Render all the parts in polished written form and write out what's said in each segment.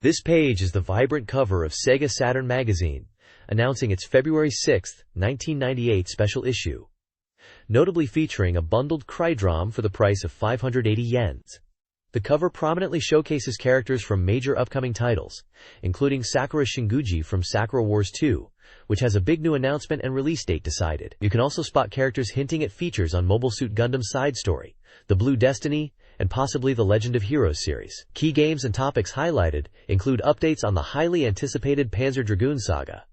This page is the vibrant cover of SEGA Saturn magazine, announcing its February 6, 1998 special issue, notably featuring a bundled Crydrom for the price of 580 yen. The cover prominently showcases characters from major upcoming titles, including Sakura Shinguji from Sakura Wars 2, which has a big new announcement and release date decided. You can also spot characters hinting at features on Mobile Suit Gundam's side story, the Blue Destiny, and possibly the Legend of Heroes series. Key games and topics highlighted include updates on the highly anticipated Panzer Dragoon Saga,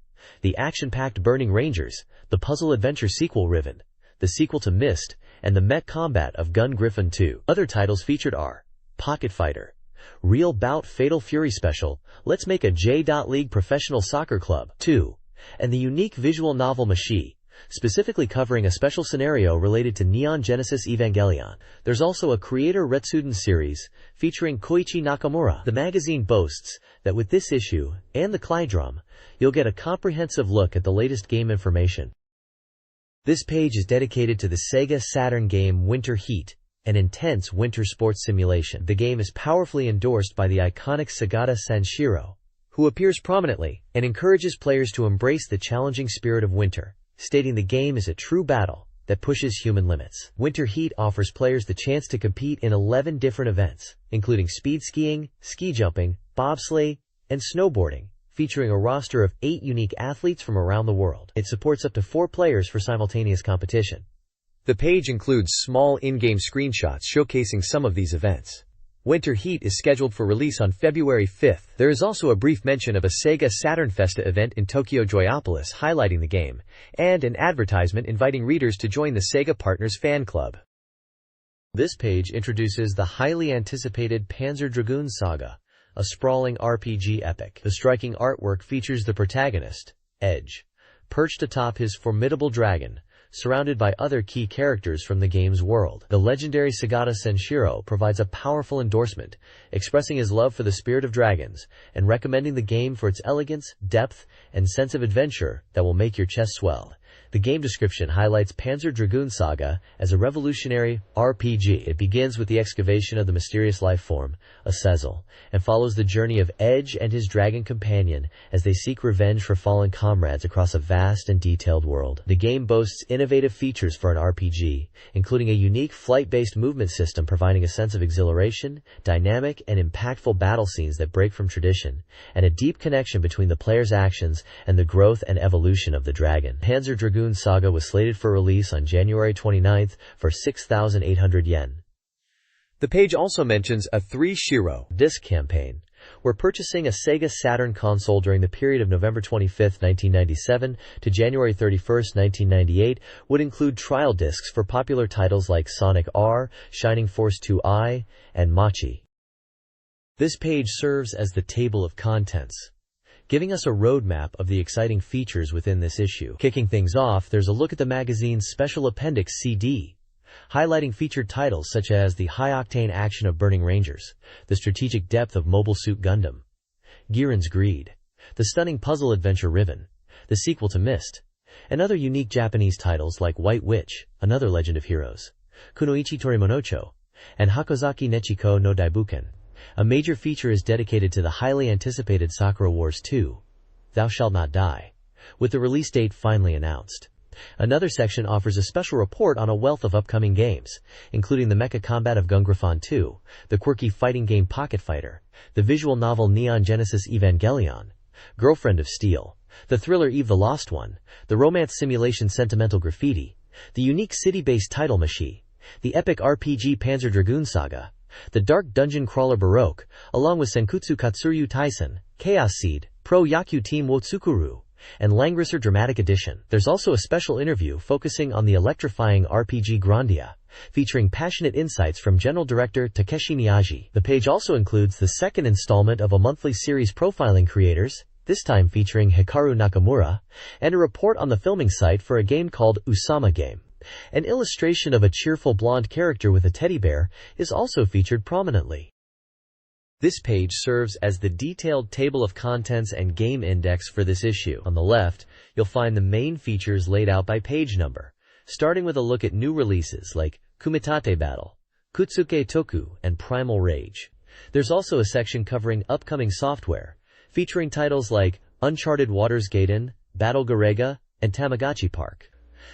the action-packed Burning Rangers, the puzzle adventure sequel Riven, the sequel to Myst, and the mech combat of Gun Griffin 2. Other titles featured are Pocket Fighter, Real Bout Fatal Fury Special, Let's Make a J.League Professional Soccer Club 2, and the unique visual novel Machi, specifically covering a special scenario related to Neon Genesis Evangelion. There's also a Creator Retsuden series featuring Koichi Nakamura. The magazine boasts that with this issue and the Crydrom, you'll get a comprehensive look at the latest game information. This page is dedicated to the SEGA Saturn game Winter Heat, an intense winter sports simulation. The game is powerfully endorsed by the iconic Sagata Sanshiro, who appears prominently and encourages players to embrace the challenging spirit of winter, stating the game is a true battle that pushes human limits. Winter Heat offers players the chance to compete in 11 different events, including speed skiing, ski jumping, bobsleigh, and snowboarding, featuring a roster of 8 unique athletes from around the world. It supports up to 4 players for simultaneous competition. The page includes small in-game screenshots showcasing some of these events. Winter Heat is scheduled for release on February 5th. There is also a brief mention of a SEGA Saturn Festa event in Tokyo Joyopolis highlighting the game, and an advertisement inviting readers to join the SEGA Partners fan club. This page introduces the highly anticipated Panzer Dragoon Saga, a sprawling RPG epic. The striking artwork features the protagonist, Edge, perched atop his formidable dragon, surrounded by other key characters from the game's world. The legendary Sagata Sanshiro provides a powerful endorsement, expressing his love for the spirit of dragons, and recommending the game for its elegance, depth, and sense of adventure that will make your chest swell. The game description highlights Panzer Dragoon Saga as a revolutionary RPG. It begins with the excavation of the mysterious life form, a Cecil, and follows the journey of Edge and his dragon companion as they seek revenge for fallen comrades across a vast and detailed world. The game boasts innovative features for an RPG, including a unique flight-based movement system providing a sense of exhilaration, dynamic and impactful battle scenes that break from tradition, and a deep connection between the player's actions and the growth and evolution of the dragon. Panzer Dragoon Saga was slated for release on January 29th for 6,800 yen. The page also mentions a 3-Shiro disc campaign, where purchasing a SEGA Saturn console during the period of November 25, 1997 to January 31, 1998 would include trial discs for popular titles like Sonic R, Shining Force 2i, and Machi. This page serves as the table of contents, giving us a roadmap of the exciting features within this issue. Kicking things off, there's a look at the magazine's special appendix CD, highlighting featured titles such as the high-octane action of Burning Rangers, the strategic depth of Mobile Suit Gundam, Giren's Greed, the stunning puzzle adventure Riven, the sequel to Myst, and other unique Japanese titles like White Witch, another Legend of Heroes, Kunoichi Torimonocho, and Hakozaki Nechiko no Daibuken. A major feature is dedicated to the highly anticipated Sakura Wars 2, Thou Shalt Not Die, with the release date finally announced. Another section offers a special report on a wealth of upcoming games, including the mecha combat of Gun Griffin 2, the quirky fighting game Pocket Fighter, the visual novel Neon Genesis Evangelion, Girlfriend of Steel, the thriller Eve the Lost One, the romance simulation Sentimental Graffiti, the unique city-based title Machi, the epic RPG Panzer Dragoon Saga, the dark dungeon crawler Baroque, along with Senkutsu Katsuryu Taisen, Chaos Seed, Pro Yaku Team Wotsukuru, and Langrisser Dramatic Edition. There's also a special interview focusing on the electrifying RPG Grandia, featuring passionate insights from General Director Takeshi Miyagi. The page also includes the second installment of a monthly series profiling creators, this time featuring Hikaru Nakamura, and a report on the filming site for a game called Usama Game. An illustration of a cheerful blonde character with a teddy bear is also featured prominently. This page serves as the detailed table of contents and game index for this issue. On the left, you'll find the main features laid out by page number, starting with a look at new releases like Kumitate Battle, Kutsuke Toku, and Primal Rage. There's also a section covering upcoming software, featuring titles like Uncharted Waters Gaiden, Battle Garega, and Tamagotchi Park.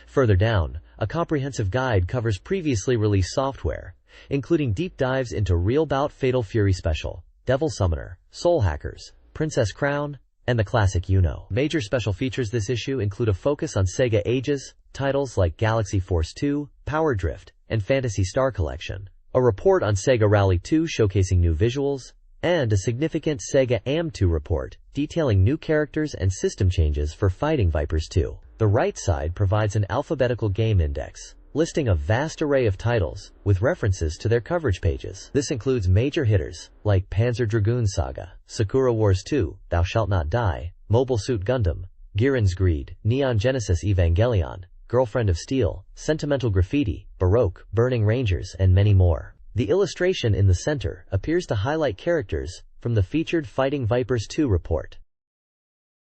Further down, a comprehensive guide covers previously released software, including deep dives into Real Bout Fatal Fury Special, Devil Summoner, Soul Hackers, Princess Crown, and the classic Uno. Major special features this issue include a focus on Sega Ages, titles like Galaxy Force 2, Power Drift, and Phantasy Star Collection, a report on Sega Rally 2 showcasing new visuals, and a significant Sega AM2 report detailing new characters and system changes for Fighting Vipers 2. The right side provides an alphabetical game index, listing a vast array of titles, with references to their coverage pages. This includes major hitters, like Panzer Dragoon Saga, Sakura Wars 2, Thou Shalt Not Die, Mobile Suit Gundam, Giran's Greed, Neon Genesis Evangelion, Girlfriend of Steel, Sentimental Graffiti, Baroque, Burning Rangers, and many more. The illustration in the center appears to highlight characters from the featured Fighting Vipers 2 report.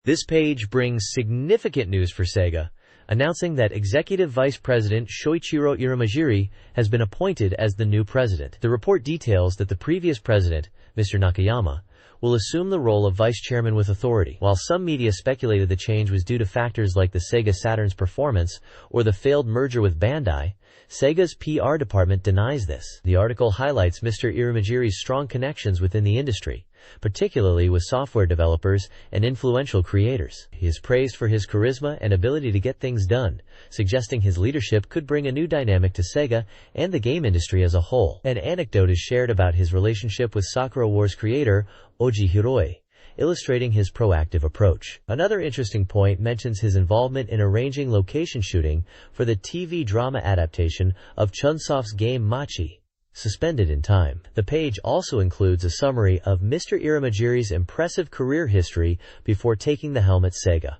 This page brings significant news for Sega, announcing that Executive Vice President Shoichiro Irimajiri has been appointed as the new president. The report details that the previous president, Mr. Nakayama, will assume the role of vice chairman with authority. While some media speculated the change was due to factors like the Sega Saturn's performance or the failed merger with Bandai, Sega's PR department denies this. The article highlights Mr. Irimajiri's strong connections within the industry, particularly with software developers and influential creators. He is praised for his charisma and ability to get things done, suggesting his leadership could bring a new dynamic to Sega and the game industry as a whole. An anecdote is shared about his relationship with Sakura Wars creator Oji Hiroi, illustrating his proactive approach. Another interesting point mentions his involvement in arranging location shooting for the TV drama adaptation of Chunsoft's game Machi, Suspended in Time. The page also includes a summary of Mr. Irimajiri's impressive career history before taking the helm at Sega.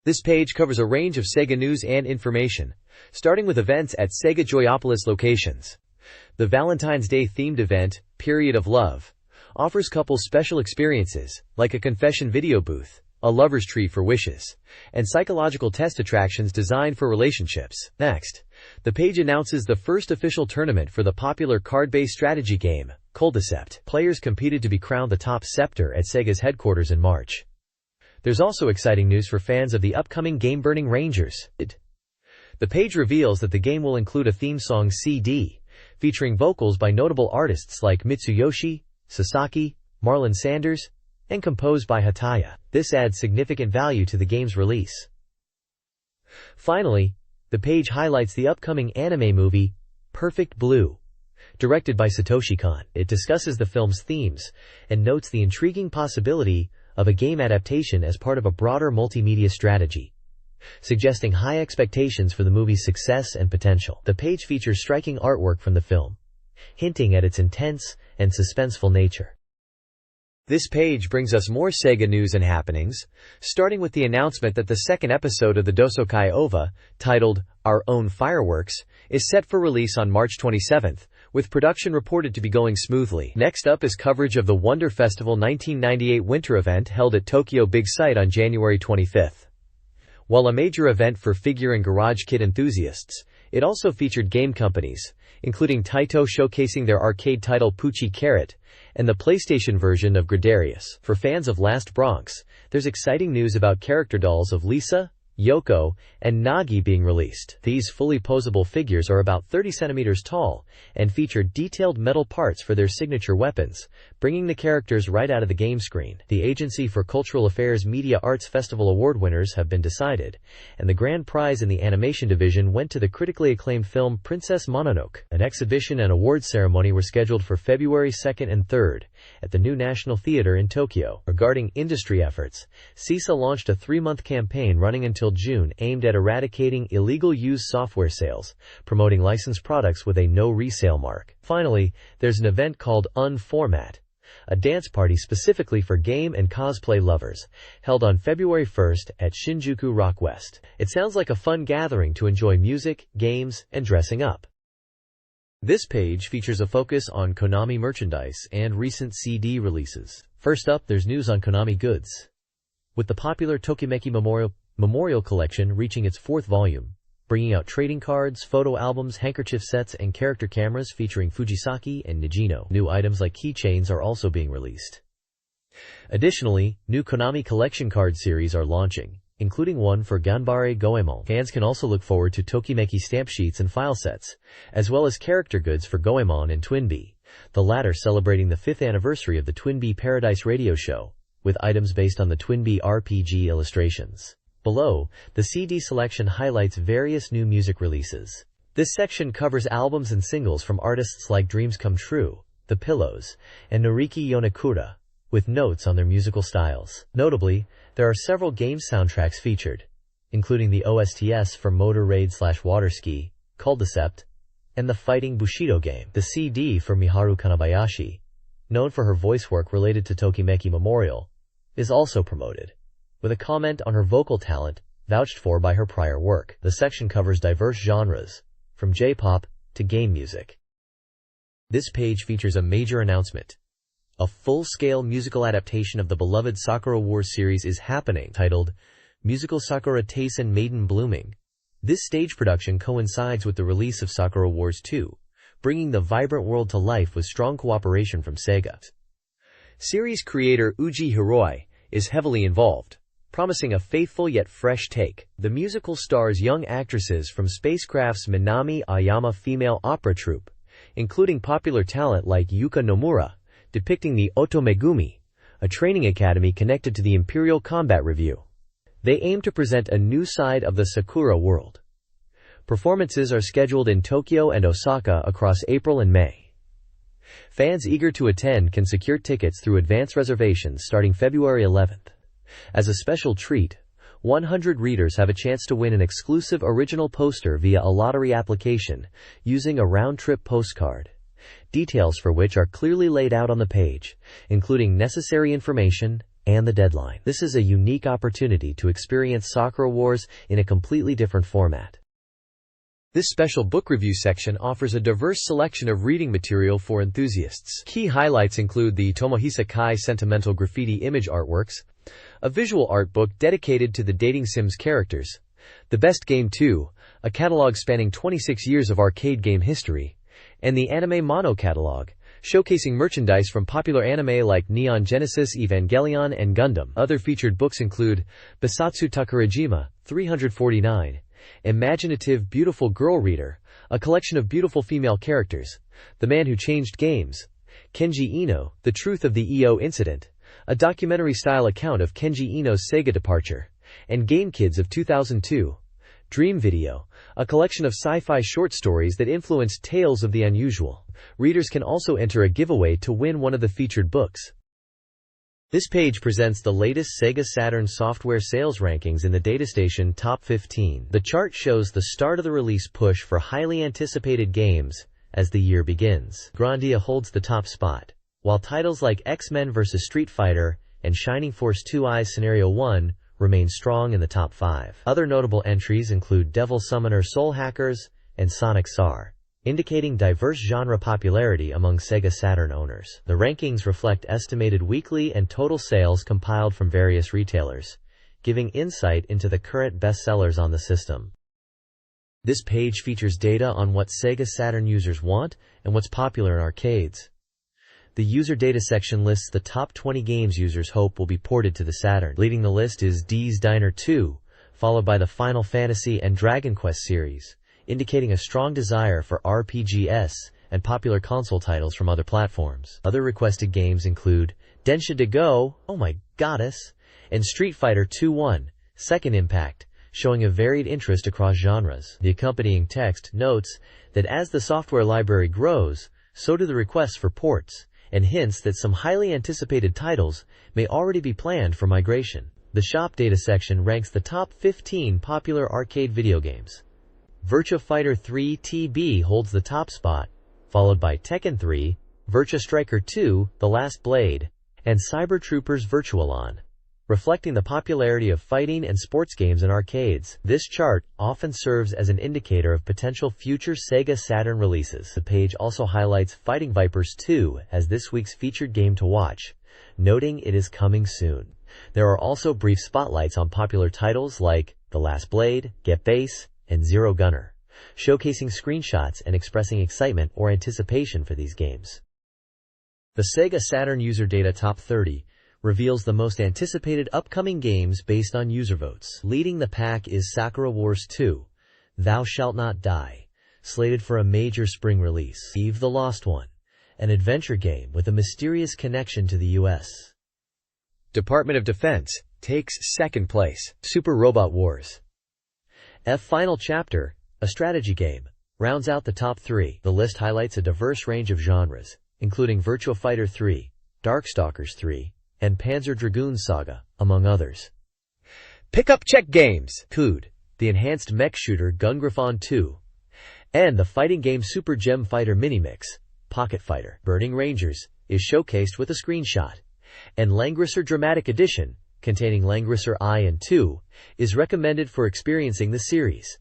This page covers a range of Sega news and information, starting with events at Sega Joyopolis locations. The Valentine's Day themed event, Period of Love, offers couples special experiences, like a confession video booth, a lover's tree for wishes, and psychological test attractions designed for relationships. Next, the page announces the first official tournament for the popular card-based strategy game, Culdicept. Players competed to be crowned the top scepter at Sega's headquarters in March. There's also exciting news for fans of the upcoming game Burning Rangers. The page reveals that the game will include a theme song CD, featuring vocals by notable artists like Mitsuyoshi, Sasaki, Marlon Sanders, and composed by Hataya. This adds significant value to the game's release. Finally, the page highlights the upcoming anime movie, Perfect Blue, directed by Satoshi Kon. It discusses the film's themes and notes the intriguing possibility of a game adaptation as part of a broader multimedia strategy, suggesting high expectations for the movie's success and potential. The page features striking artwork from the film, hinting at its intense and suspenseful nature. This page brings us more Sega news and happenings, starting with the announcement that the second episode of the Dosokai OVA, titled Our Own Fireworks, is set for release on March 27th, with production reported to be going smoothly. Next up is coverage of the Wonder Festival 1998 winter event held at Tokyo Big Sight on January 25th. While a major event for figure and garage kit enthusiasts, it also featured game companies, including Taito showcasing their arcade title Pucci Carrot, and the PlayStation version of Gridarius. For fans of Last Bronx, there's exciting news about character dolls of Lisa, Yoko, and Nagi being released. These fully posable figures are about 30 centimeters tall and feature detailed metal parts for their signature weapons, bringing the characters right out of the game screen. The Agency for Cultural Affairs Media Arts Festival Award winners have been decided, and the grand prize in the animation division went to the critically acclaimed film Princess Mononoke. An exhibition and awards ceremony were scheduled for February 2nd and 3rd at the New National Theatre in Tokyo. Regarding industry efforts, SESA launched a 3-month campaign running until June aimed at eradicating illegal used software sales, promoting licensed products with a no resale mark. Finally, there's an event called Unformat, a dance party specifically for game and cosplay lovers, held on February 1st at Shinjuku Rock West. It sounds like a fun gathering to enjoy music, games, and dressing up. This page features a focus on Konami merchandise and recent CD releases. First up, there's news on Konami goods. With the popular Tokimeki Memorial Collection reaching its 4th volume, bringing out trading cards, photo albums, handkerchief sets, and character cameras featuring Fujisaki and Nijino. New items like keychains are also being released. Additionally, new Konami collection card series are launching, including one for Ganbare Goemon. Fans can also look forward to Tokimeki stamp sheets and file sets, as well as character goods for Goemon and Twinbee, the latter celebrating the 5th anniversary of the Twinbee Paradise radio show, with items based on the Twinbee RPG illustrations. Below, the CD selection highlights various new music releases. This section covers albums and singles from artists like Dreams Come True, The Pillows, and Noriki Yonekura, with notes on their musical styles. Notably, there are several game soundtracks featured, including the OSTs for Motor Raid/Waterski, Cul-de-Cept, and the fighting Bushido game. The CD for Miharu Kanabayashi, known for her voice work related to Tokimeki Memorial, is also promoted, with a comment on her vocal talent vouched for by her prior work. The section covers diverse genres, from J-pop to game music. This page features a major announcement. A full-scale musical adaptation of the beloved Sakura Wars series is happening, titled Musical Sakura Taisen Maiden Blooming. This stage production coincides with the release of Sakura Wars 2, bringing the vibrant world to life with strong cooperation from SEGA. Series creator Uji Hiroi is heavily involved, promising a faithful yet fresh take. The musical stars young actresses from Spacecraft's Minami Ayama female opera troupe, including popular talent like Yuka Nomura, depicting the Otomegumi, a training academy connected to the Imperial Combat Review. They aim to present a new side of the Sakura world. Performances are scheduled in Tokyo and Osaka across April and May. Fans eager to attend can secure tickets through advance reservations starting February 11th. As a special treat, 100 readers have a chance to win an exclusive original poster via a lottery application using a round-trip postcard, details for which are clearly laid out on the page, including necessary information and the deadline. This is a unique opportunity to experience Sakura Wars in a completely different format. This special book review section offers a diverse selection of reading material for enthusiasts. Key highlights include the Tomohisa Kai sentimental graffiti image artworks, a visual art book dedicated to the dating sims characters, The Best Game 2, a catalog spanning 26 years of arcade game history, and the Anime Mono catalog, showcasing merchandise from popular anime like Neon Genesis Evangelion and Gundam. Other featured books include Basatsu Takurajima, 349, Imaginative Beautiful Girl Reader, a collection of beautiful female characters, The Man Who Changed Games, Kenji Ino, The Truth of the EO Incident, a documentary-style account of Kenji Ino's Sega departure, and Game Kids of 2002, Dream Video, a collection of sci-fi short stories that influenced tales of the unusual. Readers can also enter a giveaway to win one of the featured books. This page presents the latest SEGA Saturn software sales rankings in the DataStation Top 15. The chart shows the start of the release push for highly anticipated games as the year begins. Grandia holds the top spot, while titles like X-Men vs. Street Fighter and Shining Force 2 Eyes Scenario 1 remain strong in the top 5. Other notable entries include Devil Summoner Soul Hackers and Sonic SAR, indicating diverse genre popularity among SEGA Saturn owners. The rankings reflect estimated weekly and total sales compiled from various retailers, giving insight into the current bestsellers on the system. This page features data on what SEGA Saturn users want and what's popular in arcades. The user data section lists the top 20 games users hope will be ported to the Saturn. Leading the list is D's Diner 2, followed by the Final Fantasy and Dragon Quest series, indicating a strong desire for RPGs and popular console titles from other platforms. Other requested games include Densha de Go, Oh My Goddess, and Street Fighter 2-1, Second Impact, showing a varied interest across genres. The accompanying text notes that as the software library grows, so do the requests for ports, and hints that some highly anticipated titles may already be planned for migration. The shop data section ranks the top 15 popular arcade video games. Virtua Fighter 3 TB holds the top spot, followed by Tekken 3, Virtua Striker 2, The Last Blade, and Cyber Troopers Virtualon, reflecting the popularity of fighting and sports games in arcades. This chart often serves as an indicator of potential future SEGA Saturn releases. The page also highlights Fighting Vipers 2 as this week's featured game to watch, noting it is coming soon. There are also brief spotlights on popular titles like The Last Blade, Get Base, and Zero Gunner, showcasing screenshots and expressing excitement or anticipation for these games. The SEGA Saturn User Data Top 30 reveals the most anticipated upcoming games based on user votes. Leading the pack is Sakura Wars 2, Thou Shalt Not Die, slated for a major spring release. Eve the Lost One, an adventure game with a mysterious connection to the U.S. Department of Defense takes second place. Super Robot Wars. F Final Chapter, a strategy game, rounds out the top 3. The list highlights a diverse range of genres, including Virtua Fighter 3, Darkstalkers 3, and Panzer Dragoon Saga, among others. Pickup Check Games. Cood, the enhanced mech shooter Gungriffon 2, and the fighting game Super Gem Fighter Minimix, Pocket Fighter. Burning Rangers is showcased with a screenshot, and Langrisser Dramatic Edition, containing Langrisser I and II, is recommended for experiencing the series.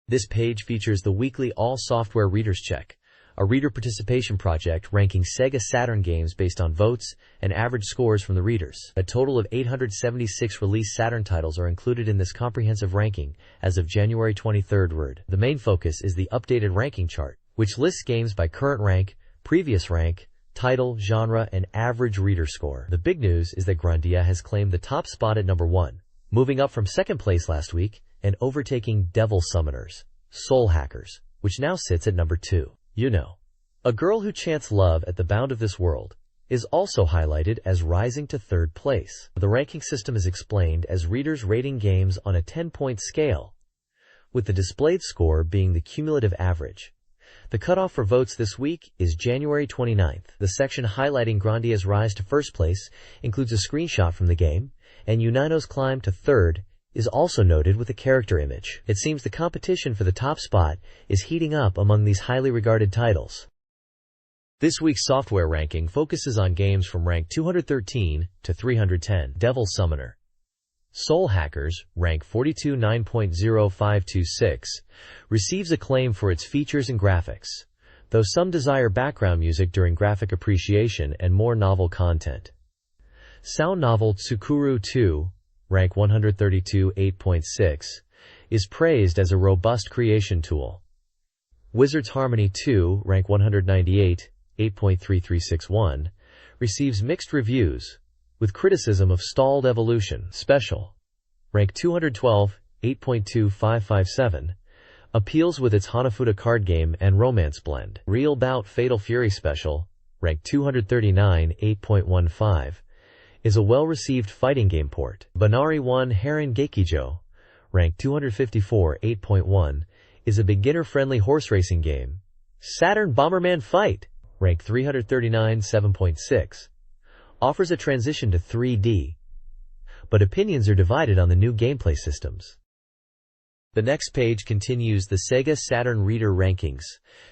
This page features the weekly All Software Readers Check, a reader participation project ranking SEGA Saturn games based on votes and average scores from the readers. A total of 876 released Saturn titles are included in this comprehensive ranking as of January 23rd. The main focus is the updated ranking chart, which lists games by current rank, previous rank, title, genre, and average reader score. The big news is that Grandia has claimed the top spot at number 1, moving up from second place last week and overtaking Devil Summoners, Soul Hackers, which now sits at number 2. You know, A Girl Who Chants Love at the Bound of This World is also highlighted as rising to third place. The ranking system is explained as readers rating games on a 10-point scale, with the displayed score being the cumulative average. The cutoff for votes this week is January 29th. The section highlighting Grandia's rise to first place includes a screenshot from the game, and Unino's climb to third is also noted with a character image. It seems the competition for the top spot is heating up among these highly regarded titles. This week's software ranking focuses on games from rank 213 to 310. Devil Summoner. Soul Hackers, rank 42 9.0526, receives acclaim for its features and graphics, though some desire background music during graphic appreciation and more novel content. Sound novel Tsukuru 2, rank 132 8.6, is praised as a robust creation tool. Wizard's Harmony 2, rank 198 8.3361, receives mixed reviews, with criticism of stalled evolution. Special, rank 212 8.2557, appeals with its Hanafuda card game and romance blend. Real Bout Fatal Fury Special, rank 239 8.15, is a well-received fighting game port. Banari 1 Heron Gekijo, rank 254 8.1, is a beginner-friendly horse racing game. Saturn Bomberman Fight, rank 339 7.6, offers a transition to 3D, but opinions are divided on the new gameplay systems. The next page continues the SEGA Saturn Reader Rankings,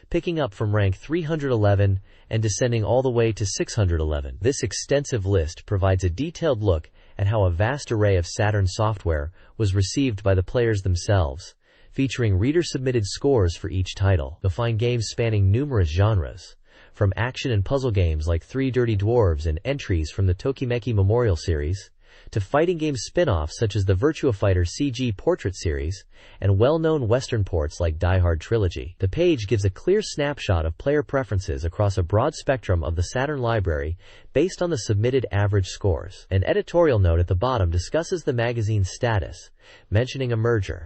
picking up from rank 311 and descending all the way to 611. This extensive list provides a detailed look at how a vast array of Saturn software was received by the players themselves, featuring reader-submitted scores for each title. You'll find games spanning numerous genres, from action and puzzle games like Three Dirty Dwarves and entries from the Tokimeki Memorial Series, to fighting game spin-offs such as the Virtua Fighter CG Portrait Series, and well-known Western ports like Die Hard Trilogy. The page gives a clear snapshot of player preferences across a broad spectrum of the Saturn library based on the submitted average scores. An editorial note at the bottom discusses the magazine's status, mentioning a merger.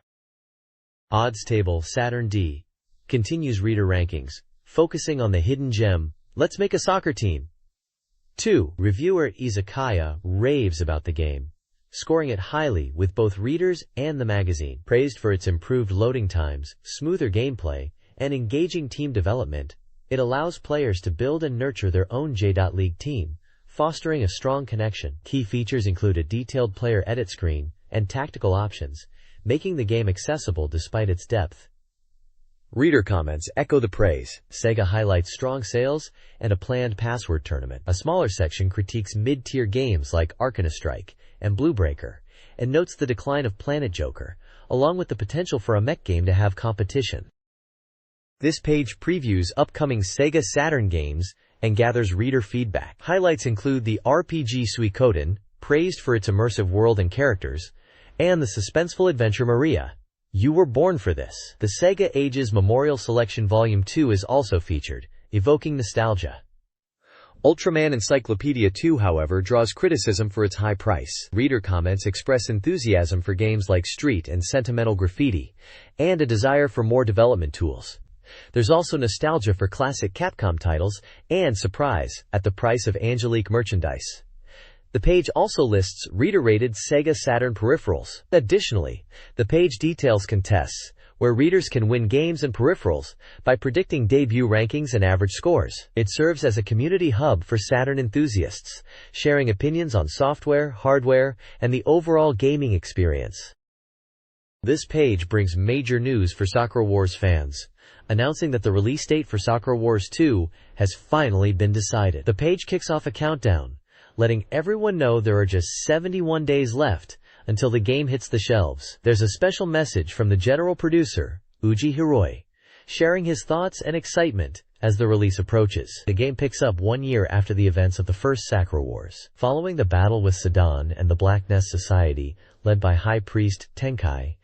Odds Table Saturn D continues reader rankings, focusing on the hidden gem, Let's Make a Soccer Team. 2. Reviewer Izakaya raves about the game, scoring it highly with both readers and the magazine. Praised for its improved loading times, smoother gameplay, and engaging team development, it allows players to build and nurture their own J.League team, fostering a strong connection. Key features include a detailed player edit screen and tactical options, making the game accessible despite its depth. Reader comments echo the praise. SEGA highlights strong sales and a planned password tournament. A smaller section critiques mid-tier games like Arcana Strike and Blue Breaker, and notes the decline of Planet Joker, along with the potential for a mech game to have competition. This page previews upcoming SEGA Saturn games and gathers reader feedback. Highlights include the RPG Suikoden, praised for its immersive world and characters, and the suspenseful adventure Maria, You were born for this. The Sega Ages Memorial Selection Volume 2 is also featured, evoking nostalgia. Ultraman Encyclopedia 2, however, draws criticism for its high price. Reader comments express enthusiasm for games like Street and Sentimental Graffiti, and a desire for more development tools. There's also nostalgia for classic Capcom titles, and surprise, at the price of Angelique merchandise. The page also lists reader-rated SEGA Saturn peripherals. Additionally, the page details contests, where readers can win games and peripherals by predicting debut rankings and average scores. It serves as a community hub for Saturn enthusiasts, sharing opinions on software, hardware, and the overall gaming experience. This page brings major news for Sakura Wars fans, announcing that the release date for Sakura Wars 2 has finally been decided. The page kicks off a countdown, letting everyone know there are just 71 days left until the game hits the shelves. There's a special message from the general producer, Uji Hiroi, sharing his thoughts and excitement as the release approaches. The game picks up 1 year after the events of the first Sakura Wars. Following the battle with Sedan and the Black Nest Society, led by High Priest Tenkai,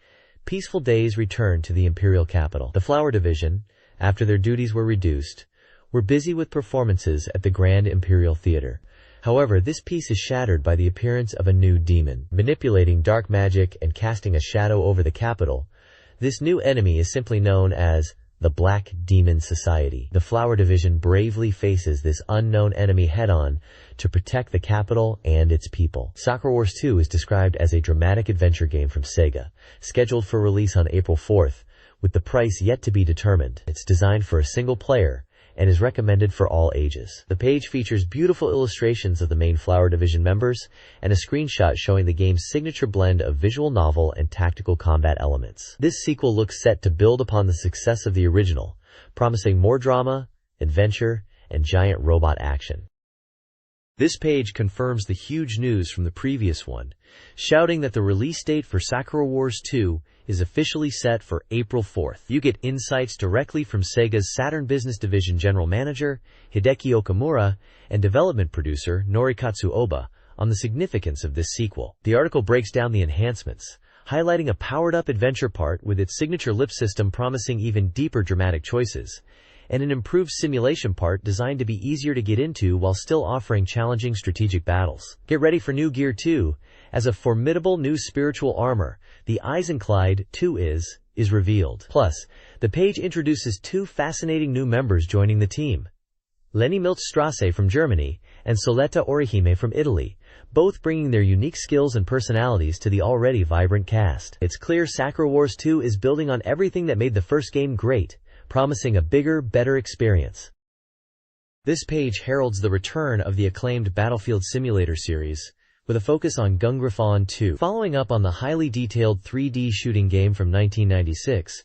peaceful days returned to the Imperial capital. The Flower Division, after their duties were reduced, were busy with performances at the Grand Imperial Theater. However, this peace is shattered by the appearance of a new demon. Manipulating dark magic and casting a shadow over the capital, this new enemy is simply known as the Black Demon Society. The Flower Division bravely faces this unknown enemy head-on to protect the capital and its people. Sakura Wars 2 is described as a dramatic adventure game from Sega, scheduled for release on April 4th, with the price yet to be determined. It's designed for a single player and is recommended for all ages. The page features beautiful illustrations of the main Flower Division members and a screenshot showing the game's signature blend of visual novel and tactical combat elements. This sequel looks set to build upon the success of the original, promising more drama, adventure, and giant robot action. This page confirms the huge news from the previous one, shouting that the release date for Sakura Wars 2 is officially set for April 4th. You get insights directly from Sega's Saturn Business Division General Manager, Hideki Okamura, and development producer, Norikatsu Oba, on the significance of this sequel. The article breaks down the enhancements, highlighting a powered-up adventure part with its signature lip system promising even deeper dramatic choices, and an improved simulation part designed to be easier to get into while still offering challenging strategic battles. Get ready for new gear too, as a formidable new spiritual armor, the Eisenkleid 2 is revealed. Plus, the page introduces 2 fascinating new members joining the team. Leni Milchstrasse from Germany and Soletta Orihime from Italy, both bringing their unique skills and personalities to the already vibrant cast. It's clear Sakura Wars 2 is building on everything that made the first game great, promising a bigger, better experience. This page heralds the return of the acclaimed Battlefield Simulator series, with a focus on Gungriffon 2. Following up on the highly detailed 3D shooting game from 1996,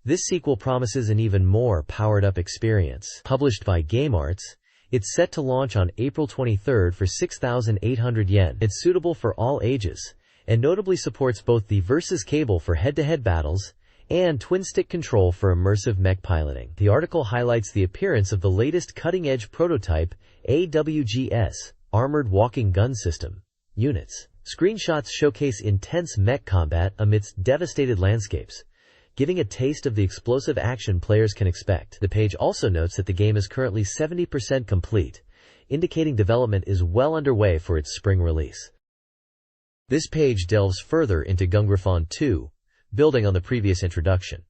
this sequel promises an even more powered-up experience. Published by GameArts, it's set to launch on April 23rd for 6,800 yen. It's suitable for all ages, and notably supports both the Versus cable for head-to-head battles and twin-stick control for immersive mech piloting. The article highlights the appearance of the latest cutting-edge prototype AWGS, Armored Walking Gun System, units. Screenshots showcase intense mech combat amidst devastated landscapes, giving a taste of the explosive action players can expect. The page also notes that the game is currently 70% complete, indicating development is well underway for its spring release. This page delves further into Gungriffon 2, building on the previous introduction.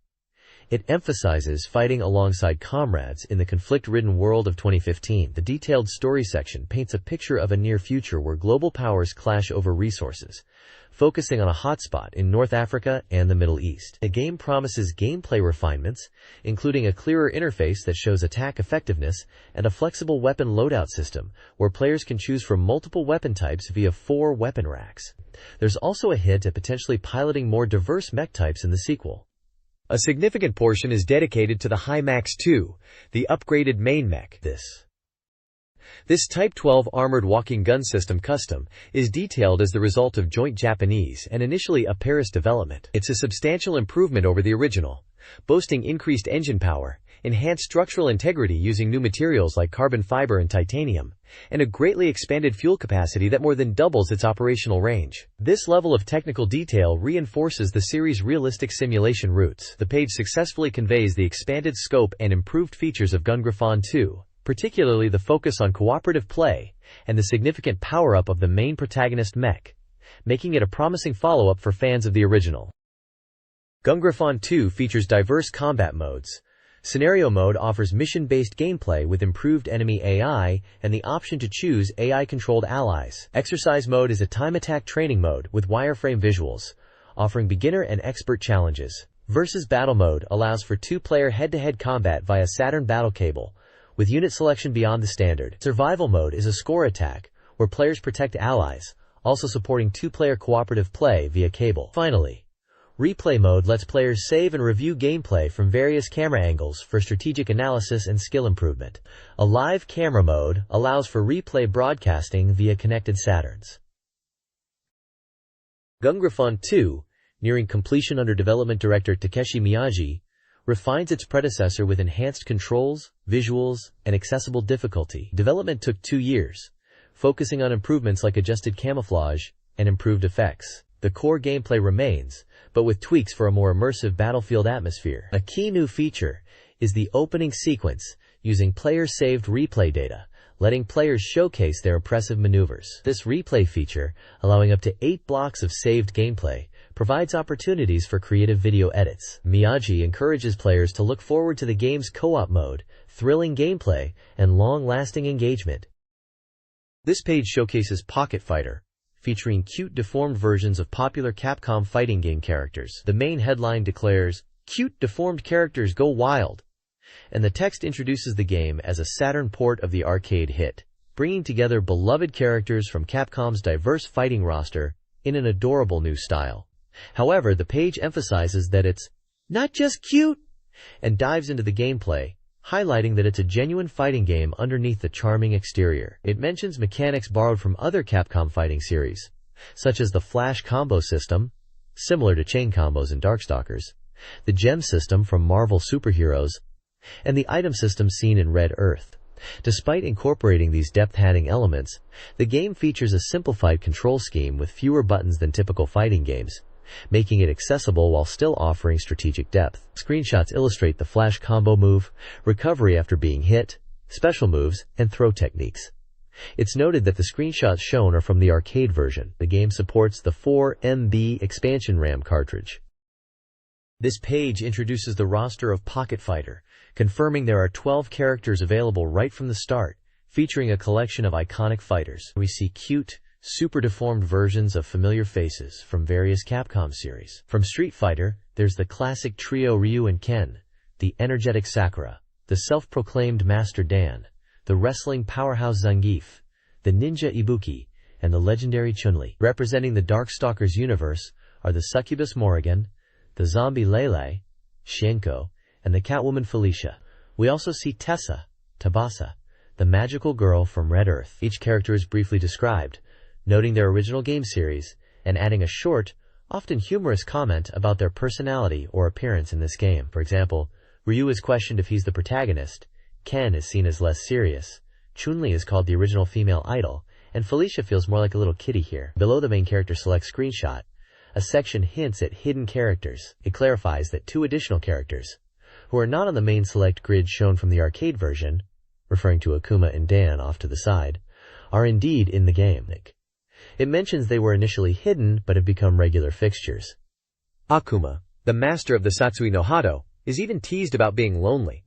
It emphasizes fighting alongside comrades in the conflict-ridden world of 2015. The detailed story section paints a picture of a near future where global powers clash over resources, focusing on a hotspot in North Africa and the Middle East. The game promises gameplay refinements, including a clearer interface that shows attack effectiveness and a flexible weapon loadout system, where players can choose from multiple weapon types via 4 weapon racks. There's also a hint at potentially piloting more diverse mech types in the sequel. A significant portion is dedicated to the HiMax 2, the upgraded main mech. This Type 12 armored walking gun system custom is detailed as the result of joint Japanese and initially a Paris development. It's a substantial improvement over the original, boasting increased engine power, enhanced structural integrity using new materials like carbon fiber and titanium, and a greatly expanded fuel capacity that more than doubles its operational range. This level of technical detail reinforces the series' realistic simulation roots. The page successfully conveys the expanded scope and improved features of Gungraphon 2, particularly the focus on cooperative play and the significant power-up of the main protagonist mech, making it a promising follow-up for fans of the original. Gungraphon 2 features diverse combat modes. Scenario mode offers mission-based gameplay with improved enemy AI and the option to choose AI-controlled allies. Exercise mode is a time attack training mode with wireframe visuals, offering beginner and expert challenges. Versus battle mode allows for two-player head-to-head combat via Saturn battle cable, with unit selection beyond the standard. Survival mode is a score attack, where players protect allies, also supporting two-player cooperative play via cable. Finally, replay mode lets players save and review gameplay from various camera angles for strategic analysis and skill improvement. A live camera mode allows for replay broadcasting via connected Saturns. Gungraphon 2, nearing completion under development director Takeshi Miyagi, refines its predecessor with enhanced controls, visuals, and accessible difficulty. Development took 2 years, focusing on improvements like adjusted camouflage and improved effects. The core gameplay remains, but with tweaks for a more immersive battlefield atmosphere. A key new feature is the opening sequence, using player-saved replay data, letting players showcase their impressive maneuvers. This replay feature, allowing up to 8 blocks of saved gameplay, provides opportunities for creative video edits. Miyagi encourages players to look forward to the game's co-op mode, thrilling gameplay, and long-lasting engagement. This page showcases Pocket Fighter, featuring cute deformed versions of popular Capcom fighting game characters. The main headline declares, "Cute deformed characters go wild," and the text introduces the game as a Saturn port of the arcade hit, bringing together beloved characters from Capcom's diverse fighting roster in an adorable new style. However, the page emphasizes that it's not just cute and dives into the gameplay, highlighting that it's a genuine fighting game underneath the charming exterior. It mentions mechanics borrowed from other Capcom fighting series, such as the flash combo system, similar to chain combos in Darkstalkers, the gem system from Marvel Superheroes, and the item system seen in Red Earth. Despite incorporating these depth-adding elements, the game features a simplified control scheme with fewer buttons than typical fighting games, making it accessible while still offering strategic depth. Screenshots illustrate the flash combo move, recovery after being hit, special moves, and throw techniques. It's noted that the screenshots shown are from the arcade version. The game supports the 4 MB expansion RAM cartridge. This page introduces the roster of Pocket Fighter, confirming there are 12 characters available right from the start, featuring a collection of iconic fighters. We see cute, super deformed versions of familiar faces from various Capcom series. From Street Fighter, there's the classic trio Ryu and Ken, the energetic Sakura, the self-proclaimed Master Dan, the wrestling powerhouse Zangief, the ninja Ibuki, and the legendary Chun-Li. Representing the Darkstalkers universe are the succubus Morrigan, the zombie Lele, Shenko, and the Catwoman Felicia. We also see Tessa, Tabasa, the magical girl from Red Earth. Each character is briefly described, noting their original game series, and adding a short, often humorous comment about their personality or appearance in this game. For example, Ryu is questioned if he's the protagonist, Ken is seen as less serious, Chun-Li is called the original female idol, and Felicia feels more like a little kitty here. Below the main character select screenshot, a section hints at hidden characters. It clarifies that 2 additional characters, who are not on the main select grid shown from the arcade version, referring to Akuma and Dan off to the side, are indeed in the game. It mentions they were initially hidden but have become regular fixtures. Akuma, the master of the Satsui no Hado, is even teased about being lonely.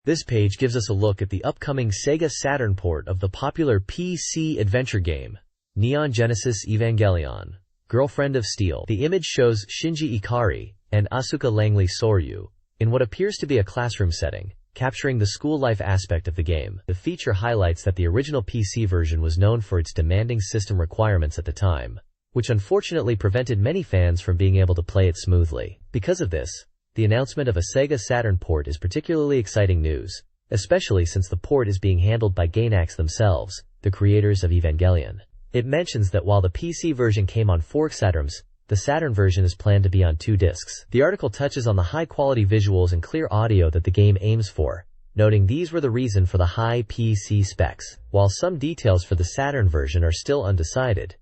This page gives us a look at the upcoming SEGA Saturn port of the popular PC adventure game, Neon Genesis Evangelion, Girlfriend of Steel. The image shows Shinji Ikari and Asuka Langley Soryu in what appears to be a classroom setting, capturing the school life aspect of the game. The feature highlights that the original PC version was known for its demanding system requirements at the time, which unfortunately prevented many fans from being able to play it smoothly. Because of this, the announcement of a SEGA Saturn port is particularly exciting news, especially since the port is being handled by Gainax themselves, the creators of Evangelion. It mentions that while the PC version came on fork Saturns, The Saturn version is planned to be on 2 discs. The article touches on the high-quality visuals and clear audio that the game aims for, noting these were the reason for the high PC specs. While some details for the Saturn version are still undecided,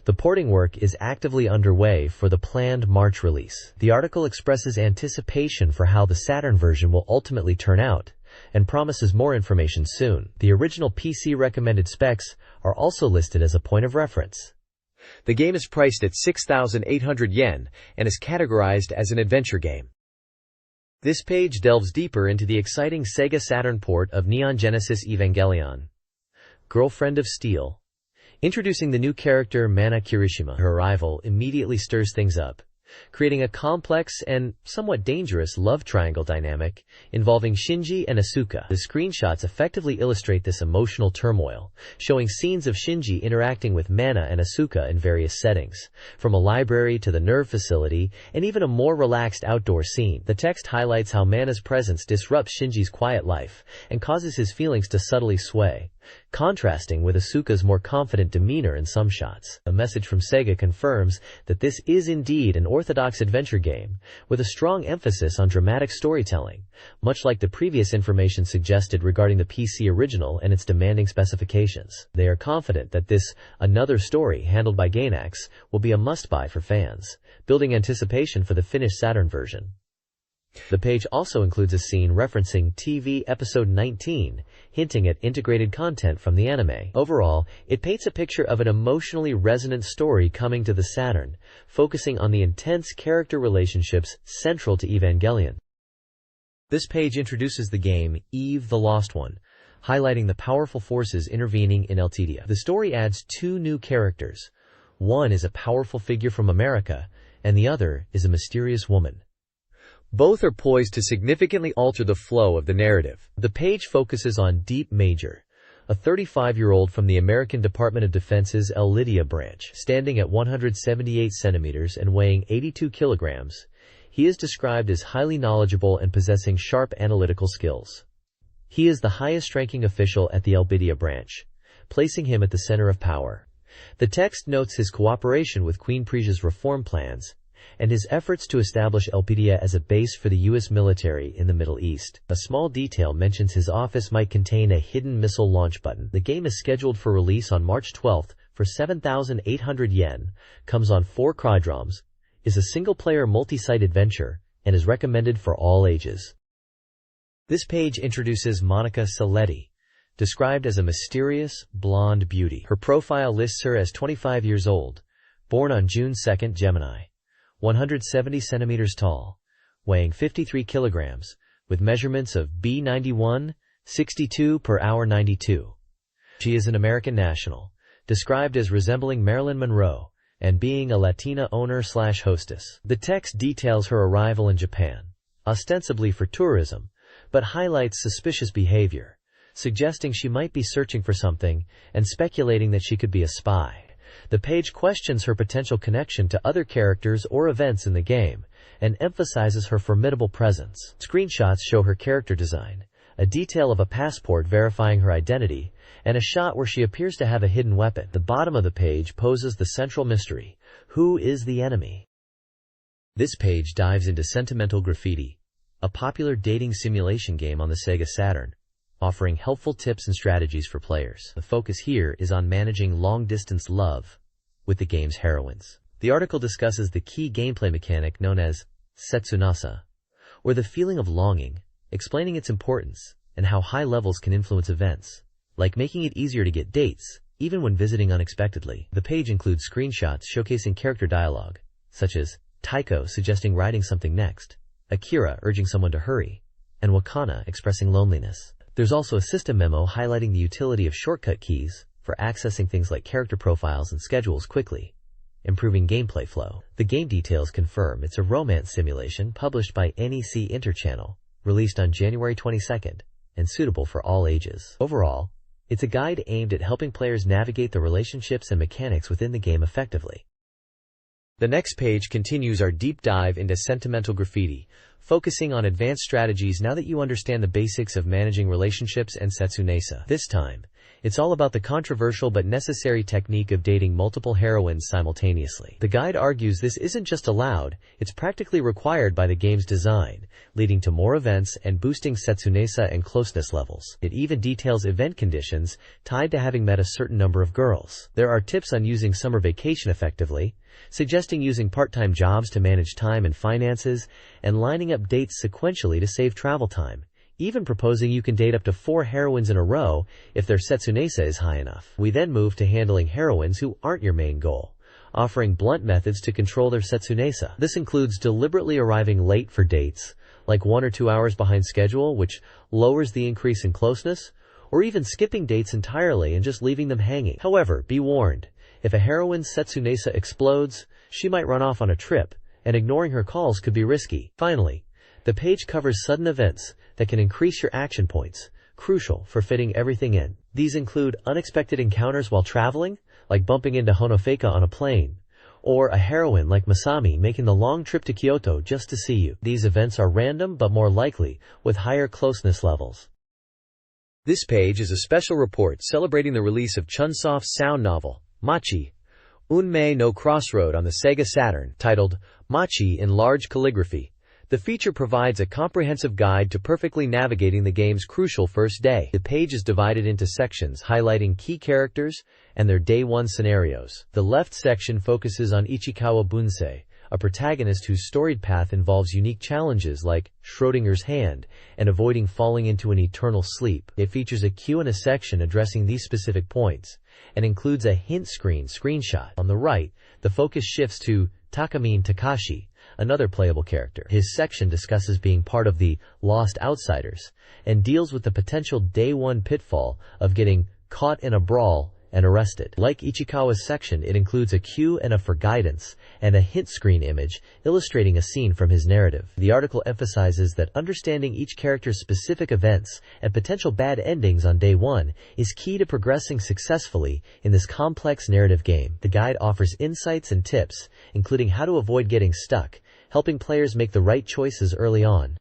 the porting work is actively underway for the planned March release. The article expresses anticipation for how the Saturn version will ultimately turn out, and promises more information soon. The original PC recommended specs are also listed as a point of reference. The game is priced at 6,800 yen and is categorized as an adventure game. This page delves deeper into the exciting SEGA Saturn port of Neon Genesis Evangelion, Girlfriend of Steel. Introducing the new character Mana Kirishima. Her arrival immediately stirs things up, creating a complex and somewhat dangerous love triangle dynamic involving Shinji and Asuka. The screenshots effectively illustrate this emotional turmoil, showing scenes of Shinji interacting with Mana and Asuka in various settings, from a library to the nerve facility, and even a more relaxed outdoor scene. The text highlights how Mana's presence disrupts Shinji's quiet life and causes his feelings to subtly sway, contrasting with Asuka's more confident demeanor in some shots. A message from Sega confirms that this is indeed an orthodox adventure game, with a strong emphasis on dramatic storytelling, much like the previous information suggested regarding the PC original and its demanding specifications. They are confident that this another story handled by Gainax will be a must-buy for fans, building anticipation for the finished Saturn version. The page also includes a scene referencing TV episode 19, hinting at integrated content from the anime. Overall, it paints a picture of an emotionally resonant story coming to the Saturn, focusing on the intense character relationships central to Evangelion. This page introduces the game Eve the Lost One, highlighting the powerful forces intervening in Eltidia. The story adds 2 new characters. One is a powerful figure from America, and the other is a mysterious woman. Both are poised to significantly alter the flow of the narrative. The page focuses on Deep Major, a 35-year-old from the American Department of Defense's El Lydia branch. Standing at 178 centimeters and weighing 82 kilograms, he is described as highly knowledgeable and possessing sharp analytical skills. He is the highest-ranking official at the Elbidia branch, placing him at the center of power. The text notes his cooperation with Queen Presia's reform plans, and his efforts to establish Elpidia as a base for the U.S. military in the Middle East. A small detail mentions his office might contain a hidden missile launch button. The game is scheduled for release on March 12th for 7,800 yen, comes on 4 crydroms, is a single-player multi-site adventure, and is recommended for all ages. This page introduces Monica Saletti, described as a mysterious, blonde beauty. Her profile lists her as 25 years old, born on June 2, Gemini. 170 centimeters tall, weighing 53 kilograms, with measurements of B91, 62 per hour 92. She is an American national, described as resembling Marilyn Monroe, and being a Latina owner/hostess. The text details her arrival in Japan, ostensibly for tourism, but highlights suspicious behavior, suggesting she might be searching for something and speculating that she could be a spy. The page questions her potential connection to other characters or events in the game, and emphasizes her formidable presence. Screenshots show her character design, a detail of a passport verifying her identity, and a shot where she appears to have a hidden weapon. The bottom of the page poses the central mystery: who is the enemy? This page dives into Sentimental Graffiti, a popular dating simulation game on the Sega Saturn, offering helpful tips and strategies for players. The focus here is on managing long-distance love with the game's heroines. The article discusses the key gameplay mechanic known as setsunasa, or the feeling of longing, explaining its importance and how high levels can influence events, like making it easier to get dates, even when visiting unexpectedly. The page includes screenshots showcasing character dialogue, such as Taiko suggesting writing something next, Akira urging someone to hurry, and Wakana expressing loneliness. There's also a system memo highlighting the utility of shortcut keys for accessing things like character profiles and schedules quickly, improving gameplay flow. The game details confirm it's a romance simulation published by NEC Interchannel, released on January 22nd, and suitable for all ages. Overall, it's a guide aimed at helping players navigate the relationships and mechanics within the game effectively. The next page continues our deep dive into Sentimental Graffiti, focusing on advanced strategies now that you understand the basics of managing relationships and setsunasa. This time, It's all about the controversial but necessary technique of dating multiple heroines simultaneously. The guide argues this isn't just allowed, it's practically required by the game's design, leading to more events and boosting Setsunesa and closeness levels. It even details event conditions tied to having met a certain number of girls. There are tips on using summer vacation effectively, suggesting using part-time jobs to manage time and finances, and lining up dates sequentially to save travel time, even proposing you can date up to 4 heroines in a row if their Setsunesa is high enough. We then move to handling heroines who aren't your main goal, offering blunt methods to control their Setsunesa. This includes deliberately arriving late for dates, like 1 or 2 hours behind schedule, which lowers the increase in closeness, or even skipping dates entirely and just leaving them hanging. However, be warned, if a heroine's Setsunesa explodes, she might run off on a trip, and ignoring her calls could be risky. Finally, the page covers sudden events that can increase your action points, crucial for fitting everything in. These include unexpected encounters while traveling, like bumping into Honofeka on a plane, or a heroine like Masami making the long trip to Kyoto just to see you. These events are random but more likely, with higher closeness levels. This page is a special report celebrating the release of Chunsoft's sound novel, Machi, Unmei no Crossroad on the SEGA Saturn, titled Machi in large calligraphy. The feature provides a comprehensive guide to perfectly navigating the game's crucial first day. The page is divided into sections highlighting key characters and their Day 1 scenarios. The left section focuses on Ichikawa Bunsei, a protagonist whose storied path involves unique challenges like Schrodinger's hand and avoiding falling into an eternal sleep. It features a Q&A section addressing these specific points, and includes a hint screenshot. On the right, the focus shifts to Takamine Takashi, another playable character. His section discusses being part of the Lost Outsiders, and deals with the potential Day 1 pitfall of getting caught in a brawl and arrested. Like Ichikawa's section, it includes a Q&A for guidance and a hint screen image illustrating a scene from his narrative. The article emphasizes that understanding each character's specific events and potential bad endings on Day 1 is key to progressing successfully in this complex narrative game. The guide offers insights and tips, including how to avoid getting stuck, helping players make the right choices early on.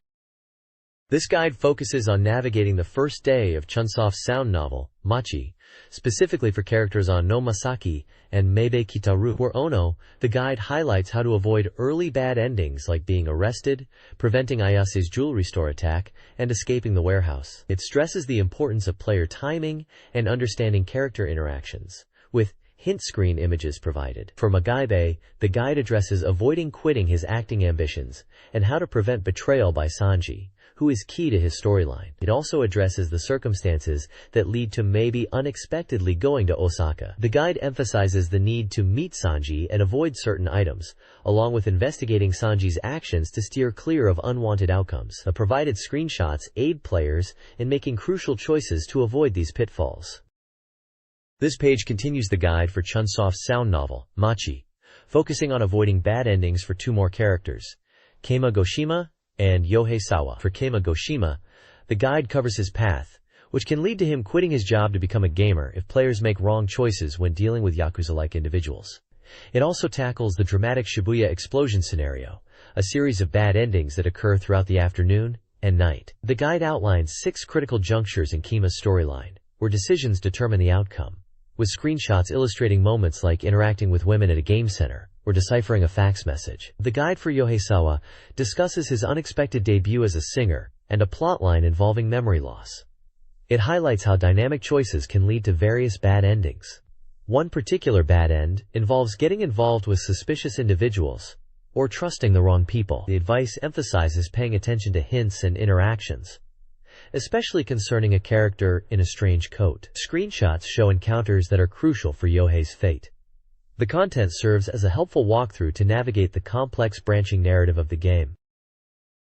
This guide focuses on navigating the first day of Chunsoft's sound novel, Machi, specifically for characters Ono Masaki and Meibe Kitaru. For Ono, the guide highlights how to avoid early bad endings like being arrested, preventing Ayase's jewelry store attack, and escaping the warehouse. It stresses the importance of player timing and understanding character interactions, with hint screen images provided. For Magaibe, the guide addresses avoiding quitting his acting ambitions and how to prevent betrayal by Sanji, who is key to his storyline. It also addresses the circumstances that lead to maybe unexpectedly going to Osaka. The guide emphasizes the need to meet Sanji and avoid certain items, along with investigating Sanji's actions to steer clear of unwanted outcomes. The provided screenshots aid players in making crucial choices to avoid these pitfalls. This page continues the guide for Chunsoft's sound novel, Machi, focusing on avoiding bad endings for 2 more characters, Keima Goshima and Yohei Sawa. For Keima Goshima, the guide covers his path, which can lead to him quitting his job to become a gamer if players make wrong choices when dealing with Yakuza-like individuals. It also tackles the dramatic Shibuya explosion scenario, a series of bad endings that occur throughout the afternoon and night. The guide outlines 6 critical junctures in Keima's storyline, where decisions determine the outcome, with screenshots illustrating moments like interacting with women at a game center or deciphering a fax message. The guide for Yohei Sawa discusses his unexpected debut as a singer and a plotline involving memory loss. It highlights how dynamic choices can lead to various bad endings. One particular bad end involves getting involved with suspicious individuals or trusting the wrong people. The advice emphasizes paying attention to hints and interactions, especially concerning a character in a strange coat. Screenshots show encounters that are crucial for Yohei's fate. The content serves as a helpful walkthrough to navigate the complex branching narrative of the game.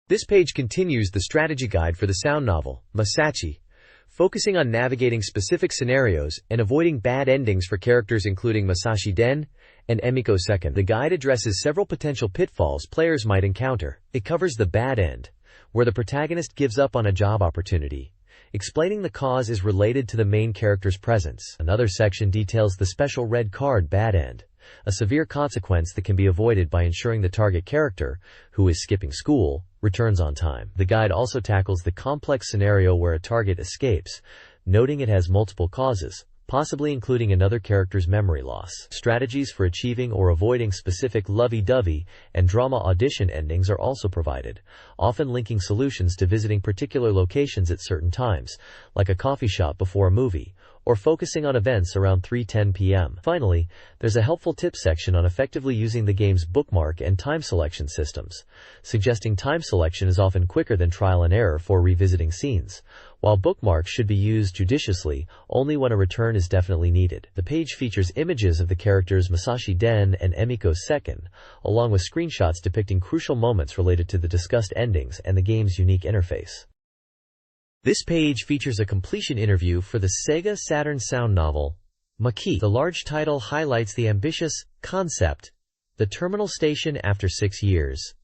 This page continues the strategy guide for the sound novel, Masachi, focusing on navigating specific scenarios and avoiding bad endings for characters including Masashi Den and Emiko Second. The guide addresses several potential pitfalls players might encounter. It covers the bad end, where the protagonist gives up on a job opportunity, explaining the cause is related to the main character's presence. Another section details the special red card bad end, a severe consequence that can be avoided by ensuring the target character, who is skipping school, returns on time. The guide also tackles the complex scenario where a target escapes, noting it has multiple causes, possibly including another character's memory loss. Strategies for achieving or avoiding specific lovey-dovey and drama audition endings are also provided, often linking solutions to visiting particular locations at certain times, like a coffee shop before a movie, or focusing on events around 3:10 p.m. Finally, there's a helpful tips section on effectively using the game's bookmark and time selection systems, suggesting time selection is often quicker than trial and error for revisiting scenes, while bookmarks should be used judiciously only when a return is definitely needed. The page features images of the characters Masashi Den and Emiko Seken, along with screenshots depicting crucial moments related to the discussed endings and the game's unique interface. This page features a completion interview for the SEGA Saturn sound novel, Maki. The large title highlights the ambitious concept, the terminal station after 6 years,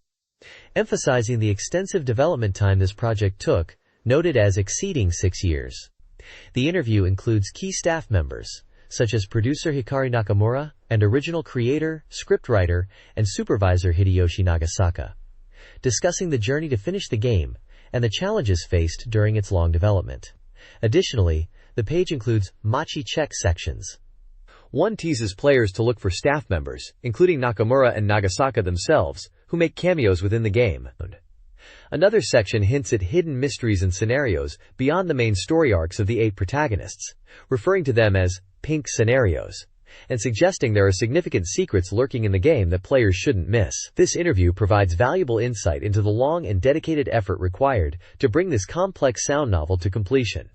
emphasizing the extensive development time this project took, noted as exceeding 6 years. The interview includes key staff members, such as producer Hikari Nakamura and original creator, scriptwriter, and supervisor Hideyoshi Nagasaka, discussing the journey to finish the game and the challenges faced during its long development. Additionally, the page includes Machi check sections. One teases players to look for staff members, including Nakamura and Nagasaka themselves, who make cameos within the game. Another section hints at hidden mysteries and scenarios beyond the main story arcs of the 8 protagonists, referring to them as pink scenarios, and suggesting there are significant secrets lurking in the game that players shouldn't miss. This interview provides valuable insight into the long and dedicated effort required to bring this complex sound novel to completion.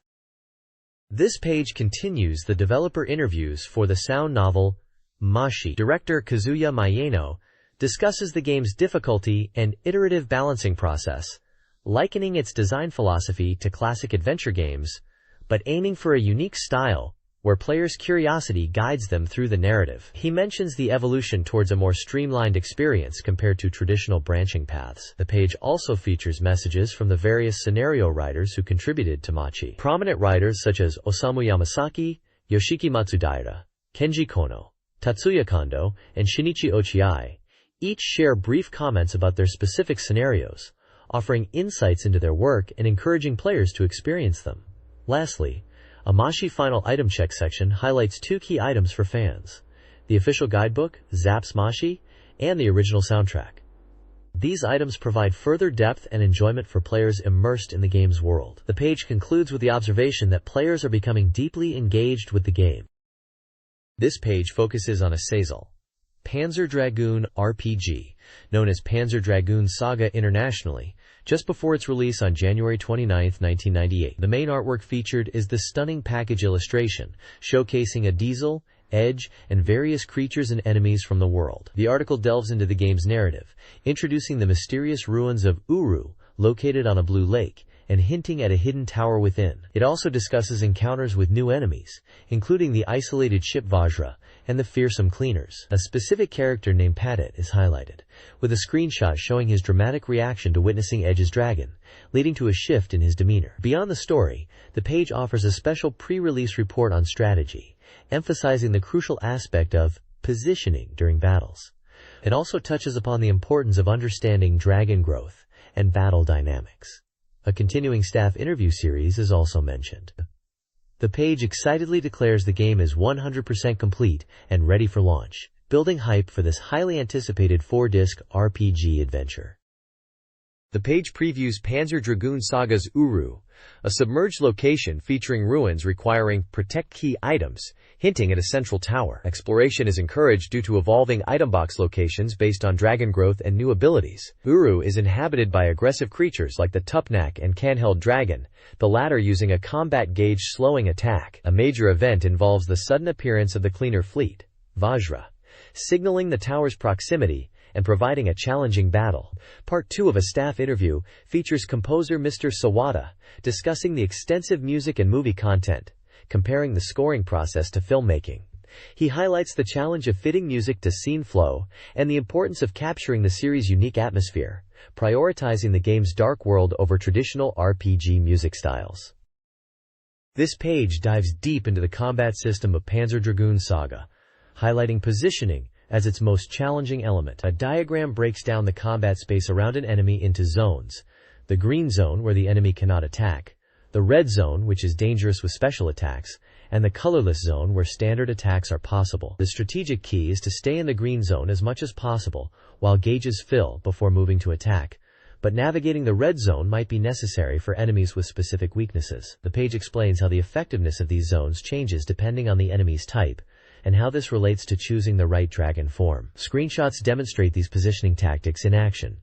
This page continues the developer interviews for the sound novel, Mashi. Director Kazuya Maeno discusses the game's difficulty and iterative balancing process, likening its design philosophy to classic adventure games, but aiming for a unique style where players' curiosity guides them through the narrative. He mentions the evolution towards a more streamlined experience compared to traditional branching paths. The page also features messages from the various scenario writers who contributed to Machi. Prominent writers such as Osamu Yamasaki, Yoshiki Matsudaira, Kenji Kono, Tatsuya Kondo, and Shinichi Ochiai each share brief comments about their specific scenarios, offering insights into their work and encouraging players to experience them. Lastly, a Mashi final item check section highlights 2 key items for fans: the official guidebook, Zapp's Mashi, and the original soundtrack. These items provide further depth and enjoyment for players immersed in the game's world. The page concludes with the observation that players are becoming deeply engaged with the game. This page focuses on a Sazel Panzer Dragoon RPG, known as Panzer Dragoon Saga internationally, just before its release on January 29, 1998. The main artwork featured is the stunning package illustration, showcasing a Diesel, Edge, and various creatures and enemies from the world. The article delves into the game's narrative, introducing the mysterious ruins of Uru, located on a blue lake, and hinting at a hidden tower within. It also discusses encounters with new enemies, including the isolated ship Vajra and the fearsome cleaners. A specific character named Padet is highlighted, with a screenshot showing his dramatic reaction to witnessing Edge's dragon, leading to a shift in his demeanor. Beyond the story, the page offers a special pre-release report on strategy, emphasizing the crucial aspect of positioning during battles. It also touches upon the importance of understanding dragon growth and battle dynamics. A continuing staff interview series is also mentioned. The page excitedly declares the game is 100% complete and ready for launch, building hype for this highly anticipated 4-disc RPG adventure. The page previews Panzer Dragoon Saga's Uru, a submerged location featuring ruins requiring protect key items, hinting at a central tower. Exploration is encouraged due to evolving item box locations based on dragon growth and new abilities. Uru is inhabited by aggressive creatures like the Tupnak and Canheld Dragon, the latter using a combat gauge slowing attack. A major event involves the sudden appearance of the cleaner fleet, Vajra, signaling the tower's proximity and providing a challenging battle. Part 2 of a staff interview features composer Mr. Sawada discussing the extensive music and movie content, comparing the scoring process to filmmaking. He highlights the challenge of fitting music to scene flow and the importance of capturing the series' unique atmosphere, prioritizing the game's dark world over traditional RPG music styles. This page dives deep into the combat system of Panzer Dragoon Saga, highlighting positioning as its most challenging element. A diagram breaks down the combat space around an enemy into zones: the green zone where the enemy cannot attack, the the red zone, which is dangerous with special attacks, and the colorless zone where standard attacks are possible. The strategic key is to stay in the green zone as much as possible while gauges fill before moving to attack, but navigating the red zone might be necessary for enemies with specific weaknesses. The page explains how the effectiveness of these zones changes depending on the enemy's type, and how this relates to choosing the right dragon form. Screenshots demonstrate these positioning tactics in action.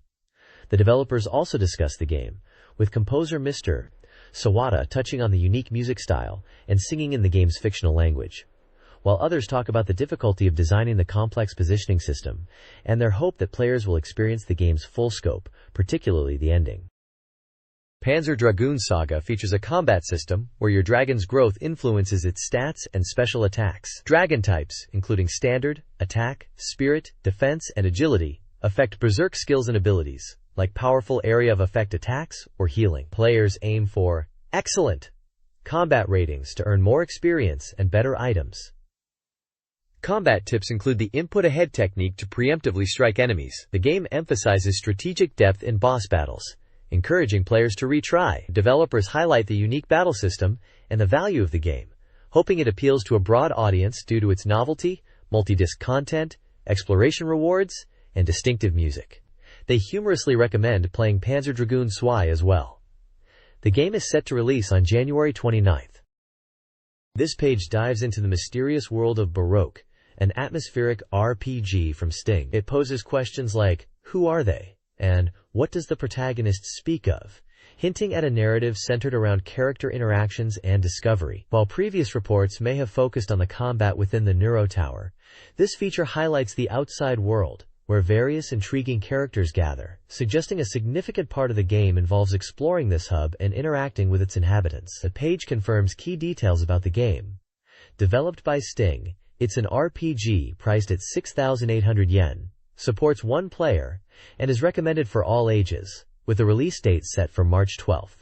The developers also discuss the game, with composer Mr. Sawada touching on the unique music style and singing in the game's fictional language, while others talk about the difficulty of designing the complex positioning system and their hope that players will experience the game's full scope, particularly the ending. Panzer Dragoon Saga features a combat system where your dragon's growth influences its stats and special attacks. Dragon types, including standard, attack, spirit, defense, and agility, affect berserk skills and abilities, like powerful area of effect attacks or healing. Players aim for excellent combat ratings to earn more experience and better items. Combat tips include the input ahead technique to preemptively strike enemies. The game emphasizes strategic depth in boss battles, encouraging players to retry. Developers highlight the unique battle system and the value of the game, hoping it appeals to a broad audience due to its novelty, multi-disc content, exploration rewards, and distinctive music. They humorously recommend playing Panzer Dragoon Zwei as well. The game is set to release on January 29th. This page dives into the mysterious world of Baroque, an atmospheric RPG from Sting. It poses questions like, who are they? And what does the protagonist speak of? Hinting at a narrative centered around character interactions and discovery. While previous reports may have focused on the combat within the Neuro Tower, this feature highlights the outside world, where various intriguing characters gather, suggesting a significant part of the game involves exploring this hub and interacting with its inhabitants. The page confirms key details about the game. Developed by Sting, it's an RPG priced at 6,800 yen, supports one player, and is recommended for all ages, with a release date set for March 12th.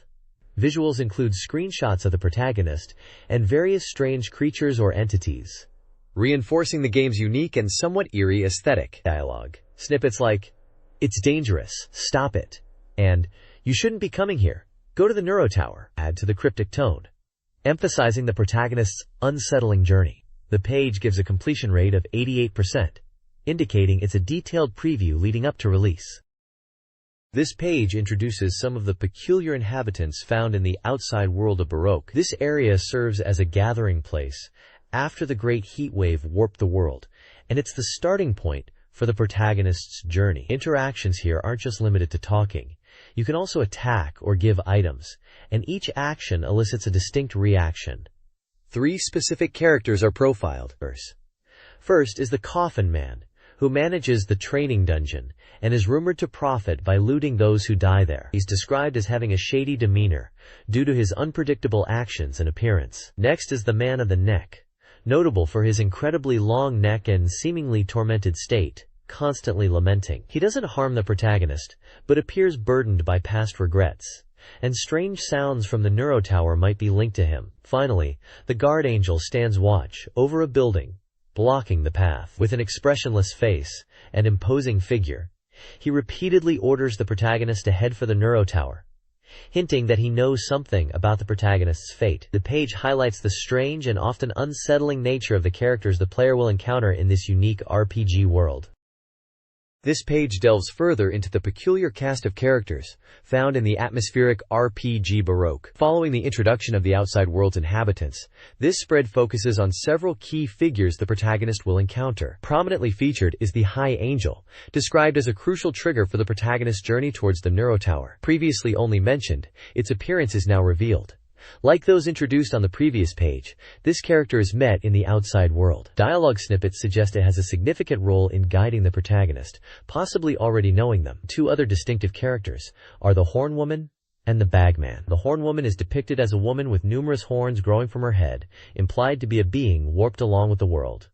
Visuals include screenshots of the protagonist and various strange creatures or entities, reinforcing the game's unique and somewhat eerie aesthetic. Dialogue. Snippets like, "It's dangerous, stop it," and "You shouldn't be coming here, go to the Neuro Tower," add to the cryptic tone, emphasizing the protagonist's unsettling journey. The page gives a completion rate of 88%, indicating it's a detailed preview leading up to release. This page introduces some of the peculiar inhabitants found in the outside world of Baroque. This area serves as a gathering place after the Great Heat Wave warped the world, and it's the starting point for the protagonist's journey. Interactions here aren't just limited to talking. You can also attack or give items, and each action elicits a distinct reaction. 3 specific characters are profiled. First is the Coffin Man, who manages the training dungeon and is rumored to profit by looting those who die there. He's described as having a shady demeanor due to his unpredictable actions and appearance. Next is the Man of the Neck, notable for his incredibly long neck and seemingly tormented state, constantly lamenting. He doesn't harm the protagonist, but appears burdened by past regrets, and strange sounds from the Neuro Tower might be linked to him. Finally, the Guard Angel stands watch over a building, blocking the path. With an expressionless face and imposing figure, he repeatedly orders the protagonist to head for the Neuro Tower, hinting that he knows something about the protagonist's fate. The page highlights the strange and often unsettling nature of the characters the player will encounter in this unique RPG world. This page delves further into the peculiar cast of characters found in the atmospheric RPG Baroque. Following the introduction of the outside world's inhabitants, this spread focuses on several key figures the protagonist will encounter. Prominently featured is the High Angel, described as a crucial trigger for the protagonist's journey towards the Neuro Tower. Previously only mentioned, its appearance is now revealed. Like those introduced on the previous page, this character is met in the outside world. Dialogue snippets suggest it has a significant role in guiding the protagonist, possibly already knowing them. 2 other distinctive characters are the Horn Woman and the Bagman. The Horn Woman is depicted as a woman with numerous horns growing from her head, implied to be a being warped along with the world.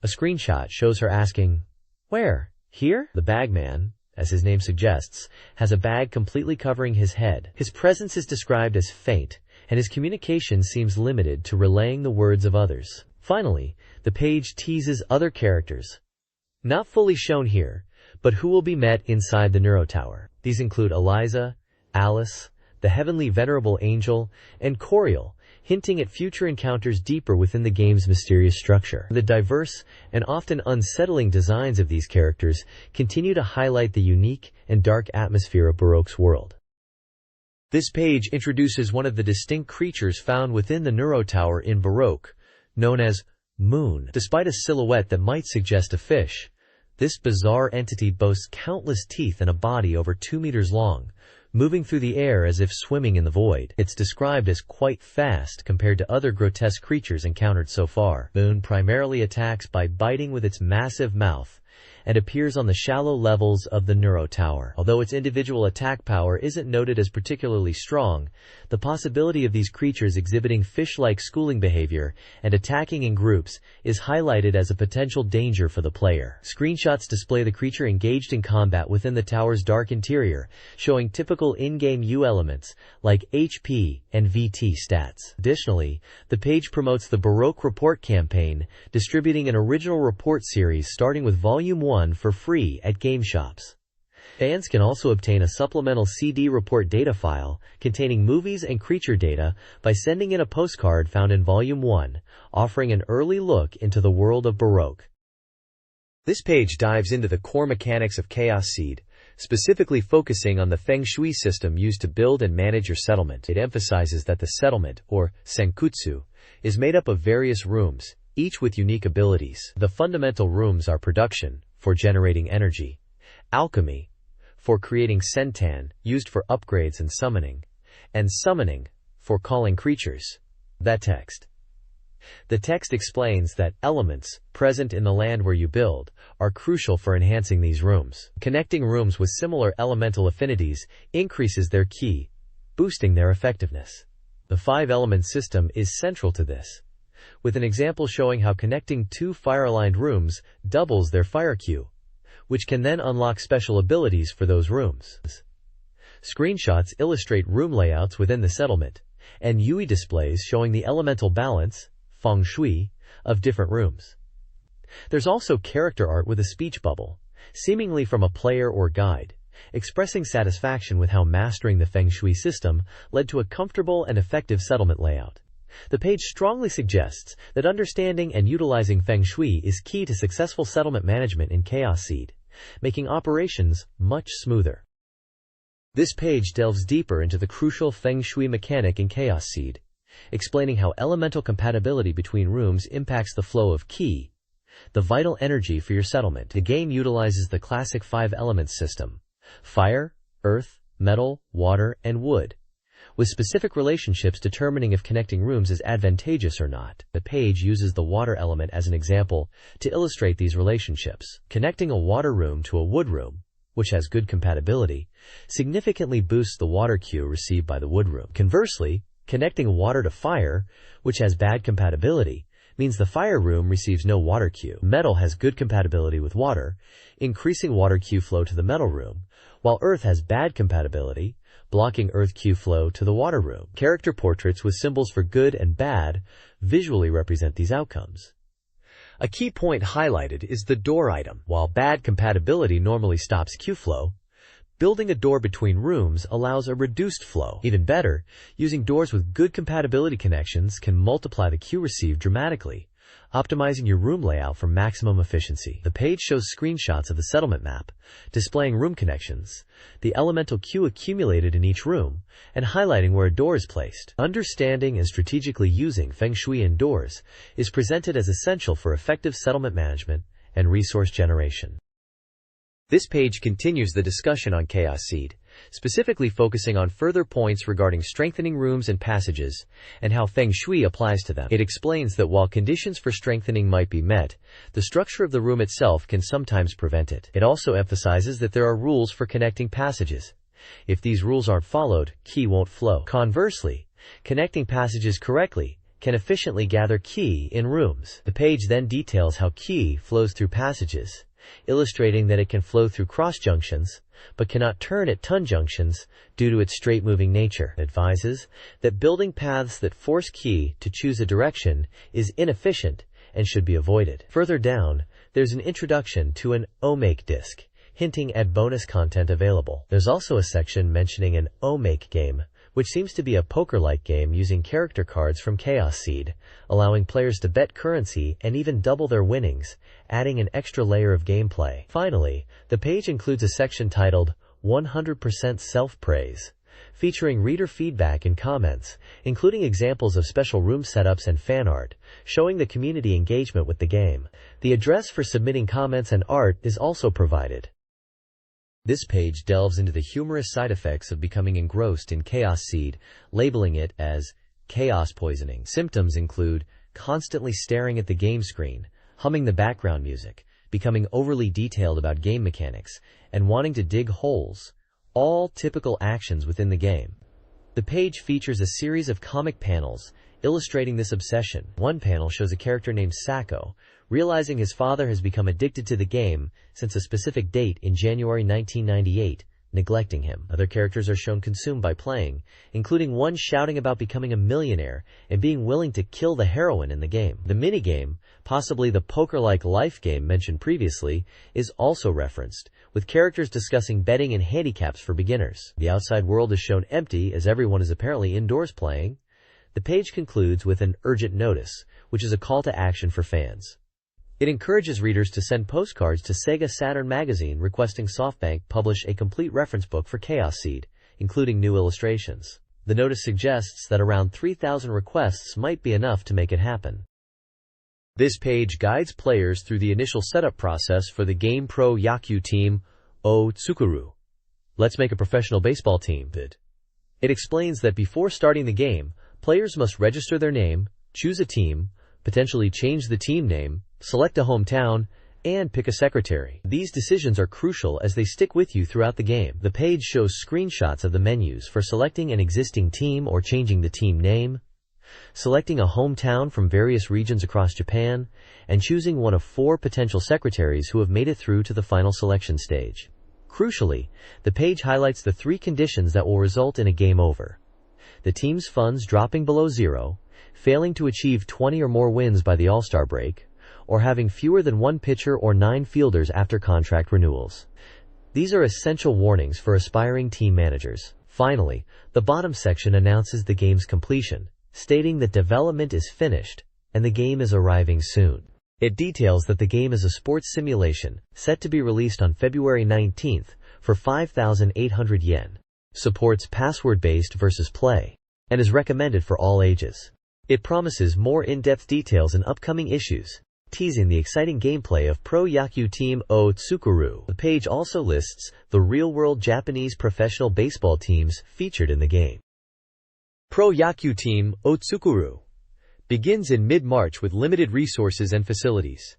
A screenshot shows her asking, "Where? Here?" The Bagman, as his name suggests, has a bag completely covering his head. His presence is described as faint, and his communication seems limited to relaying the words of others. Finally, the page teases other characters, not fully shown here, but who will be met inside the Neuro Tower. These include Eliza, Alice, the heavenly venerable angel, and Coriol, hinting at future encounters deeper within the game's mysterious structure. The diverse and often unsettling designs of these characters continue to highlight the unique and dark atmosphere of Baroque's world. This page introduces one of the distinct creatures found within the Neuro Tower in Baroque, known as Moon. Despite a silhouette that might suggest a fish, this bizarre entity boasts countless teeth and a body over 2 meters long, moving through the air as if swimming in the void. It's described as quite fast compared to other grotesque creatures encountered so far. Moon primarily attacks by biting with its massive mouth and appears on the shallow levels of the Neuro Tower. Although its individual attack power isn't noted as particularly strong, the possibility of these creatures exhibiting fish-like schooling behavior and attacking in groups is highlighted as a potential danger for the player. Screenshots display the creature engaged in combat within the tower's dark interior, showing typical in-game U elements like HP and VT stats. Additionally, the page promotes the Baroque Report campaign, distributing an original report series starting with Volume 1 for free at game shops. Fans can also obtain a supplemental CD report data file containing movies and creature data by sending in a postcard found in Volume 1, offering an early look into the world of Baroque. This page dives into the core mechanics of Chaos Seed, specifically focusing on the Feng Shui system used to build and manage your settlement. It emphasizes that the settlement, or Senkutsu, is made up of various rooms, each with unique abilities. The fundamental rooms are production, for generating energy; alchemy, for creating sentan, used for upgrades and summoning, for calling creatures. The text explains that elements, present in the land where you build, are crucial for enhancing these rooms. Connecting rooms with similar elemental affinities increases their ki, boosting their effectiveness. The 5-element system is central to this, with an example showing how connecting 2 fire-aligned rooms doubles their fire queue, which can then unlock special abilities for those rooms. Screenshots illustrate room layouts within the settlement, and UI displays showing the elemental balance, feng shui, of different rooms. There's also character art with a speech bubble, seemingly from a player or guide, expressing satisfaction with how mastering the feng shui system led to a comfortable and effective settlement layout. The page strongly suggests that understanding and utilizing Feng Shui is key to successful settlement management in Chaos Seed, making operations much smoother. This page delves deeper into the crucial Feng Shui mechanic in Chaos Seed, explaining how elemental compatibility between rooms impacts the flow of Ki, the vital energy for your settlement. The game utilizes the classic 5-element system: fire, earth, metal, water, and wood, with specific relationships determining if connecting rooms is advantageous or not. The page uses the water element as an example to illustrate these relationships. Connecting a water room to a wood room, which has good compatibility, significantly boosts the water queue received by the wood room. Conversely, connecting water to fire, which has bad compatibility, means the fire room receives no water queue. Metal has good compatibility with water, increasing water queue flow to the metal room, while earth has bad compatibility, blocking earth queue flow to the water room. Character portraits with symbols for good and bad visually represent these outcomes. A key point highlighted is the door item. While bad compatibility normally stops queue flow, building a door between rooms allows a reduced flow. Even better, using doors with good compatibility connections can multiply the queue received dramatically, optimizing your room layout for maximum efficiency. The page shows screenshots of the settlement map, displaying room connections, the elemental queue accumulated in each room, and highlighting where a door is placed. Understanding and strategically using Feng Shui in doors is presented as essential for effective settlement management and resource generation. This page continues the discussion on Chaos Seed, specifically focusing on further points regarding strengthening rooms and passages, and how Feng Shui applies to them. It explains that while conditions for strengthening might be met, the structure of the room itself can sometimes prevent it. It also emphasizes that there are rules for connecting passages. If these rules aren't followed, Ki won't flow. Conversely, connecting passages correctly can efficiently gather Ki in rooms. The page then details how Ki flows through passages, illustrating that it can flow through cross-junctions, but cannot turn at ton junctions due to its straight-moving nature. It advises that building paths that force Ki to choose a direction is inefficient and should be avoided. Further down, there's an introduction to an O-Make disc, hinting at bonus content available. There's also a section mentioning an O-Make game, which seems to be a poker-like game using character cards from Chaos Seed, allowing players to bet currency and even double their winnings, adding an extra layer of gameplay. Finally, the page includes a section titled 100% Self-Praise, featuring reader feedback and comments, including examples of special room setups and fan art, showing the community engagement with the game. The address for submitting comments and art is also provided. This page delves into the humorous side effects of becoming engrossed in Chaos Seed, labeling it as chaos poisoning. Symptoms include constantly staring at the game screen, humming the background music, becoming overly detailed about game mechanics, and wanting to dig holes, all typical actions within the game. The page features a series of comic panels illustrating this obsession. One panel shows a character named Sacco, realizing his father has become addicted to the game since a specific date in January 1998, neglecting him. Other characters are shown consumed by playing, including one shouting about becoming a millionaire and being willing to kill the heroine in the game. The minigame, possibly the poker-like life game mentioned previously, is also referenced, with characters discussing betting and handicaps for beginners. The outside world is shown empty as everyone is apparently indoors playing. The page concludes with an urgent notice, which is a call to action for fans. It encourages readers to send postcards to SEGA Saturn Magazine requesting SoftBank publish a complete reference book for Chaos Seed, including new illustrations. The notice suggests that around 3,000 requests might be enough to make it happen. This page guides players through the initial setup process for the game Pro Yaku team O Tsukuru. Let's make a professional baseball team. It explains that before starting the game, players must register their name, choose a team, potentially change the team name, select a hometown, and pick a secretary. These decisions are crucial as they stick with you throughout the game. The page shows screenshots of the menus for selecting an existing team or changing the team name, selecting a hometown from various regions across Japan, and choosing one of 4 potential secretaries who have made it through to the final selection stage. Crucially, the page highlights the 3 conditions that will result in a game over: the team's funds dropping below 0, failing to achieve 20 or more wins by the All-Star break, or having fewer than 1 pitcher or 9 fielders after contract renewals. These are essential warnings for aspiring team managers. Finally, the bottom section announces the game's completion, stating that development is finished and the game is arriving soon. It details that the game is a sports simulation set to be released on February 19th for 5,800 yen, supports password-based versus play, and is recommended for all ages. It promises more in-depth details in upcoming issues, teasing the exciting gameplay of Pro Yaku Team O Tsukuru. The page also lists the real-world Japanese professional baseball teams featured in the game. Pro Yaku Team O Tsukuru begins in mid-March with limited resources and facilities.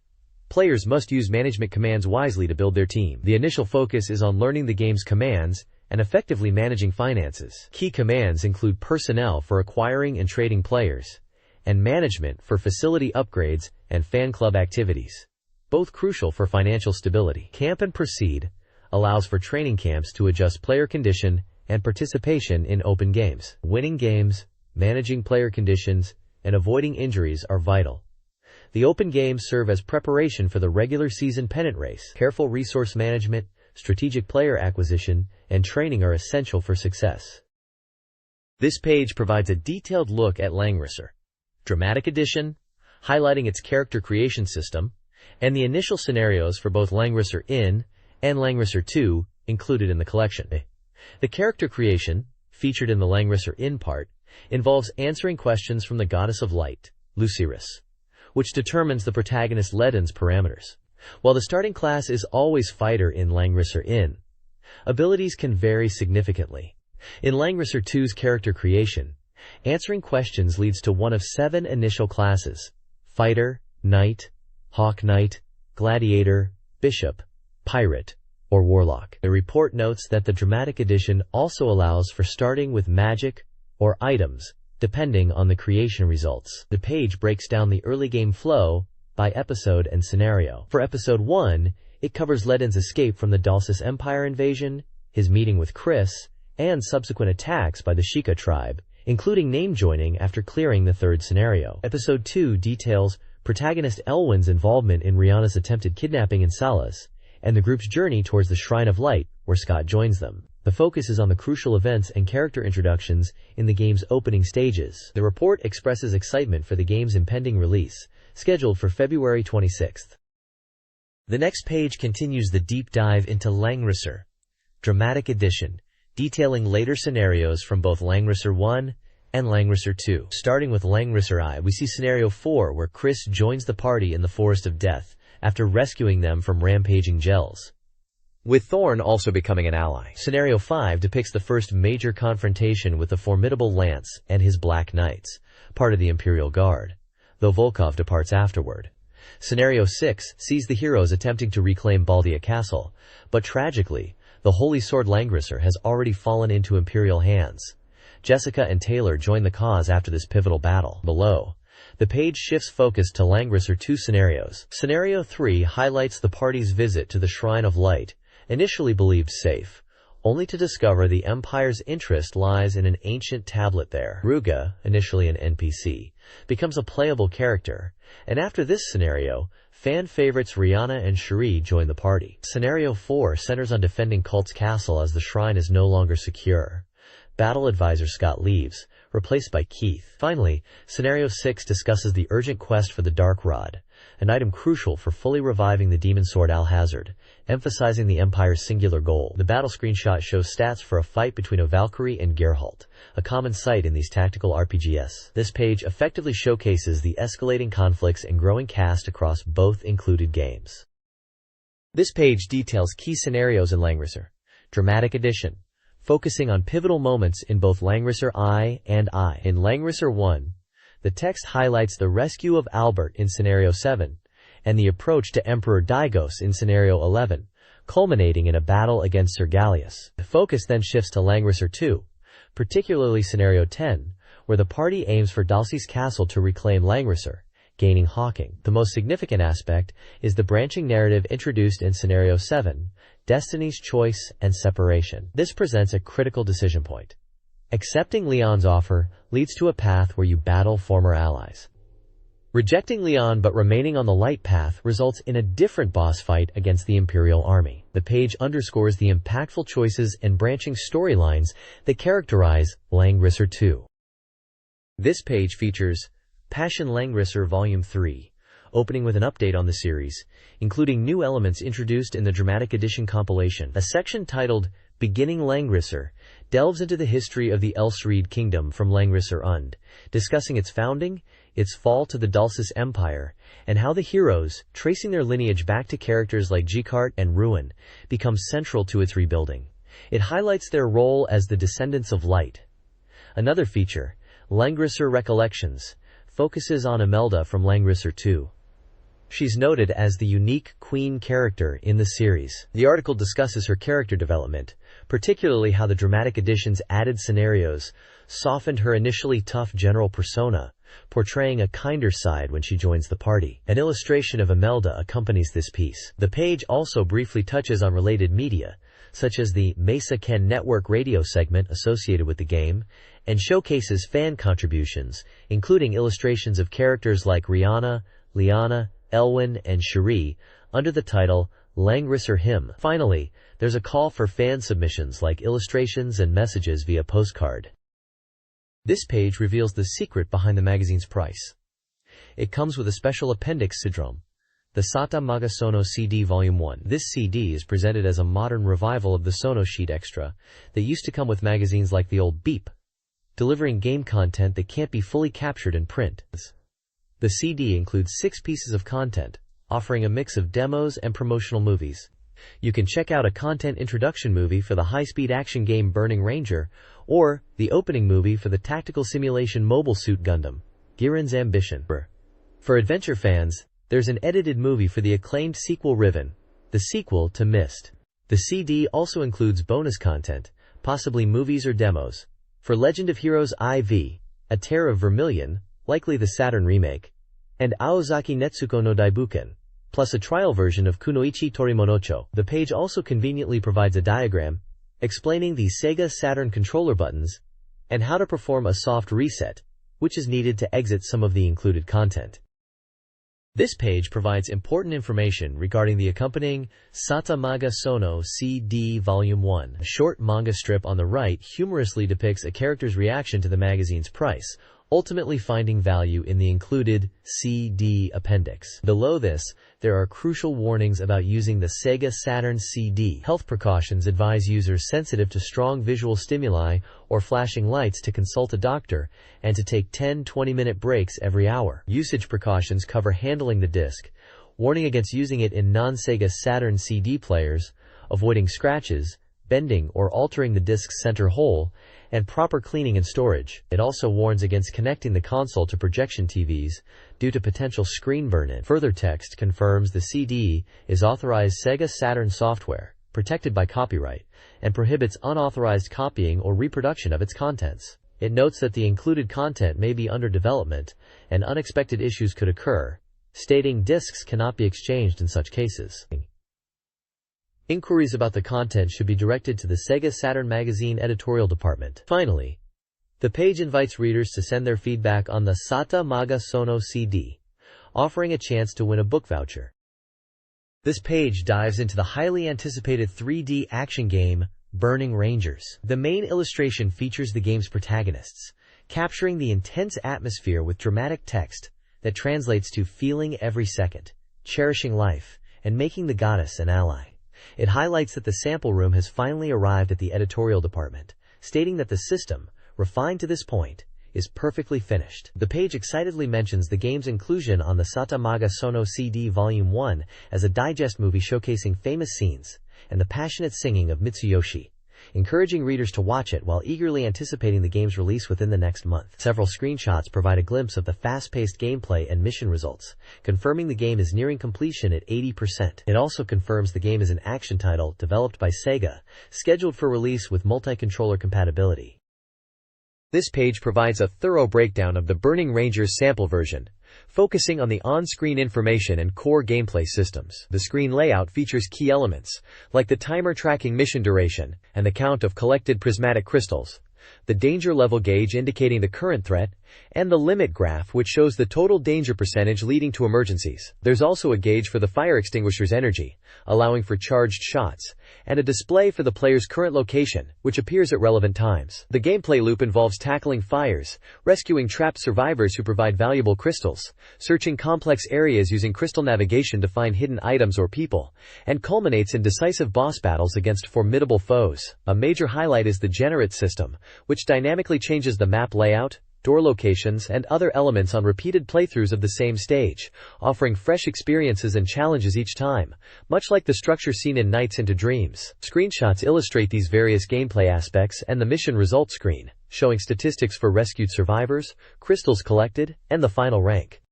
Players must use management commands wisely to build their team. The initial focus is on learning the game's commands and effectively managing finances. Key commands include personnel for acquiring and trading players, and management for facility upgrades and fan club activities, both crucial for financial stability. Camp and Proceed allows for training camps to adjust player condition and participation in open games. Winning games, managing player conditions, and avoiding injuries are vital. The open games serve as preparation for the regular season pennant race. Careful resource management, strategic player acquisition, and training are essential for success. This page provides a detailed look at Langrisser Dramatic Edition, highlighting its character creation system, and the initial scenarios for both Langrisser In and Langrisser 2 included in the collection. The character creation, featured in the Langrisser In part, involves answering questions from the goddess of light, Luciris, which determines the protagonist Leden's parameters. While the starting class is always fighter in Langrisser In, abilities can vary significantly. In Langrisser 2's character creation, answering questions leads to one of 7 initial classes: fighter, knight, hawk knight, gladiator, bishop, pirate, or warlock. The report notes that the Dramatic Edition also allows for starting with magic or items, depending on the creation results. The page breaks down the early game flow by episode and scenario. For Episode 1, it covers Leden's escape from the Dalsis Empire invasion, his meeting with Chris, and subsequent attacks by the Sheikah tribe, including name-joining after clearing the 3rd scenario. Episode 2 details protagonist Elwyn's involvement in Rihanna's attempted kidnapping in Salas, and the group's journey towards the Shrine of Light, where Scott joins them. The focus is on the crucial events and character introductions in the game's opening stages. The report expresses excitement for the game's impending release, scheduled for February 26th. The next page continues the deep dive into Langrisser Dramatic Edition, detailing later scenarios from both Langrisser 1 and Langrisser 2. Starting with Langrisser I, we see Scenario 4, where Chris joins the party in the Forest of Death after rescuing them from rampaging Gels, with Thorn also becoming an ally. Scenario 5 depicts the first major confrontation with the formidable Lance and his Black Knights, part of the Imperial Guard, though Volkov departs afterward. Scenario 6 sees the heroes attempting to reclaim Baldia Castle, but tragically, the Holy Sword Langrisser has already fallen into Imperial hands. Jessica and Taylor join the cause after this pivotal battle. Below, the page shifts focus to Langrisser 2 scenarios. Scenario 3 highlights the party's visit to the Shrine of Light, initially believed safe, only to discover the Empire's interest lies in an ancient tablet there. Ruga, initially an NPC, becomes a playable character, and after this scenario, fan favorites Rihanna and Cherie join the party. Scenario 4 centers on defending Cult's castle as the shrine is no longer secure. Battle advisor Scott leaves, replaced by Keith. Finally, Scenario 6 discusses the urgent quest for the Dark Rod, an item crucial for fully reviving the demon sword Alhazard, emphasizing the Empire's singular goal. The battle screenshot shows stats for a fight between a Valkyrie and Geralt, a common sight in these tactical RPGs. This page effectively showcases the escalating conflicts and growing cast across both included games. This page details key scenarios in Langrisser Dramatic Edition, focusing on pivotal moments in both Langrisser I and I. In Langrisser 1, the text highlights the rescue of Albert in Scenario 7, and the approach to Emperor Dygos in Scenario 11, culminating in a battle against Sir Gallius. The focus then shifts to Langrisser 2, particularly Scenario 10, where the party aims for Dalsey's castle to reclaim Langrisser, gaining Hawking. The most significant aspect is the branching narrative introduced in Scenario 7, Destiny's Choice and Separation. This presents a critical decision point. Accepting Leon's offer leads to a path where you battle former allies. Rejecting Leon but remaining on the light path results in a different boss fight against the Imperial army. The page underscores the impactful choices and branching storylines that characterize Langrisser 2. This page features Passion Langrisser Volume 3, opening with an update on the series, including new elements introduced in the Dramatic Edition compilation. A section titled Beginning Langrisser delves into the history of the Elsried Kingdom from Langrisser Und, discussing its founding, its fall to the Dulcis Empire, and how the heroes, tracing their lineage back to characters like Gicart and Ruin, become central to its rebuilding. It highlights their role as the descendants of light. Another feature, Langrisser Recollections, focuses on Imelda from Langrisser 2. She's noted as the unique queen character in the series. The article discusses her character development, particularly how the Dramatic Edition's added scenarios softened her initially tough general persona, portraying a kinder side when she joins the party. An illustration of Imelda accompanies this piece. The page also briefly touches on related media, such as the Mesa Ken Network radio segment associated with the game, and showcases fan contributions, including illustrations of characters like Rihanna, Liana, Elwyn, and Cherie, under the title Langrisser Hymn. Finally, there's a call for fan submissions like illustrations and messages via postcard. This page reveals the secret behind the magazine's price. It comes with a special appendix syndrome, the Sata Maga Sono CD Volume 1. This CD is presented as a modern revival of the Sono Sheet Extra that used to come with magazines like the old Beep, delivering game content that can't be fully captured in print. The CD includes 6 pieces of content, offering a mix of demos and promotional movies. You can check out a content introduction movie for the high-speed action game Burning Ranger, or the opening movie for the tactical simulation Mobile Suit Gundam, Giren's Ambition. For adventure fans, there's an edited movie for the acclaimed sequel Riven, the sequel to Myst. The CD also includes bonus content, possibly movies or demos, for Legend of Heroes IV, A Tear of Vermilion, likely the Saturn remake, and Aozaki Netsuko no Daibuken, plus a trial version of Kunoichi Torimonocho. The page also conveniently provides a diagram explaining the SEGA Saturn controller buttons and how to perform a soft reset, which is needed to exit some of the included content. This page provides important information regarding the accompanying Sata Maga Sono CD Volume 1. A short manga strip on the right humorously depicts a character's reaction to the magazine's price, ultimately finding value in the included CD appendix. Below this, there are crucial warnings about using the SEGA Saturn CD. Health precautions advise users sensitive to strong visual stimuli or flashing lights to consult a doctor and to take 10-20-minute breaks every hour. Usage precautions cover handling the disc, warning against using it in non-SEGA Saturn CD players, avoiding scratches, bending or altering the disc's center hole, and proper cleaning and storage. It also warns against connecting the console to projection TVs due to potential screen burn-in. Further text confirms the CD is authorized SEGA Saturn software, protected by copyright, and prohibits unauthorized copying or reproduction of its contents. It notes that the included content may be under development and unexpected issues could occur, stating discs cannot be exchanged in such cases. Inquiries about the content should be directed to the SEGA Saturn Magazine editorial department. Finally, the page invites readers to send their feedback on the Sata Maga Sono CD, offering a chance to win a book voucher. This page dives into the highly anticipated 3D action game, Burning Rangers. The main illustration features the game's protagonists, capturing the intense atmosphere with dramatic text that translates to feeling every second, cherishing life, and making the goddess an ally. It highlights that the sample room has finally arrived at the editorial department, stating that the system, refined to this point, is perfectly finished. The page excitedly mentions the game's inclusion on the Sata Maga Sono CD Volume 1 as a digest movie showcasing famous scenes and the passionate singing of Mitsuyoshi, encouraging readers to watch it while eagerly anticipating the game's release within the next month. Several screenshots provide a glimpse of the fast-paced gameplay and mission results, confirming the game is nearing completion at 80%. It also confirms the game is an action title developed by SEGA, scheduled for release with multi-controller compatibility. This page provides a thorough breakdown of the Burning Rangers sample version, focusing on the on-screen information and core gameplay systems. The screen layout features key elements, like the timer tracking mission duration and the count of collected prismatic crystals, the danger level gauge indicating the current threat, and the limit graph which shows the total danger percentage leading to emergencies. There's also a gauge for the fire extinguisher's energy, allowing for charged shots, and a display for the player's current location, which appears at relevant times. The gameplay loop involves tackling fires, rescuing trapped survivors who provide valuable crystals, searching complex areas using crystal navigation to find hidden items or people, and culminates in decisive boss battles against formidable foes. A major highlight is the Narrated system, which dynamically changes the map layout, door locations, and other elements on repeated playthroughs of the same stage, offering fresh experiences and challenges each time, much like the structure seen in Nights into Dreams. Screenshots illustrate these various gameplay aspects and the mission results screen, showing statistics for rescued survivors, crystals collected, and the final rank.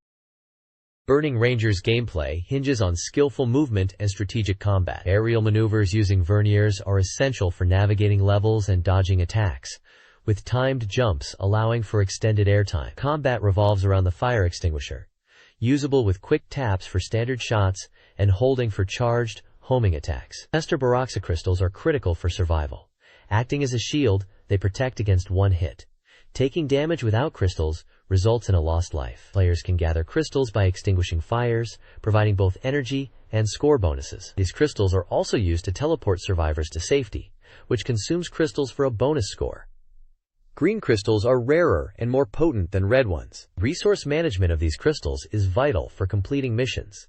Burning Rangers gameplay hinges on skillful movement and strategic combat. Aerial maneuvers using verniers are essential for navigating levels and dodging attacks, with timed jumps allowing for extended airtime. Combat revolves around the fire extinguisher, usable with quick taps for standard shots and holding for charged, homing attacks. Master Baroxa crystals are critical for survival. Acting as a shield, they protect against one hit. Taking damage without crystals results in a lost life. Players can gather crystals by extinguishing fires, providing both energy and score bonuses. These crystals are also used to teleport survivors to safety, which consumes crystals for a bonus score. Green crystals are rarer and more potent than red ones. Resource management of these crystals is vital for completing missions.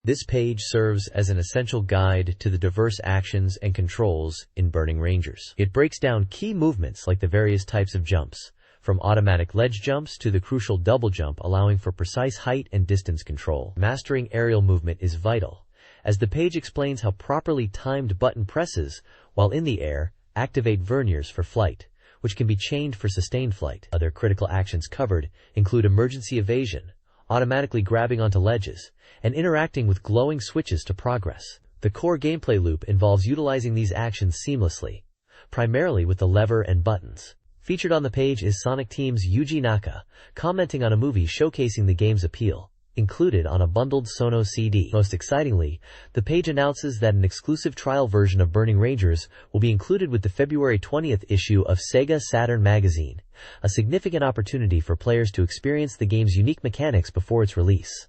This page serves as an essential guide to the diverse actions and controls in Burning Rangers. It breaks down key movements like the various types of jumps, from automatic ledge jumps to the crucial double jump allowing for precise height and distance control. Mastering aerial movement is vital, as the page explains how properly timed button presses, while in the air, activate verniers for flight, which can be chained for sustained flight. Other critical actions covered include emergency evasion, automatically grabbing onto ledges, and interacting with glowing switches to progress. The core gameplay loop involves utilizing these actions seamlessly, primarily with the lever and buttons. Featured on the page is Sonic Team's Yuji Naka, commenting on a movie showcasing the game's appeal, included on a bundled Sono CD. Most excitingly, the page announces that an exclusive trial version of Burning Rangers will be included with the February 20th issue of SEGA Saturn Magazine, a significant opportunity for players to experience the game's unique mechanics before its release.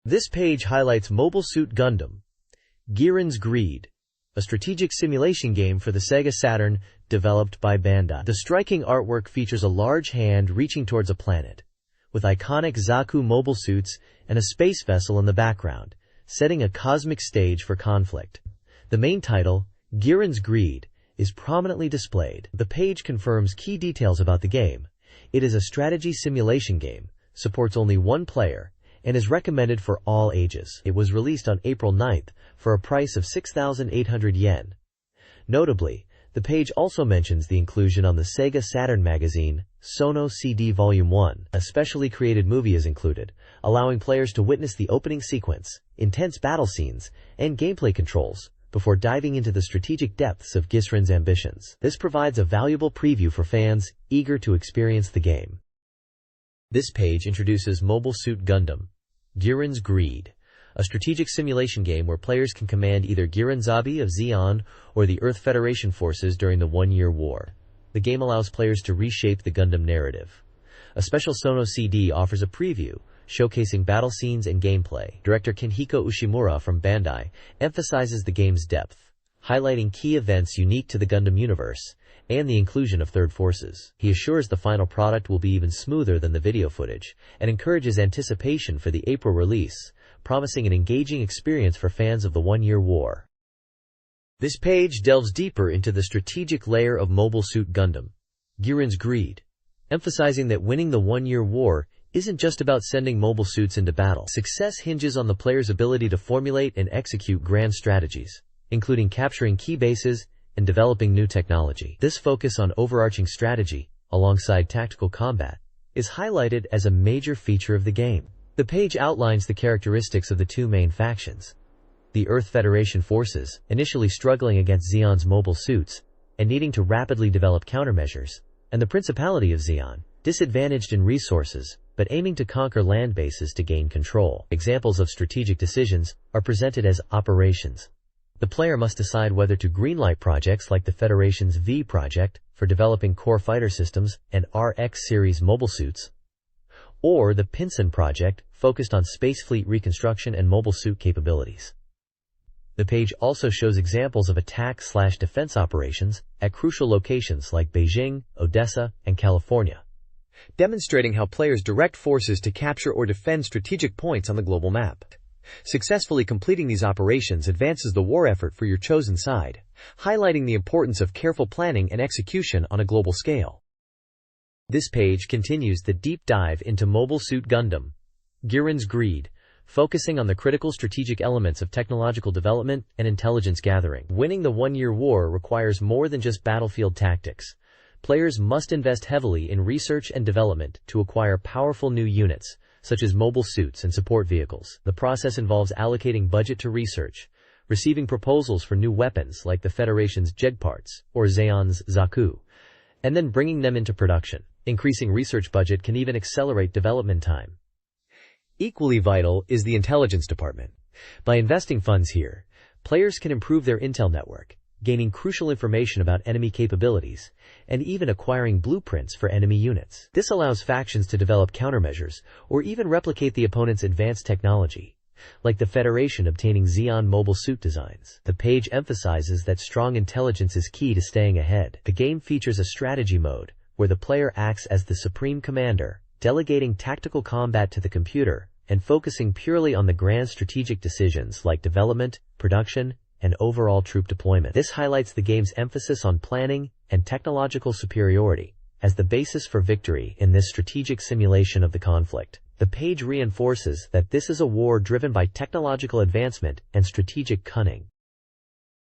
This page highlights Mobile Suit Gundam, Giran's Greed, a strategic simulation game for the Sega Saturn developed by Bandai. The striking artwork features a large hand reaching towards a planet, with iconic Zaku mobile suits and a space vessel in the background, setting a cosmic stage for conflict. The main title, Giran's Greed, is prominently displayed. The page confirms key details about the game. It is a strategy simulation game, supports only one player, and is recommended for all ages. It was released on April 9th for a price of 6,800 yen. Notably, the page also mentions the inclusion on the SEGA Saturn Magazine, Sono CD Volume 1. A specially created movie is included, allowing players to witness the opening sequence, intense battle scenes, and gameplay controls, before diving into the strategic depths of Giran's ambitions. This provides a valuable preview for fans eager to experience the game. This page introduces Mobile Suit Gundam, Giran's Greed, a strategic simulation game where players can command either Giran Zabi of Zeon or the Earth Federation forces during the One-Year War. The game allows players to reshape the Gundam narrative. A special Sono CD offers a preview, showcasing battle scenes and gameplay. Director Kenhiko Ushimura from Bandai emphasizes the game's depth, highlighting key events unique to the Gundam universe, and the inclusion of third forces. He assures the final product will be even smoother than the video footage, and encourages anticipation for the April release, promising an engaging experience for fans of the One-Year War. This page delves deeper into the strategic layer of Mobile Suit Gundam, Giran's Greed, emphasizing that winning the One-Year War isn't just about sending mobile suits into battle. Success hinges on the player's ability to formulate and execute grand strategies, including capturing key bases and developing new technology. This focus on overarching strategy, alongside tactical combat, is highlighted as a major feature of the game. The page outlines the characteristics of the two main factions: the Earth Federation forces, initially struggling against Zeon's mobile suits and needing to rapidly develop countermeasures, and the Principality of Zeon, disadvantaged in resources but aiming to conquer land bases to gain control. Examples of strategic decisions are presented as operations. The player must decide whether to greenlight projects like the Federation's V project for developing core fighter systems and RX series mobile suits, or the Pinson project focused on space fleet reconstruction and mobile suit capabilities. The page also shows examples of attack/defense operations at crucial locations like Beijing, Odessa, and California, demonstrating how players direct forces to capture or defend strategic points on the global map. Successfully completing these operations advances the war effort for your chosen side, highlighting the importance of careful planning and execution on a global scale. This page continues the deep dive into Mobile Suit Gundam, Giran's Greed, focusing on the critical strategic elements of technological development and intelligence gathering. Winning the One-Year War requires more than just battlefield tactics. Players must invest heavily in research and development to acquire powerful new units, such as mobile suits and support vehicles. The process involves allocating budget to research, receiving proposals for new weapons like the Federation's JEG parts or Zeon's Zaku, and then bringing them into production. Increasing research budget can even accelerate development time. Equally vital is the intelligence department. By investing funds here, players can improve their intel network, gaining crucial information about enemy capabilities, and even acquiring blueprints for enemy units. This allows factions to develop countermeasures or even replicate the opponent's advanced technology, like the Federation obtaining Zeon mobile suit designs. The page emphasizes that strong intelligence is key to staying ahead. The game features a strategy mode, where the player acts as the supreme commander, delegating tactical combat to the computer, and focusing purely on the grand strategic decisions like development, production, and overall troop deployment. This highlights the game's emphasis on planning and technological superiority as the basis for victory in this strategic simulation of the conflict. The page reinforces that this is a war driven by technological advancement and strategic cunning.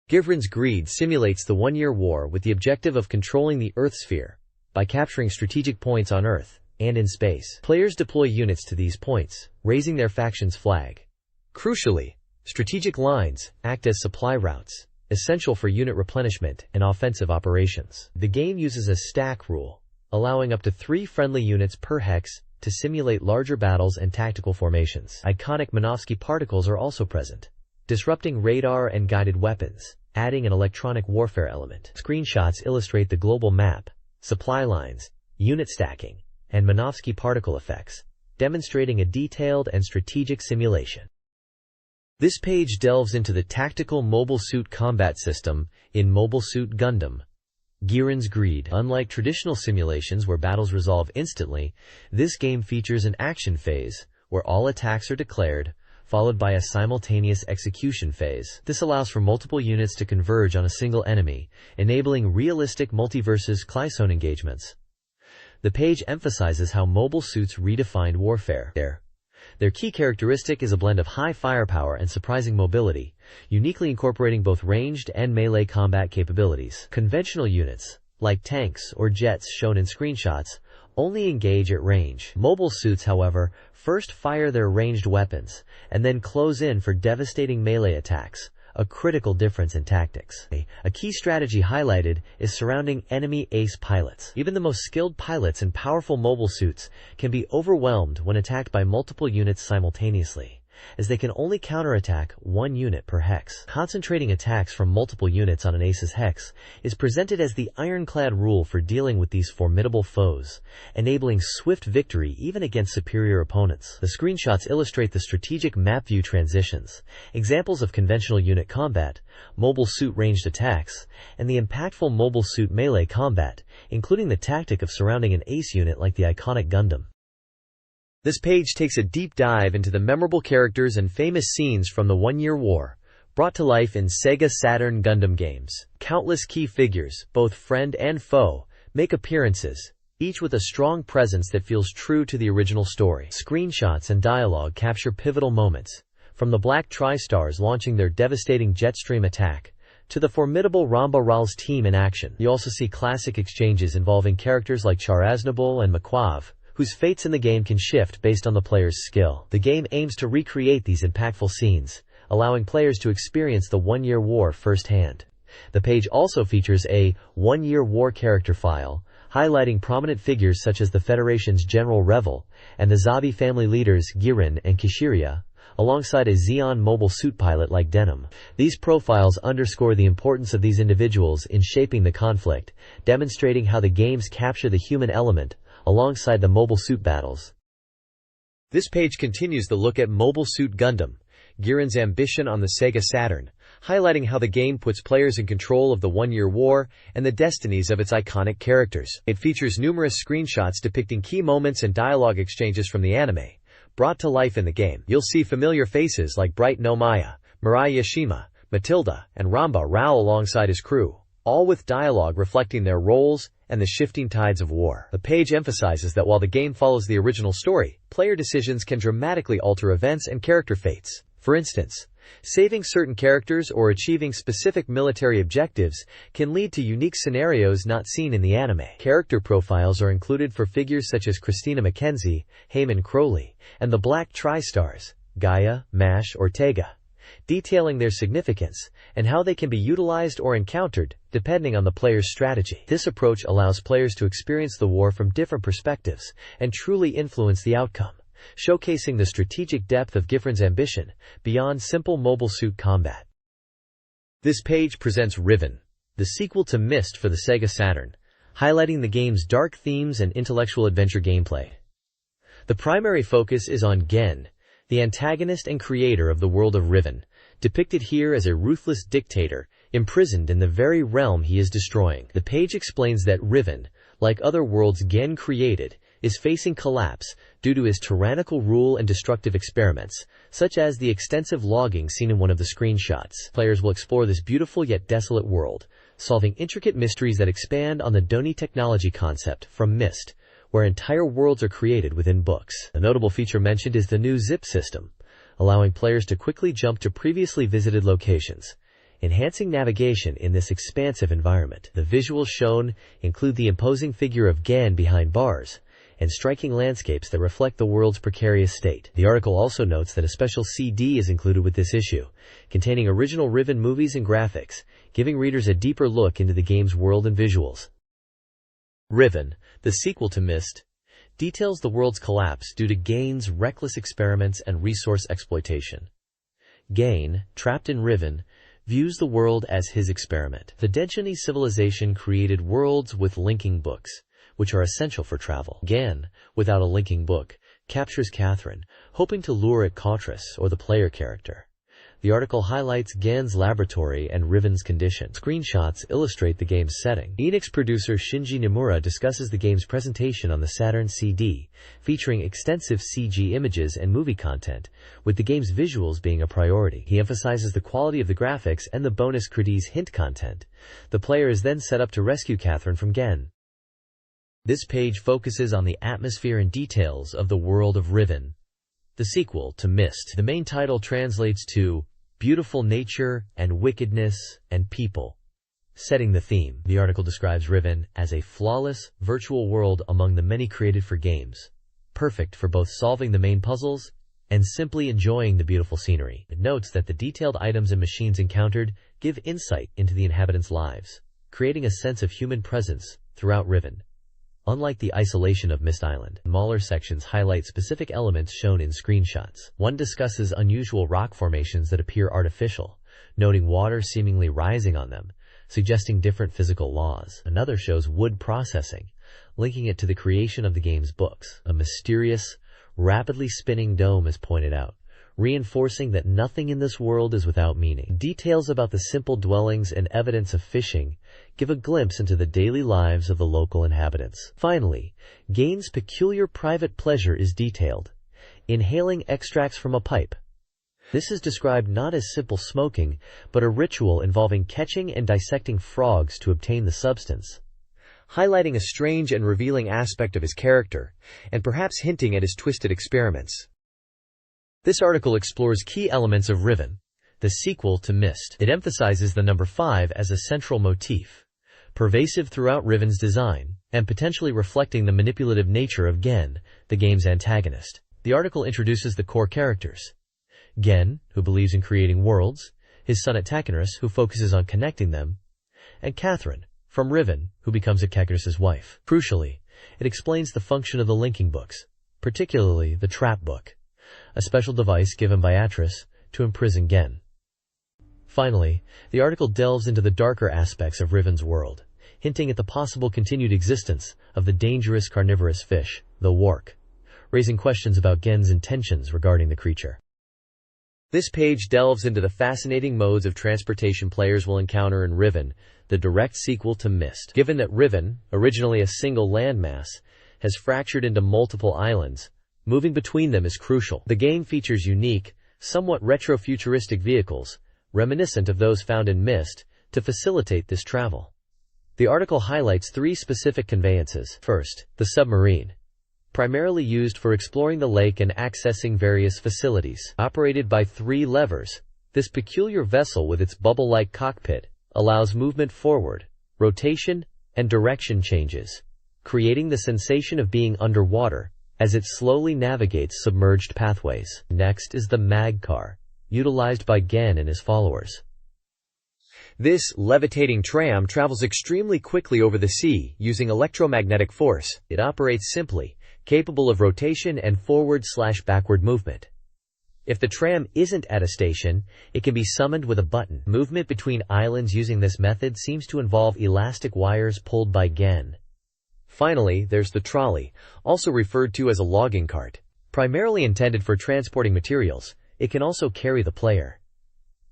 Giran's Greed simulates the One-Year War with the objective of controlling the Earth sphere by capturing strategic points on Earth and in space. Players deploy units to these points, raising their faction's flag. Crucially, strategic lines act as supply routes, essential for unit replenishment and offensive operations. The game uses a stack rule, allowing up to 3 friendly units per hex to simulate larger battles and tactical formations. Iconic Minovsky particles are also present, disrupting radar and guided weapons, adding an electronic warfare element. Screenshots illustrate the global map, supply lines, unit stacking, and Minovsky particle effects, demonstrating a detailed and strategic simulation. This page delves into the tactical mobile suit combat system in Mobile Suit Gundam, Giren's Greed. Unlike traditional simulations where battles resolve instantly, this game features an action phase, where all attacks are declared, followed by a simultaneous execution phase. This allows for multiple units to converge on a single enemy, enabling realistic multiversus Clysone engagements. The page emphasizes how mobile suits redefined warfare. Their key characteristic is a blend of high firepower and surprising mobility, uniquely incorporating both ranged and melee combat capabilities. Conventional units, like tanks or jets shown in screenshots, only engage at range. Mobile suits, however, first fire their ranged weapons, and then close in for devastating melee attacks, a critical difference in tactics. A key strategy highlighted is surrounding enemy ace pilots. Even the most skilled pilots in powerful mobile suits can be overwhelmed when attacked by multiple units simultaneously, as they can only counterattack one unit per hex. Concentrating attacks from multiple units on an ace's hex is presented as the ironclad rule for dealing with these formidable foes, enabling swift victory even against superior opponents. The screenshots illustrate the strategic map view transitions, examples of conventional unit combat, mobile suit ranged attacks, and the impactful mobile suit melee combat, including the tactic of surrounding an ace unit like the iconic Gundam. This page takes a deep dive into the memorable characters and famous scenes from the One-Year War, brought to life in SEGA Saturn Gundam games. Countless key figures, both friend and foe, make appearances, each with a strong presence that feels true to the original story. Screenshots and dialogue capture pivotal moments, from the Black Tri-Stars launching their devastating Jetstream attack, to the formidable Ramba Ral's team in action. You also see classic exchanges involving characters like Char Aznavour and Makwav, whose fates in the game can shift based on the player's skill. The game aims to recreate these impactful scenes, allowing players to experience the One-Year War firsthand. The page also features a One-Year War character file, highlighting prominent figures such as the Federation's General Revel and the Zabi family leaders Giren and Kishiria, alongside a Xeon mobile suit pilot like Denim. These profiles underscore the importance of these individuals in shaping the conflict, demonstrating how the games capture the human element alongside the mobile suit battles. This page continues the look at Mobile Suit Gundam, Giren's ambition on the SEGA Saturn, highlighting how the game puts players in control of the One-Year War and the destinies of its iconic characters. It features numerous screenshots depicting key moments and dialogue exchanges from the anime, brought to life in the game. You'll see familiar faces like Bright No Maya, Mirai Yashima, Matilda, and Ramba Rao alongside his crew, all with dialogue reflecting their roles and the shifting tides of war. The page emphasizes that while the game follows the original story, player decisions can dramatically alter events and character fates. For instance, saving certain characters or achieving specific military objectives can lead to unique scenarios not seen in the anime. Character profiles are included for figures such as Christina Mackenzie, Heyman Crowley, and the Black Tri-Stars, Gaia, Mash, Ortega, detailing their significance and how they can be utilized or encountered depending on the player's strategy. This approach allows players to experience the war from different perspectives and truly influence the outcome, showcasing the strategic depth of Giren's ambition beyond simple mobile suit combat. This page presents Riven, the sequel to Myst for the SEGA Saturn, highlighting the game's dark themes and intellectual adventure gameplay. The primary focus is on Gen, the antagonist and creator of the world of Riven, depicted here as a ruthless dictator, imprisoned in the very realm he is destroying. The page explains that Riven, like other worlds Gen created, is facing collapse due to his tyrannical rule and destructive experiments, such as the extensive logging seen in one of the screenshots. Players will explore this beautiful yet desolate world, solving intricate mysteries that expand on the Doni technology concept from Myst, where entire worlds are created within books. A notable feature mentioned is the new zip system, allowing players to quickly jump to previously visited locations, enhancing navigation in this expansive environment. The visuals shown include the imposing figure of Gan behind bars, and striking landscapes that reflect the world's precarious state. The article also notes that a special CD is included with this issue, containing original Riven movies and graphics, giving readers a deeper look into the game's world and visuals. Riven, the sequel to Myst, details the world's collapse due to Gain's reckless experiments and resource exploitation. Gain, trapped in Riven, views the world as his experiment. The Denshani civilization created worlds with linking books, which are essential for travel. Gan, without a linking book, captures Catherine, hoping to lure at Cautress or the player character. The article highlights Gen's laboratory and Riven's condition. Screenshots illustrate the game's setting. Enix producer Shinji Nomura discusses the game's presentation on the Saturn CD, featuring extensive CG images and movie content, with the game's visuals being a priority. He emphasizes the quality of the graphics and the bonus credits hint content. The player is then set up to rescue Catherine from Gen. This page focuses on the atmosphere and details of the world of Riven, the sequel to Myst. The main title translates to Beautiful Nature and Wickedness and People, setting the theme. The article describes Riven as a flawless, virtual world among the many created for games, perfect for both solving the main puzzles and simply enjoying the beautiful scenery. It notes that the detailed items and machines encountered give insight into the inhabitants' lives, creating a sense of human presence throughout Riven. Unlike the isolation of Myst Island, smaller sections highlight specific elements shown in screenshots. One discusses unusual rock formations that appear artificial, noting water seemingly rising on them, suggesting different physical laws. Another shows wood processing, linking it to the creation of the game's books. A mysterious, rapidly spinning dome is pointed out, reinforcing that nothing in this world is without meaning. Details about the simple dwellings and evidence of fishing give a glimpse into the daily lives of the local inhabitants. Finally, Gen's peculiar private pleasure is detailed, inhaling extracts from a pipe. This is described not as simple smoking, but a ritual involving catching and dissecting frogs to obtain the substance, highlighting a strange and revealing aspect of his character, and perhaps hinting at his twisted experiments. This article explores key elements of Riven, the sequel to Myst. It emphasizes the number 5 as a central motif, pervasive throughout Riven's design, and potentially reflecting the manipulative nature of Gen, the game's antagonist. The article introduces the core characters. Gen, who believes in creating worlds, his son Atacanus, who focuses on connecting them, and Catherine, from Riven, who becomes Atacanus' wife. Crucially, it explains the function of the linking books, particularly the trap book, a special device given by Atris to imprison Gen. Finally, the article delves into the darker aspects of Riven's world, hinting at the possible continued existence of the dangerous carnivorous fish, the wark, raising questions about Gen's intentions regarding the creature. This page delves into the fascinating modes of transportation players will encounter in Riven, the direct sequel to Myst. Given that Riven, originally a single landmass, has fractured into multiple islands, moving between them is crucial. The game features unique, somewhat retro-futuristic vehicles, reminiscent of those found in Myst, to facilitate this travel. The article highlights 3 specific conveyances. First, the submarine, primarily used for exploring the lake and accessing various facilities. Operated by 3 levers, this peculiar vessel with its bubble-like cockpit allows movement forward, rotation, and direction changes, creating the sensation of being underwater as it slowly navigates submerged pathways. Next is the mag car, utilized by Gen and his followers. This levitating tram travels extremely quickly over the sea using electromagnetic force. It operates simply, capable of rotation and forward/backward movement. If the tram isn't at a station, it can be summoned with a button. Movement between islands using this method seems to involve elastic wires pulled by Gen. Finally, there's the trolley, also referred to as a logging cart. Primarily intended for transporting materials, it can also carry the player.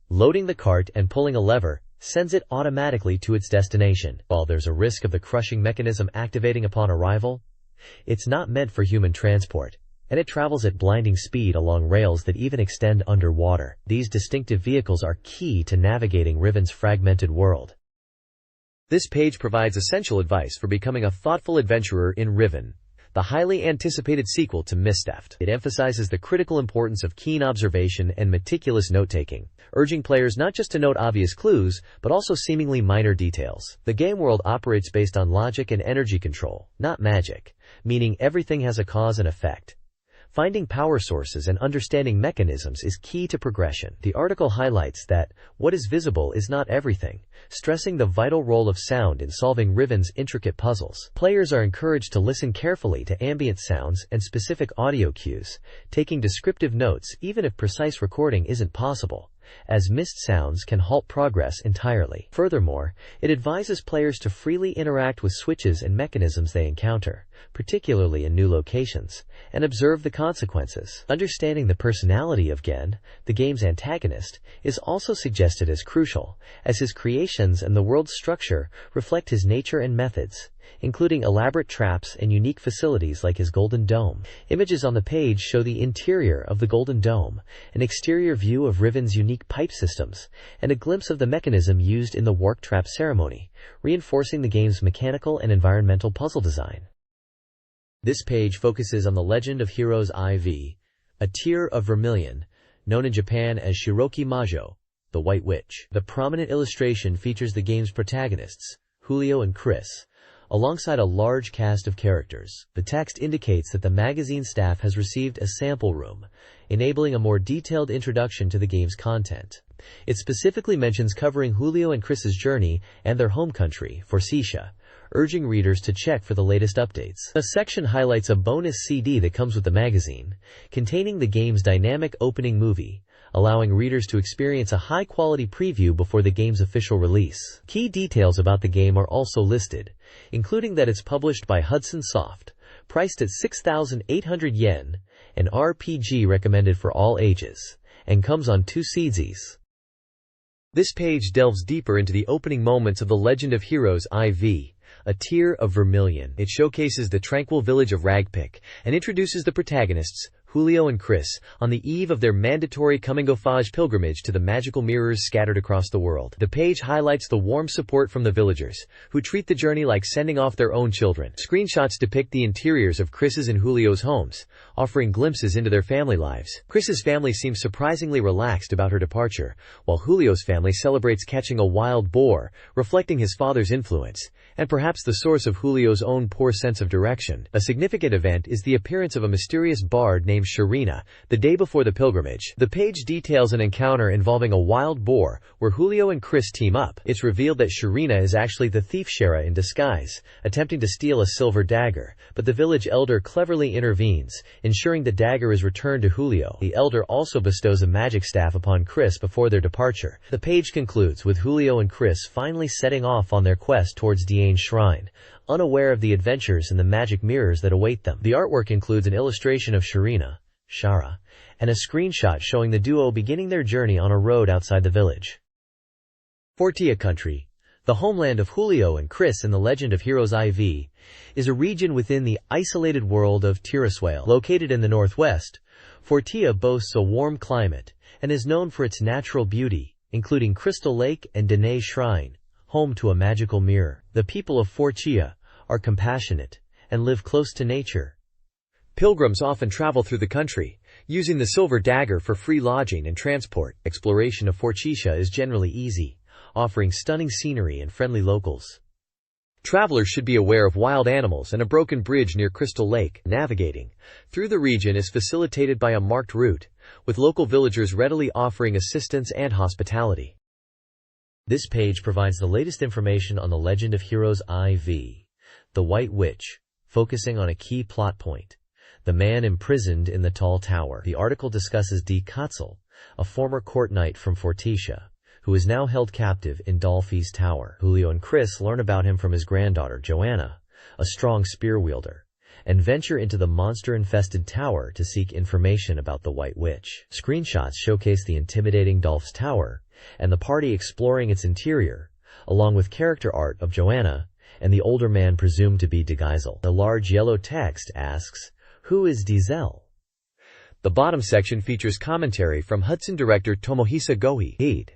Loading the cart and pulling a lever sends it automatically to its destination. While there's a risk of the crushing mechanism activating upon arrival, it's not meant for human transport, and it travels at blinding speed along rails that even extend underwater. These distinctive vehicles are key to navigating Riven's fragmented world. This page provides essential advice for becoming a thoughtful adventurer in Riven, the highly anticipated sequel to Myst. It emphasizes the critical importance of keen observation and meticulous note-taking, urging players not just to note obvious clues, but also seemingly minor details. The game world operates based on logic and energy control, not magic, meaning everything has a cause and effect. Finding power sources and understanding mechanisms is key to progression. The article highlights that what is visible is not everything, stressing the vital role of sound in solving Riven's intricate puzzles. Players are encouraged to listen carefully to ambient sounds and specific audio cues, taking descriptive notes even if precise recording isn't possible, as mist sounds can halt progress entirely. Furthermore, it advises players to freely interact with switches and mechanisms they encounter, particularly in new locations, and observe the consequences. Understanding the personality of Gen, the game's antagonist, is also suggested as crucial, as his creations and the world's structure reflect his nature and methods, including elaborate traps and unique facilities like his Golden Dome. Images on the page show the interior of the Golden Dome, an exterior view of Riven's unique pipe systems, and a glimpse of the mechanism used in the Warp Trap ceremony, reinforcing the game's mechanical and environmental puzzle design. This page focuses on the Legend of Heroes IV, a tier of vermilion, known in Japan as Shiroki Majo, the White Witch. The prominent illustration features the game's protagonists, Julio and Chris, alongside a large cast of characters. The text indicates that the magazine staff has received a sample room, enabling a more detailed introduction to the game's content. It specifically mentions covering Julio and Chris's journey and their home country, Forsythia, urging readers to check for the latest updates. A section highlights a bonus CD that comes with the magazine, containing the game's dynamic opening movie, allowing readers to experience a high-quality preview before the game's official release. Key details about the game are also listed, including that it's published by Hudson Soft, priced at 6,800 yen, an RPG recommended for all ages, and comes on 2 CDs. This page delves deeper into the opening moments of The Legend of Heroes IV, a tier of vermilion. It showcases the tranquil village of Ragpick and introduces the protagonists, Julio and Chris, on the eve of their mandatory coming-of-age pilgrimage to the magical mirrors scattered across the world. The page highlights the warm support from the villagers, who treat the journey like sending off their own children. Screenshots depict the interiors of Chris's and Julio's homes, offering glimpses into their family lives. Chris's family seems surprisingly relaxed about her departure, while Julio's family celebrates catching a wild boar, reflecting his father's influence, and perhaps the source of Julio's own poor sense of direction. A significant event is the appearance of a mysterious bard named Sharina, the day before the pilgrimage. The page details an encounter involving a wild boar, where Julio and Chris team up. It's revealed that Sharina is actually the thief Shara in disguise, attempting to steal a silver dagger, but the village elder cleverly intervenes, ensuring the dagger is returned to Julio. The elder also bestows a magic staff upon Chris before their departure. The page concludes with Julio and Chris finally setting off on their quest towards Diane's shrine, unaware of the adventures and the magic mirrors that await them. The artwork includes an illustration of Sharina, Shara, and a screenshot showing the duo beginning their journey on a road outside the village. Forsythia Country, the homeland of Julio and Chris in The Legend of Heroes IV, is a region within the isolated world of Tiraswale. Located in the northwest, Forsythia boasts a warm climate and is known for its natural beauty, including Crystal Lake and Danae Shrine, home to a magical mirror. The people of Forsythia are compassionate and live close to nature. Pilgrims often travel through the country, using the silver dagger for free lodging and transport. Exploration of Forsythia is generally easy, offering stunning scenery and friendly locals. Travelers should be aware of wild animals and a broken bridge near Crystal Lake. Navigating through the region is facilitated by a marked route, with local villagers readily offering assistance and hospitality. This page provides the latest information on The Legend of Heroes IV, the White Witch, focusing on a key plot point: the man imprisoned in the tall tower. The article discusses D. Katzel, a former court knight from Forsythia, who is now held captive in Dolphy's tower. Julio and Chris learn about him from his granddaughter, Joanna, a strong spear wielder, and venture into the monster-infested tower to seek information about the White Witch. Screenshots showcase the intimidating Dolph's tower, and the party exploring its interior, along with character art of Joanna and the older man presumed to be Degeisel. The large yellow text asks, "Who is Diesel?" The bottom section features commentary from Hudson director Tomohisa Gohei.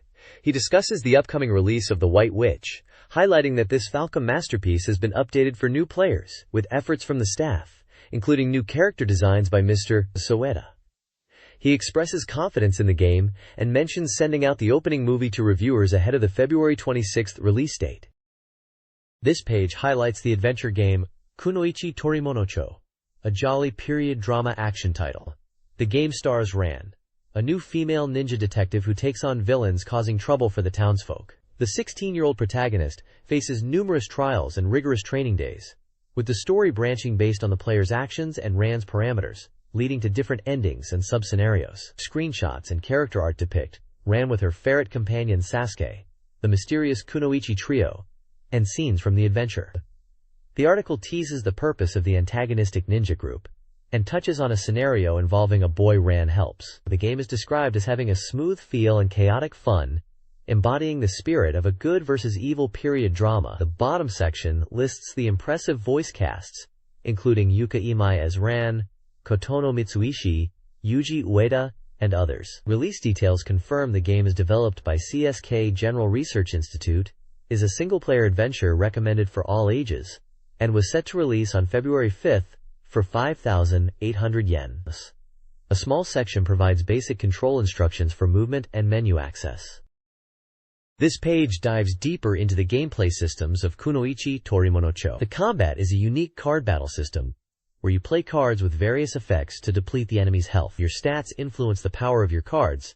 He discusses the upcoming release of The White Witch, highlighting that this Falcom masterpiece has been updated for new players, with efforts from the staff, including new character designs by Mr. Soeda. He expresses confidence in the game and mentions sending out the opening movie to reviewers ahead of the February 26th release date. This page highlights the adventure game Kunoichi Torimonocho, a jolly period drama action title. The game stars Ran, a new female ninja detective who takes on villains causing trouble for the townsfolk. The 16-year-old protagonist faces numerous trials and rigorous training days, with the story branching based on the player's actions and Ran's parameters, leading to different endings and sub-scenarios. Screenshots and character art depict ran with her ferret companion Sasuke, the mysterious Kunoichi trio, and scenes from the adventure. The article teases the purpose of the antagonistic ninja group, and touches on a scenario involving a boy Ran helps. The game is described as having a smooth feel and chaotic fun, embodying the spirit of a good versus evil period drama. The bottom section lists the impressive voice casts, including Yuka Imai as Ran, Kotono Mitsuishi, Yuji Ueda, and others. Release details confirm the game is developed by CSK General Research Institute, is a single-player adventure recommended for all ages, and was set to release on February 5th for 5,800 yen. A small section provides basic control instructions for movement and menu access. This page dives deeper into the gameplay systems of Kunoichi Torimonocho. The combat is a unique card battle system, where you play cards with various effects to deplete the enemy's health. Your stats influence the power of your cards,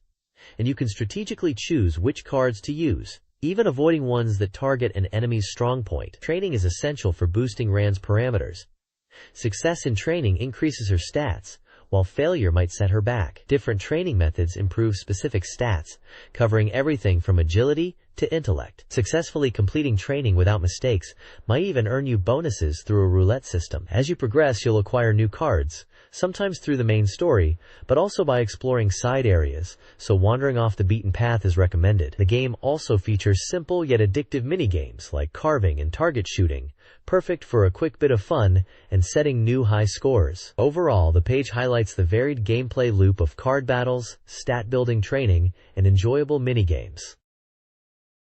and you can strategically choose which cards to use, even avoiding ones that target an enemy's strong point. Training is essential for boosting Ran's parameters. Success in training increases her stats, while failure might set her back. Different training methods improve specific stats, covering everything from agility to intellect. Successfully completing training without mistakes might even earn you bonuses through a roulette system. As you progress, you'll acquire new cards, sometimes through the main story, but also by exploring side areas, so wandering off the beaten path is recommended. The game also features simple yet addictive minigames like carving and target shooting, perfect for a quick bit of fun and setting new high scores. Overall, the page highlights the varied gameplay loop of card battles, stat-building training, and enjoyable minigames.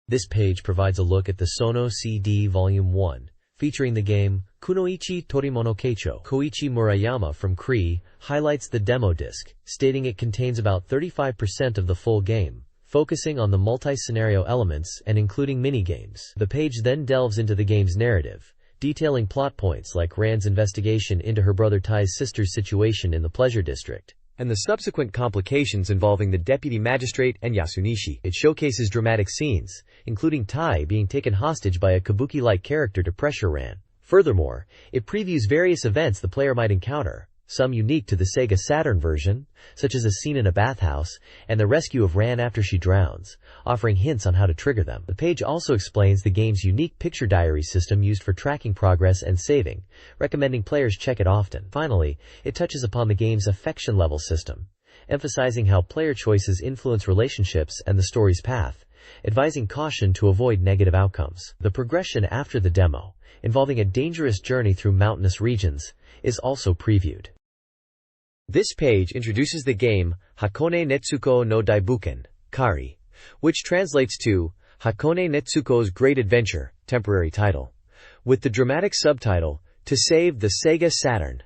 This page provides a look at the Sono CD Volume 1, featuring the game Kunoichi Torimono Keicho. Koichi Murayama from CRE highlights the demo disc, stating it contains about 35% of the full game, focusing on the multi-scenario elements and including minigames. The page then delves into the game's narrative, detailing plot points like Ran's investigation into her brother Tai's sister's situation in the Pleasure District, and the subsequent complications involving the deputy magistrate and Yasunishi. It showcases dramatic scenes, including Tai being taken hostage by a kabuki-like character to pressure Ran. Furthermore, it previews various events the player might encounter, some unique to the Sega Saturn version, such as a scene in a bathhouse, and the rescue of Ran after she drowns, offering hints on how to trigger them. The page also explains the game's unique picture diary system used for tracking progress and saving, recommending players check it often. Finally, it touches upon the game's affection level system, emphasizing how player choices influence relationships and the story's path, advising caution to avoid negative outcomes. The progression after the demo, involving a dangerous journey through mountainous regions, is also previewed. This page introduces the game Hakone Netsuko no Daibuken, Kari, which translates to Hakone Netsuko's Great Adventure, temporary title, with the dramatic subtitle, To Save the Sega Saturn.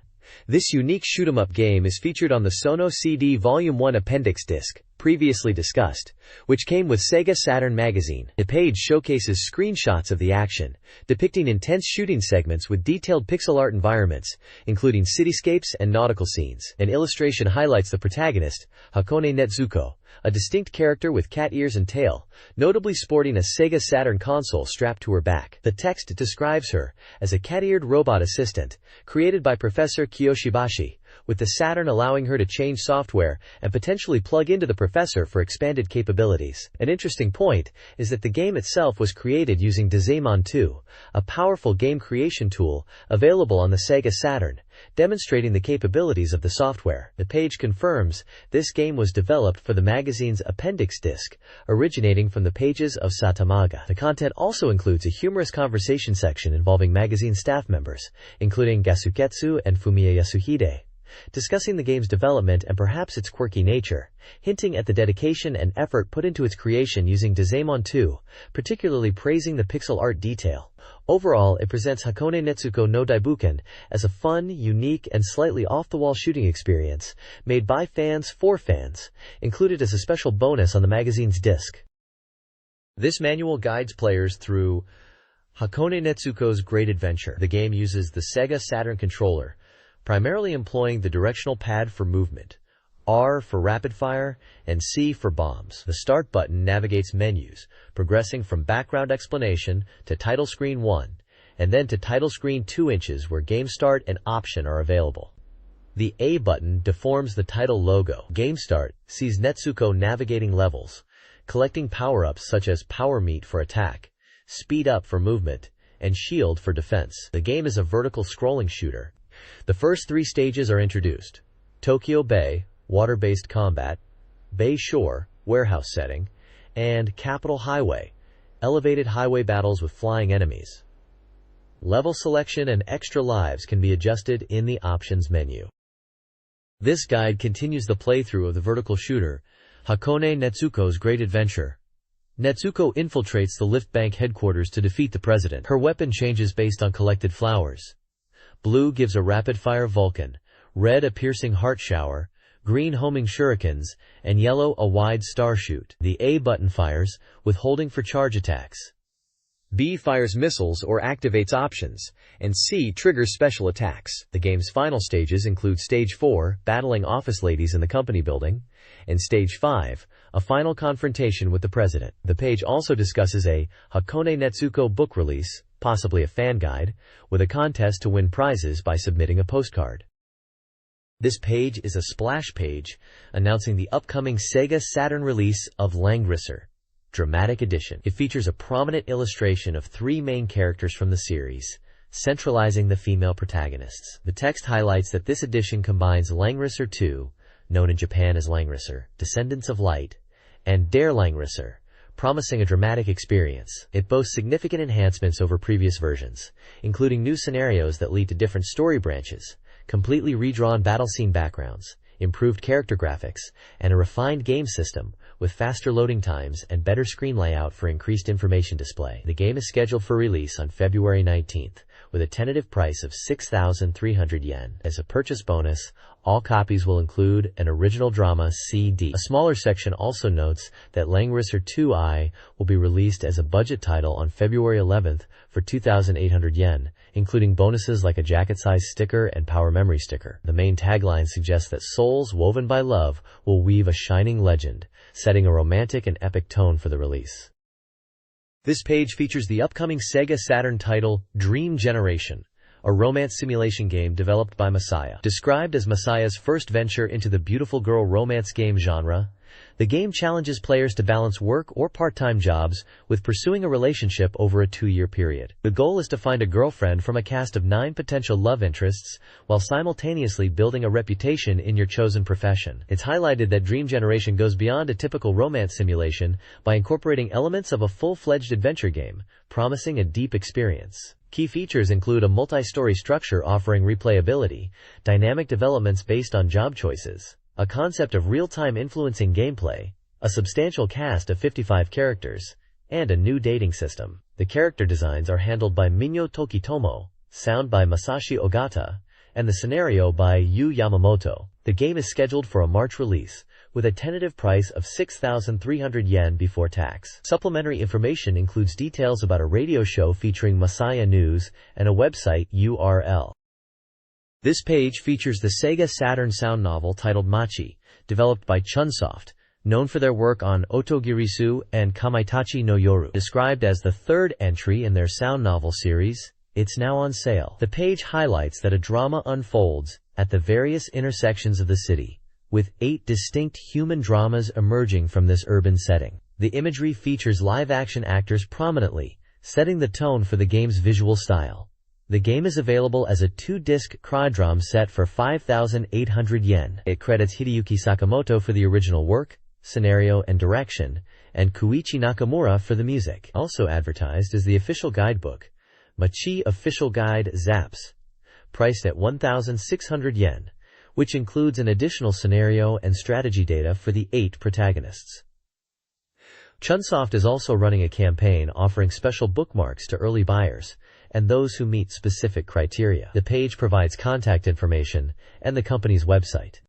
This unique shoot-'em-up game is featured on the Sono CD Volume 1 Appendix Disc, previously discussed, which came with SEGA Saturn Magazine. The page showcases screenshots of the action, depicting intense shooting segments with detailed pixel art environments, including cityscapes and nautical scenes. An illustration highlights the protagonist, Hakone Netsuko, a distinct character with cat ears and tail, notably sporting a Sega Saturn console strapped to her back. The text describes her as a cat-eared robot assistant, created by Professor Kiyoshibashi, with the Saturn allowing her to change software and potentially plug into the professor for expanded capabilities. An interesting point is that the game itself was created using Dazemon 2, a powerful game creation tool available on the Sega Saturn, demonstrating the capabilities of the software. The page confirms this game was developed for the magazine's appendix disc, originating from the pages of Satamaga. The content also includes a humorous conversation section involving magazine staff members, including Gasuketsu and Fumiya Yasuhide, discussing the game's development and perhaps its quirky nature, hinting at the dedication and effort put into its creation using Dazemon 2, particularly praising the pixel art detail. Overall, it presents Hakone Netsuko no Daibuken as a fun, unique, and slightly off-the-wall shooting experience, made by fans for fans, included as a special bonus on the magazine's disc. This manual guides players through Hakone Netsuko's Great Adventure. The game uses the Sega Saturn controller, primarily employing the directional pad for movement, R for rapid fire, and C for bombs. The start button navigates menus, progressing from background explanation to title screen 1, and then to title screen 2 inches where game start and option are available. The A button deforms the title logo. Game start sees Netsuko navigating levels, collecting power-ups such as Power Meat for attack, Speed Up for movement, and Shield for defense. The game is a vertical scrolling shooter. The first 3 stages are introduced: Tokyo Bay, water-based combat; Bay Shore, warehouse setting; and Capital Highway, elevated highway battles with flying enemies. Level selection and extra lives can be adjusted in the options menu. This guide continues the playthrough of the vertical shooter, Hakone Netsuko's Great Adventure. Netsuko infiltrates the Lift Bank headquarters to defeat the president. Her weapon changes based on collected flowers. Blue gives a rapid-fire Vulcan, red a piercing heart shower, green homing shurikens, and yellow a wide star shoot. The A button fires, with holding for charge attacks. B fires missiles or activates options, and C triggers special attacks. The game's final stages include Stage 4, battling office ladies in the company building, and Stage 5, a final confrontation with the president. The page also discusses a Hakone Netsuko book release, possibly a fan guide, with a contest to win prizes by submitting a postcard. This page is a splash page announcing the upcoming SEGA Saturn release of Langrisser Dramatic Edition. It features a prominent illustration of 3 main characters from the series, centralizing the female protagonists. The text highlights that this edition combines Langrisser 2, known in Japan as Langrisser, Descendants of Light, and Der Langrisser, promising a dramatic experience. It boasts significant enhancements over previous versions, including new scenarios that lead to different story branches, completely redrawn battle scene backgrounds, improved character graphics, and a refined game system with faster loading times and better screen layout for increased information display. The game is scheduled for release on February 19th, with a tentative price of 6,300 yen. As a purchase bonus, all copies will include an original drama CD. A smaller section also notes that Langrisser 2i will be released as a budget title on February 11th for 2,800 yen, including bonuses like a jacket-size sticker and power memory sticker. The main tagline suggests that souls woven by love will weave a shining legend, setting a romantic and epic tone for the release. This page features the upcoming SEGA Saturn title, Dream Generation, a romance simulation game developed by Masaya. Described as Masaya's first venture into the beautiful girl romance game genre, the game challenges players to balance work or part-time jobs with pursuing a relationship over a 2-year period. The goal is to find a girlfriend from a cast of 9 potential love interests while simultaneously building a reputation in your chosen profession. It's highlighted that Dream Generation goes beyond a typical romance simulation by incorporating elements of a full-fledged adventure game, promising a deep experience. Key features include a multi-story structure offering replayability, dynamic developments based on job choices, a concept of real-time influencing gameplay, a substantial cast of 55 characters, and a new dating system. The character designs are handled by Minyo Tokitomo, sound by Masashi Ogata, and the scenario by Yu Yamamoto. The game is scheduled for a March release, with a tentative price of 6,300 yen before tax. Supplementary information includes details about a radio show featuring Masaya News and a website URL. This page features the SEGA Saturn sound novel titled Machi, developed by Chunsoft, known for their work on Otogirisu and Kamaitachi no Yoru. Described as the 3rd entry in their sound novel series, it's now on sale. The page highlights that a drama unfolds at the various intersections of the city, with 8 distinct human dramas emerging from this urban setting. The imagery features live-action actors prominently, setting the tone for the game's visual style. The game is available as a 2-disc crydrom set for 5,800 yen. It credits Hideyuki Sakamoto for the original work, scenario and direction, and Koichi Nakamura for the music. Also advertised is the official guidebook, Machi Official Guide Zaps, priced at 1,600 yen, which includes an additional scenario and strategy data for the 8 protagonists. Chunsoft is also running a campaign offering special bookmarks to early buyers and those who meet specific criteria. The page provides contact information and the company's website.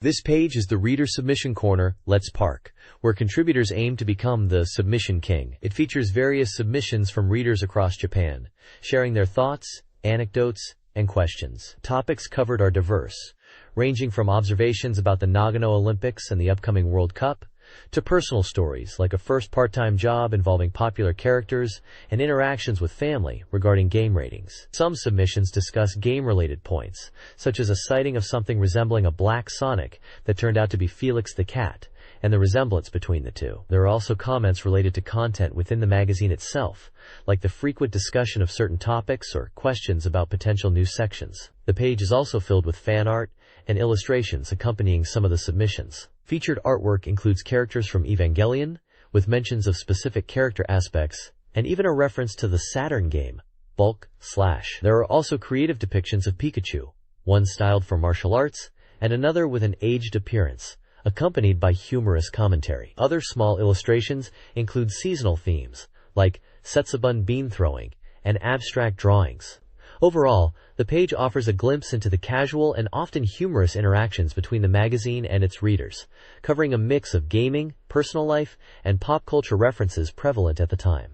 This page is the Reader Submission Corner, Let's Park, where contributors aim to become the submission king. It features various submissions from readers across Japan, sharing their thoughts, anecdotes, and questions. Topics covered are diverse, ranging from observations about the Nagano Olympics and the upcoming World Cup, to personal stories like a first part-time job involving popular characters and interactions with family regarding game ratings. Some submissions discuss game-related points, such as a sighting of something resembling a black Sonic that turned out to be Felix the cat, and the resemblance between the two. There are also comments related to content within the magazine itself, like the frequent discussion of certain topics or questions about potential new sections. The page is also filled with fan art and illustrations accompanying some of the submissions. Featured artwork includes characters from Evangelion, with mentions of specific character aspects, and even a reference to the Saturn game, Bulk Slash. There are also creative depictions of Pikachu, one styled for martial arts, and another with an aged appearance, accompanied by humorous commentary. Other small illustrations include seasonal themes, like Setsubun bean throwing, and abstract drawings. Overall, the page offers a glimpse into the casual and often humorous interactions between the magazine and its readers, covering a mix of gaming, personal life, and pop culture references prevalent at the time.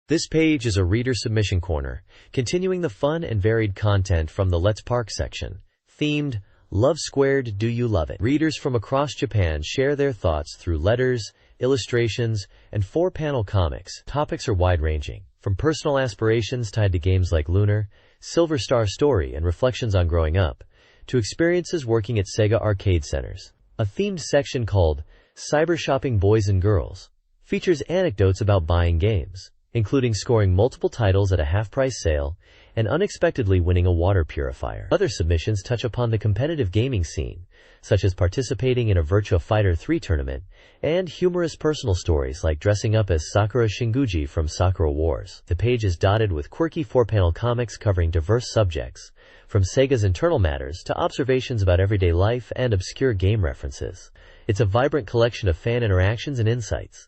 This page is a reader submission corner, continuing the fun and varied content from the Let's Park section, themed Love Squared, Do You Love It? Readers from across Japan share their thoughts through letters, illustrations, and 4-panel comics. Topics are wide-ranging, from personal aspirations tied to games like Lunar, Silver Star Story, and reflections on growing up, to experiences working at SEGA arcade centers. A themed section called Cyber Shopping Boys and Girls features anecdotes about buying games, including scoring multiple titles at a half-price sale and unexpectedly winning a water purifier. Other submissions touch upon the competitive gaming scene, such as participating in a Virtua Fighter 3 tournament, and humorous personal stories like dressing up as Sakura Shinguji from Sakura Wars. The page is dotted with quirky 4-panel comics covering diverse subjects, from Sega's internal matters to observations about everyday life and obscure game references. It's a vibrant collection of fan interactions and insights.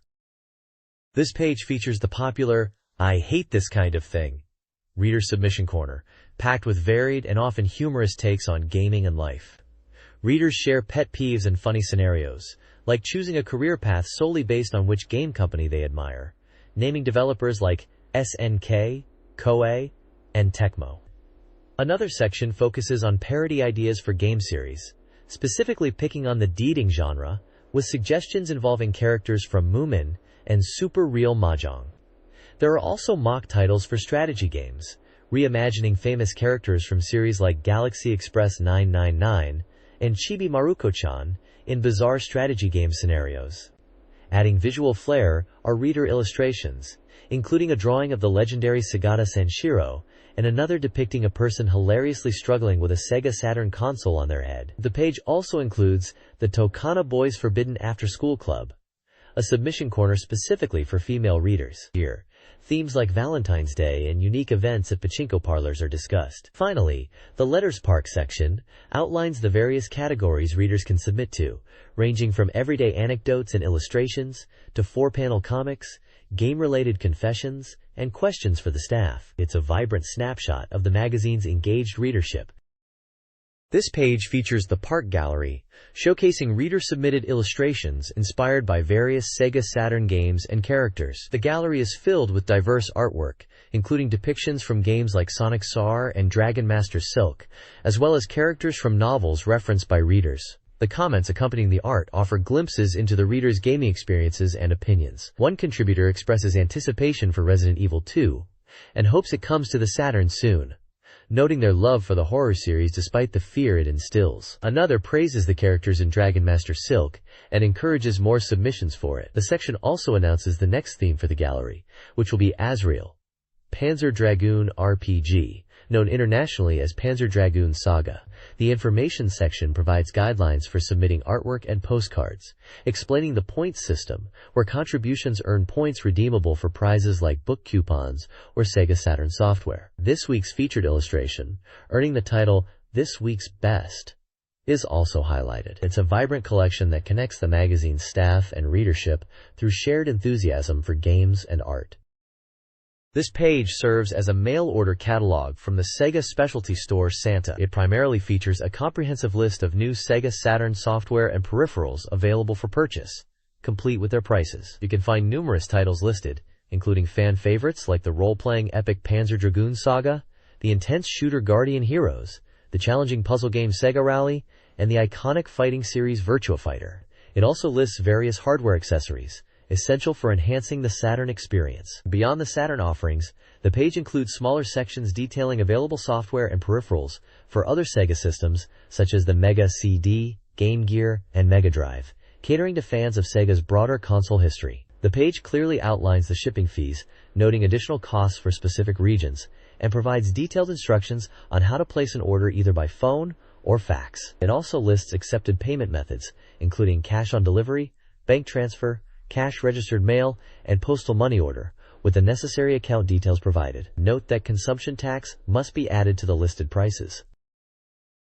This page features the popular, I hate this kind of thing, reader submission corner, packed with varied and often humorous takes on gaming and life. Readers share pet peeves and funny scenarios, like choosing a career path solely based on which game company they admire, naming developers like SNK, Koei, and Tecmo. Another section focuses on parody ideas for game series, specifically picking on the dating genre, with suggestions involving characters from Moomin and Super Real Mahjong. There are also mock titles for strategy games, reimagining famous characters from series like Galaxy Express 999 and Chibi Maruko-chan in bizarre strategy game scenarios. Adding visual flair are reader illustrations, including a drawing of the legendary Sagata Sanshiro and another depicting a person hilariously struggling with a SEGA Saturn console on their head. The page also includes the Tokana Boys Forbidden After School Club, a submission corner specifically for female readers. Here, themes like Valentine's Day and unique events at pachinko parlors are discussed. Finally, the Letters Park section outlines the various categories readers can submit to, ranging from everyday anecdotes and illustrations to 4-panel comics, game-related confessions, and questions for the staff. It's a vibrant snapshot of the magazine's engaged readership. This page features the Park Gallery, showcasing reader-submitted illustrations inspired by various SEGA Saturn games and characters. The gallery is filled with diverse artwork, including depictions from games like Sonic SAR and Dragon Master Silk, as well as characters from novels referenced by readers. The comments accompanying the art offer glimpses into the reader's gaming experiences and opinions. One contributor expresses anticipation for Resident Evil 2 and hopes it comes to the Saturn soon, noting their love for the horror series despite the fear it instills. Another praises the characters in Dragon Master Silk and encourages more submissions for it. The section also announces the next theme for the gallery, which will be Azrael, Panzer Dragoon RPG, known internationally as Panzer Dragoon Saga. The information section provides guidelines for submitting artwork and postcards, explaining the points system, where contributions earn points redeemable for prizes like book coupons or SEGA Saturn software. This week's featured illustration, earning the title This Week's Best, is also highlighted. It's a vibrant collection that connects the magazine's staff and readership through shared enthusiasm for games and art. This page serves as a mail-order catalog from the SEGA specialty store Santa. It primarily features a comprehensive list of new SEGA Saturn software and peripherals available for purchase, complete with their prices. You can find numerous titles listed, including fan favorites like the role-playing epic Panzer Dragoon Saga, the intense shooter Guardian Heroes, the challenging puzzle game SEGA Rally, and the iconic fighting series Virtua Fighter. It also lists various hardware accessories, essential for enhancing the Saturn experience. Beyond the Saturn offerings, the page includes smaller sections detailing available software and peripherals for other SEGA systems, such as the Mega CD, Game Gear, and Mega Drive, catering to fans of Sega's broader console history. The page clearly outlines the shipping fees, noting additional costs for specific regions, and provides detailed instructions on how to place an order either by phone or fax. It also lists accepted payment methods, including cash on delivery, bank transfer, cash registered mail, and postal money order, with the necessary account details provided. Note that consumption tax must be added to the listed prices.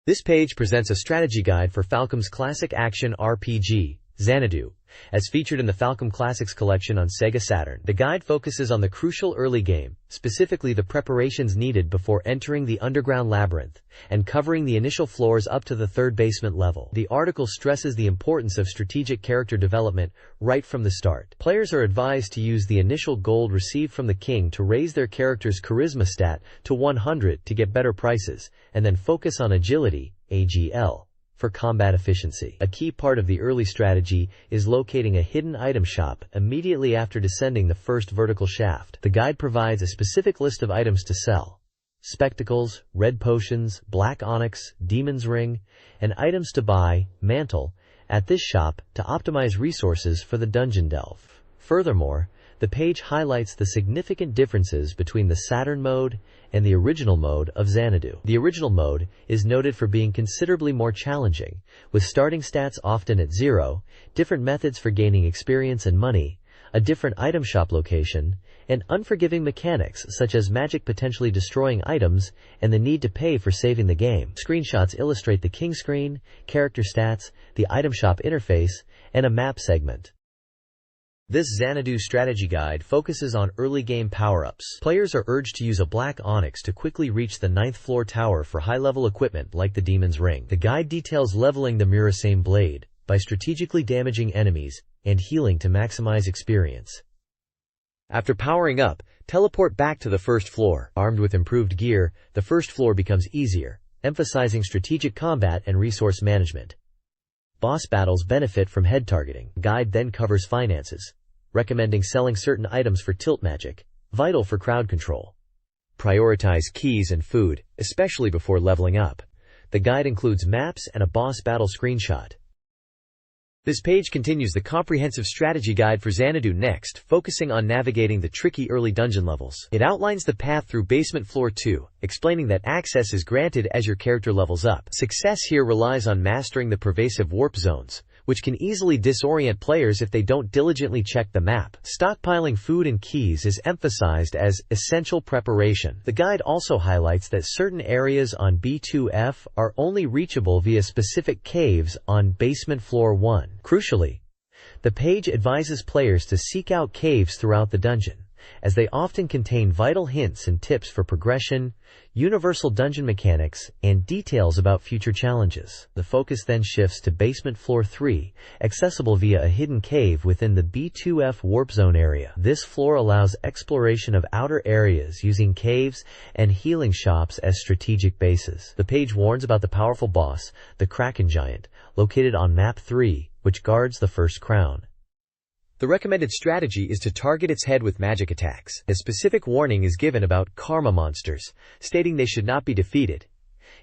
This page presents a strategy guide for Falcom's classic action RPG, Xanadu, as featured in the Falcom Classics collection on Sega Saturn. The guide focuses on the crucial early game, specifically the preparations needed before entering the underground labyrinth, and covering the initial floors up to the third basement level. The article stresses the importance of strategic character development right from the start. Players are advised to use the initial gold received from the king to raise their character's charisma stat to 100 to get better prices, and then focus on agility, AGL, for combat efficiency. A key part of the early strategy is locating a hidden item shop immediately after descending the first vertical shaft. The guide provides a specific list of items to sell: spectacles, red potions, black onyx, demon's ring, and items to buy, mantle, at this shop to optimize resources for the dungeon delve. Furthermore, the page highlights the significant differences between the Saturn mode and the original mode of Xanadu. The original mode is noted for being considerably more challenging, with starting stats often at 0, different methods for gaining experience and money, a different item shop location, and unforgiving mechanics such as magic potentially destroying items and the need to pay for saving the game. Screenshots illustrate the king screen, character stats, the item shop interface, and a map segment. This Xanadu strategy guide focuses on early game power-ups. Players are urged to use a black onyx to quickly reach the 9th floor tower for high-level equipment like the Demon's Ring. The guide details leveling the Murasame blade by strategically damaging enemies and healing to maximize experience. After powering up, teleport back to the first floor. Armed with improved gear, the first floor becomes easier, emphasizing strategic combat and resource management. Boss battles benefit from head targeting. The guide then covers finances, recommending selling certain items for tilt magic, vital for crowd control. Prioritize keys and food, especially before leveling up. The guide includes maps and a boss battle screenshot. This page continues the comprehensive strategy guide for Xanadu next, focusing on navigating the tricky early dungeon levels. It outlines the path through basement floor 2, explaining that access is granted as your character levels up. Success here relies on mastering the pervasive warp zones, which can easily disorient players if they don't diligently check the map. Stockpiling food and keys is emphasized as essential preparation. The guide also highlights that certain areas on B2F are only reachable via specific caves on basement floor 1. Crucially, the page advises players to seek out caves throughout the dungeon, as they often contain vital hints and tips for progression, universal dungeon mechanics, and details about future challenges. The focus then shifts to basement floor 3, accessible via a hidden cave within the B2F warp zone area. This floor allows exploration of outer areas using caves and healing shops as strategic bases. The page warns about the powerful boss, the Kraken Giant, located on map 3, which guards the first crown. The recommended strategy is to target its head with magic attacks. A specific warning is given about karma monsters, stating they should not be defeated.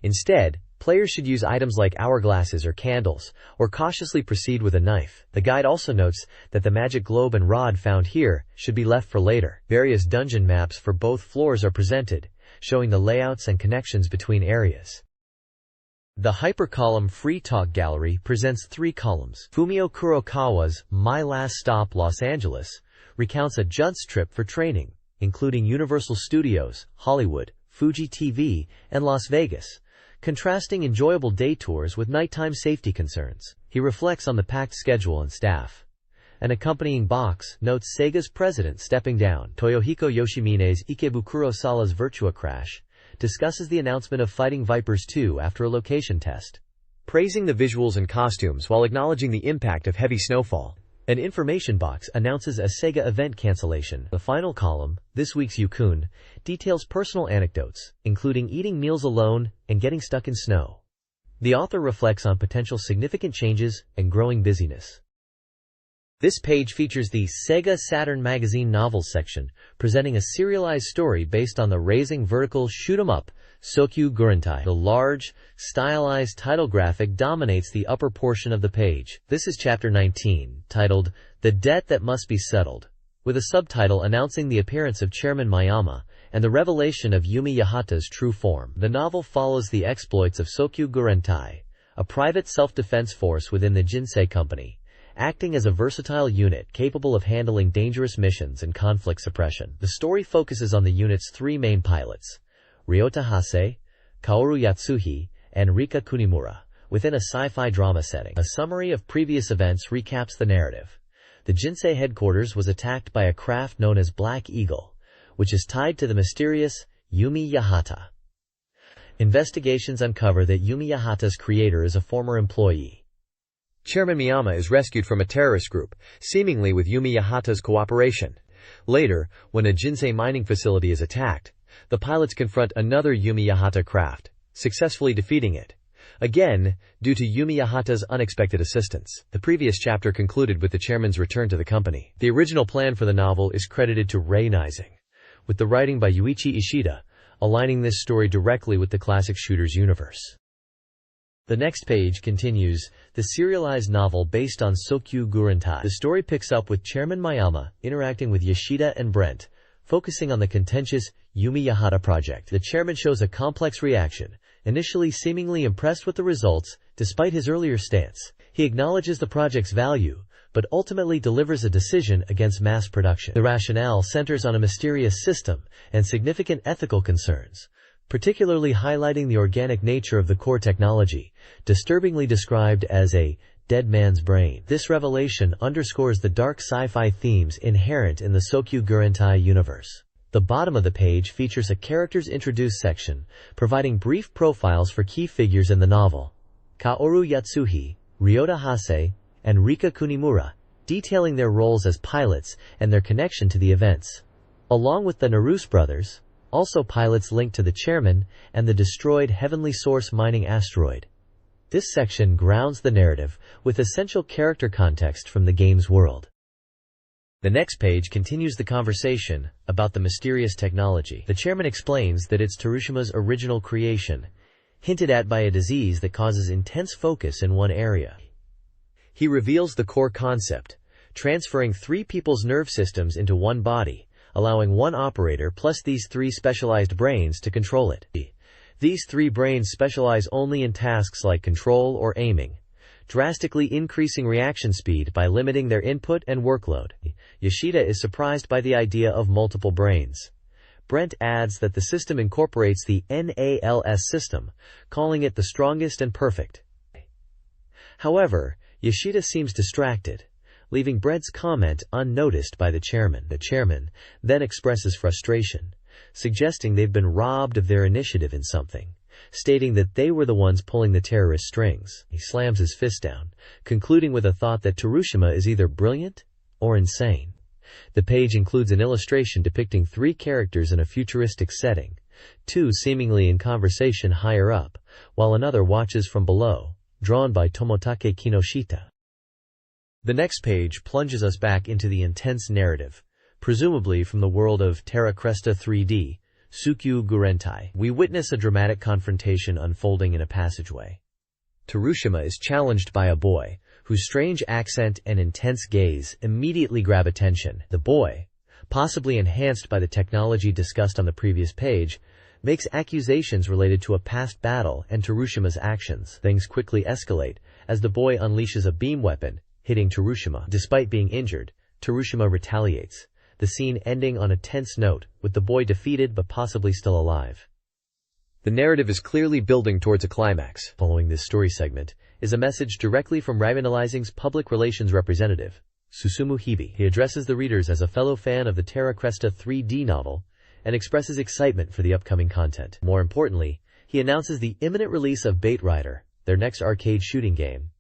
Instead, players should use items like hourglasses or candles, or cautiously proceed with a knife. The guide also notes that the magic globe and rod found here should be left for later. Various dungeon maps for both floors are presented, showing the layouts and connections between areas. The Hypercolumn Free Talk Gallery presents 3 columns. Fumio Kurokawa's My Last Stop Los Angeles recounts a Junt's trip for training, including Universal Studios, Hollywood, Fuji TV, and Las Vegas, contrasting enjoyable day tours with nighttime safety concerns. He reflects on the packed schedule and staff. An accompanying box notes Sega's president stepping down. Toyohiko Yoshimine's Ikebukuro Sala's Virtua Crash discusses the announcement of Fighting Vipers 2 after a location test, praising the visuals and costumes while acknowledging the impact of heavy snowfall. An information box announces a Sega event cancellation. The final column, This Week's Yukun, details personal anecdotes, including eating meals alone and getting stuck in snow. The author reflects on potential significant changes and growing busyness. This page features the SEGA Saturn Magazine novels section, presenting a serialized story based on the raising vertical shoot-'em-up, Sokyu Gurentai. The large, stylized title graphic dominates the upper portion of the page. This is Chapter 19, titled, The Debt That Must Be Settled, with a subtitle announcing the appearance of Chairman Mayama and the revelation of Yumi Yahata's true form. The novel follows the exploits of Sokyu Gurentai, a private self-defense force within the Jinsei Company, acting as a versatile unit capable of handling dangerous missions and conflict suppression. The story focuses on the unit's three main pilots, Ryota Hase, Kaoru Yatsuhi, and Rika Kunimura, within a sci-fi drama setting. A summary of previous events recaps the narrative. The Jinsei headquarters was attacked by a craft known as Black Eagle, which is tied to the mysterious Yumi Yahata. Investigations uncover that Yumi Yahata's creator is a former employee. Chairman Miyama is rescued from a terrorist group, seemingly with Yumi Yahata's cooperation. Later, when a Jinsei mining facility is attacked, the pilots confront another Yumi Yahata craft, successfully defeating it. Again, due to Yumi Yahata's unexpected assistance. The previous chapter concluded with the chairman's return to the company. The original plan for the novel is credited to Rei Nizing, with the writing by Yuichi Ishida, aligning this story directly with the classic shooter's universe. The next page continues the serialized novel based on Sokyu Gurentai. The story picks up with Chairman Mayama interacting with Yoshida and Brent, focusing on the contentious Yumi Yahata project. The chairman shows a complex reaction, initially seemingly impressed with the results, despite his earlier stance. He acknowledges the project's value, but ultimately delivers a decision against mass production. The rationale centers on a mysterious system and significant ethical concerns, particularly highlighting the organic nature of the core technology, disturbingly described as a dead man's brain. This revelation underscores the dark sci-fi themes inherent in the Sokyu Gurentai universe. The bottom of the page features a characters introduced section, providing brief profiles for key figures in the novel. Kaoru Yatsuhi, Ryota Hase, and Rika Kunimura, detailing their roles as pilots and their connection to the events. Along with the Naruse brothers, also pilots linked to the chairman and the destroyed Heavenly Source mining asteroid. This section grounds the narrative with essential character context from the game's world. The next page continues the conversation about the mysterious technology. The chairman explains that it's Terushima's original creation, hinted at by a disease that causes intense focus in one area. He reveals the core concept, transferring three people's nerve systems into one body, allowing one operator plus these three specialized brains to control it. These three brains specialize only in tasks like control or aiming, drastically increasing reaction speed by limiting their input and workload. Yoshida is surprised by the idea of multiple brains. Brent adds that the system incorporates the NALS system, calling it the strongest and perfect. However, Yoshida seems distracted, leaving Brent's comment unnoticed by the chairman. The chairman then expresses frustration, suggesting they've been robbed of their initiative in something, stating that they were the ones pulling the terrorist strings. He slams his fist down, concluding with a thought that Terushima is either brilliant or insane. The page includes an illustration depicting three characters in a futuristic setting, two seemingly in conversation higher up, while another watches from below, drawn by Tomotake Kinoshita. The next page plunges us back into the intense narrative, presumably from the world of Terra Cresta 3D, Sokyu Gurentai. We witness a dramatic confrontation unfolding in a passageway. Terushima is challenged by a boy, whose strange accent and intense gaze immediately grab attention. The boy, possibly enhanced by the technology discussed on the previous page, makes accusations related to a past battle and Terushima's actions. Things quickly escalate as the boy unleashes a beam weapon, hitting Terushima. Despite being injured, Terushima retaliates, the scene ending on a tense note, with the boy defeated but possibly still alive. The narrative is clearly building towards a climax. Following this story segment is a message directly from Ravenalizing's public relations representative, Susumu Hibi. He addresses the readers as a fellow fan of the Terra Cresta 3D novel and expresses excitement for the upcoming content. More importantly, he announces the imminent release of Bait Rider, their next arcade shooting game,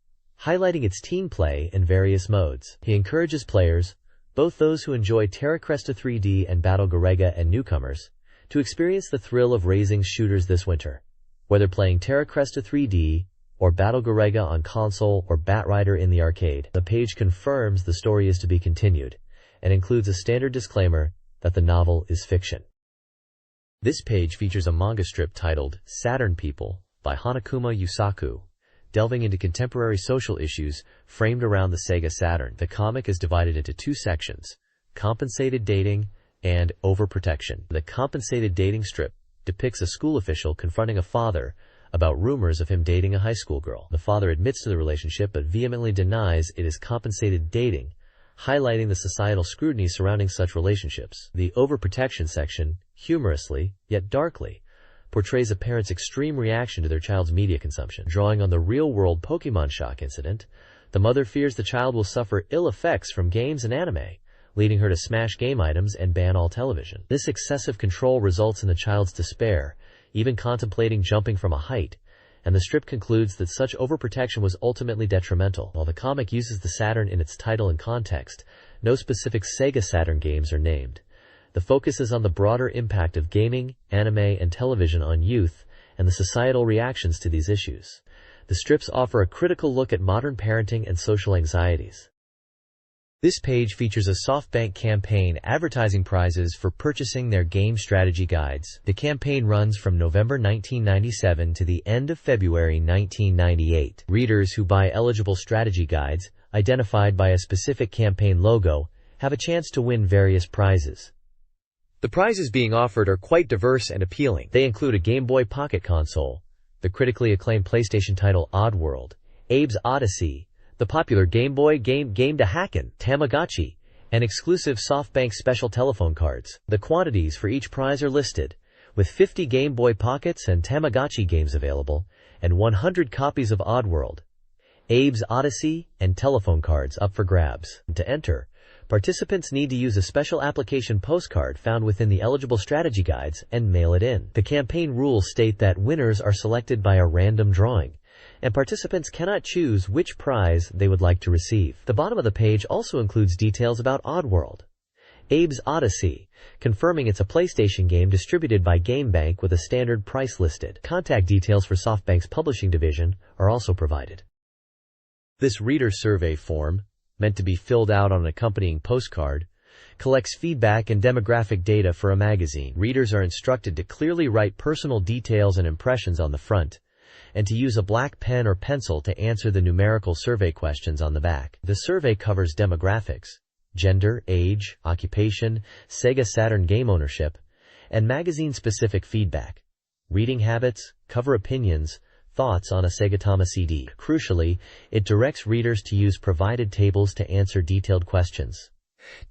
highlighting its team play in various modes. He encourages players, both those who enjoy Terra Cresta 3D and Battle Garega and newcomers, to experience the thrill of raising shooters this winter. Whether playing Terra Cresta 3D or Battle Garega on console, or Batrider in the arcade. The page confirms the story is to be continued, and includes a standard disclaimer that the novel is fiction. This page features a manga strip titled Saturn People by Hanakuma Yusaku, delving into contemporary social issues framed around the Sega Saturn. The comic is divided into two sections: compensated dating and overprotection. The compensated dating strip depicts a school official confronting a father about rumors of him dating a high school girl. The father admits to the relationship but vehemently denies it is compensated dating, highlighting the societal scrutiny surrounding such relationships. The overprotection section, humorously, yet darkly, portrays a parent's extreme reaction to their child's media consumption. Drawing on the real-world Pokemon shock incident, the mother fears the child will suffer ill effects from games and anime, leading her to smash game items and ban all television. This excessive control results in the child's despair, even contemplating jumping from a height, and the strip concludes that such overprotection was ultimately detrimental. While the comic uses the Saturn in its title and context, no specific Sega Saturn games are named. The focus is on the broader impact of gaming, anime, and television on youth, and the societal reactions to these issues. The strips offer a critical look at modern parenting and social anxieties. This page features a SoftBank campaign advertising prizes for purchasing their game strategy guides. The campaign runs from November 1997 to the end of February 1998. Readers who buy eligible strategy guides, identified by a specific campaign logo, have a chance to win various prizes. The prizes being offered are quite diverse and appealing. They include a Game Boy Pocket console, the critically acclaimed PlayStation title Oddworld, Abe's Odyssey, the popular Game Boy game Game to Hacken, Tamagotchi, and exclusive SoftBank special telephone cards. The quantities for each prize are listed, with 50 Game Boy Pockets and Tamagotchi games available, and 100 copies of Oddworld, Abe's Odyssey, and telephone cards up for grabs. To enter, participants need to use a special application postcard found within the eligible strategy guides and mail it in. The campaign rules state that winners are selected by a random drawing, and participants cannot choose which prize they would like to receive. The bottom of the page also includes details about Oddworld, Abe's Odyssey, confirming it's a PlayStation game distributed by GameBank with a standard price listed. Contact details for SoftBank's publishing division are also provided. This reader survey form, meant to be filled out on an accompanying postcard, collects feedback and demographic data for a magazine. Readers are instructed to clearly write personal details and impressions on the front, and to use a black pen or pencil to answer the numerical survey questions on the back. The survey covers demographics, gender, age, occupation, Sega Saturn game ownership, and magazine-specific feedback, reading habits, cover opinions, thoughts on a Segatama CD. Crucially, it directs readers to use provided tables to answer detailed questions.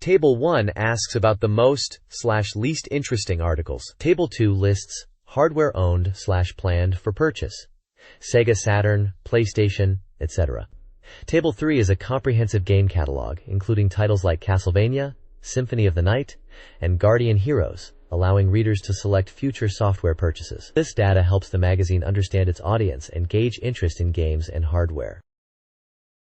Table 1 asks about the most/least interesting articles. Table 2 lists hardware owned/planned for purchase, Sega Saturn, PlayStation, etc. Table 3 is a comprehensive game catalog, including titles like Castlevania, Symphony of the Night, and Guardian Heroes, allowing readers to select future software purchases. This data helps the magazine understand its audience and gauge interest in games and hardware.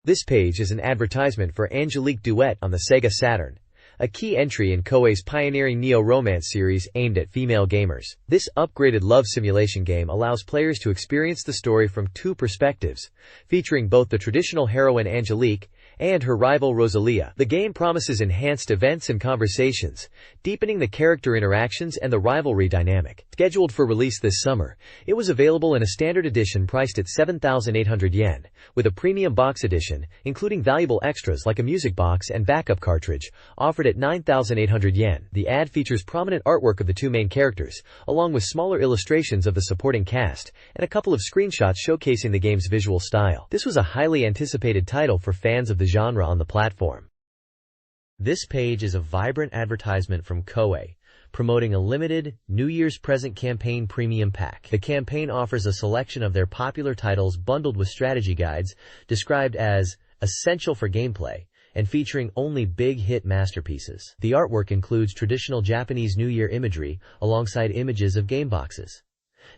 This page is an advertisement for Angelique Duet on the Sega Saturn, a key entry in Koei's pioneering neo-romance series aimed at female gamers. This upgraded love simulation game allows players to experience the story from two perspectives, featuring both the traditional heroine Angelique and her rival Rosalia. The game promises enhanced events and conversations, deepening the character interactions and the rivalry dynamic. Scheduled for release this summer, it was available in a standard edition priced at 7,800 yen, with a premium box edition, including valuable extras like a music box and backup cartridge, offered at 9,800 yen. The ad features prominent artwork of the two main characters, along with smaller illustrations of the supporting cast, and a couple of screenshots showcasing the game's visual style. This was a highly anticipated title for fans of the genre on the platform. This page is a vibrant advertisement from Koei, promoting a limited New Year's Present Campaign Premium Pack. The campaign offers a selection of their popular titles bundled with strategy guides, described as essential for gameplay, and featuring only big hit masterpieces. The artwork includes traditional Japanese New Year imagery, alongside images of game boxes.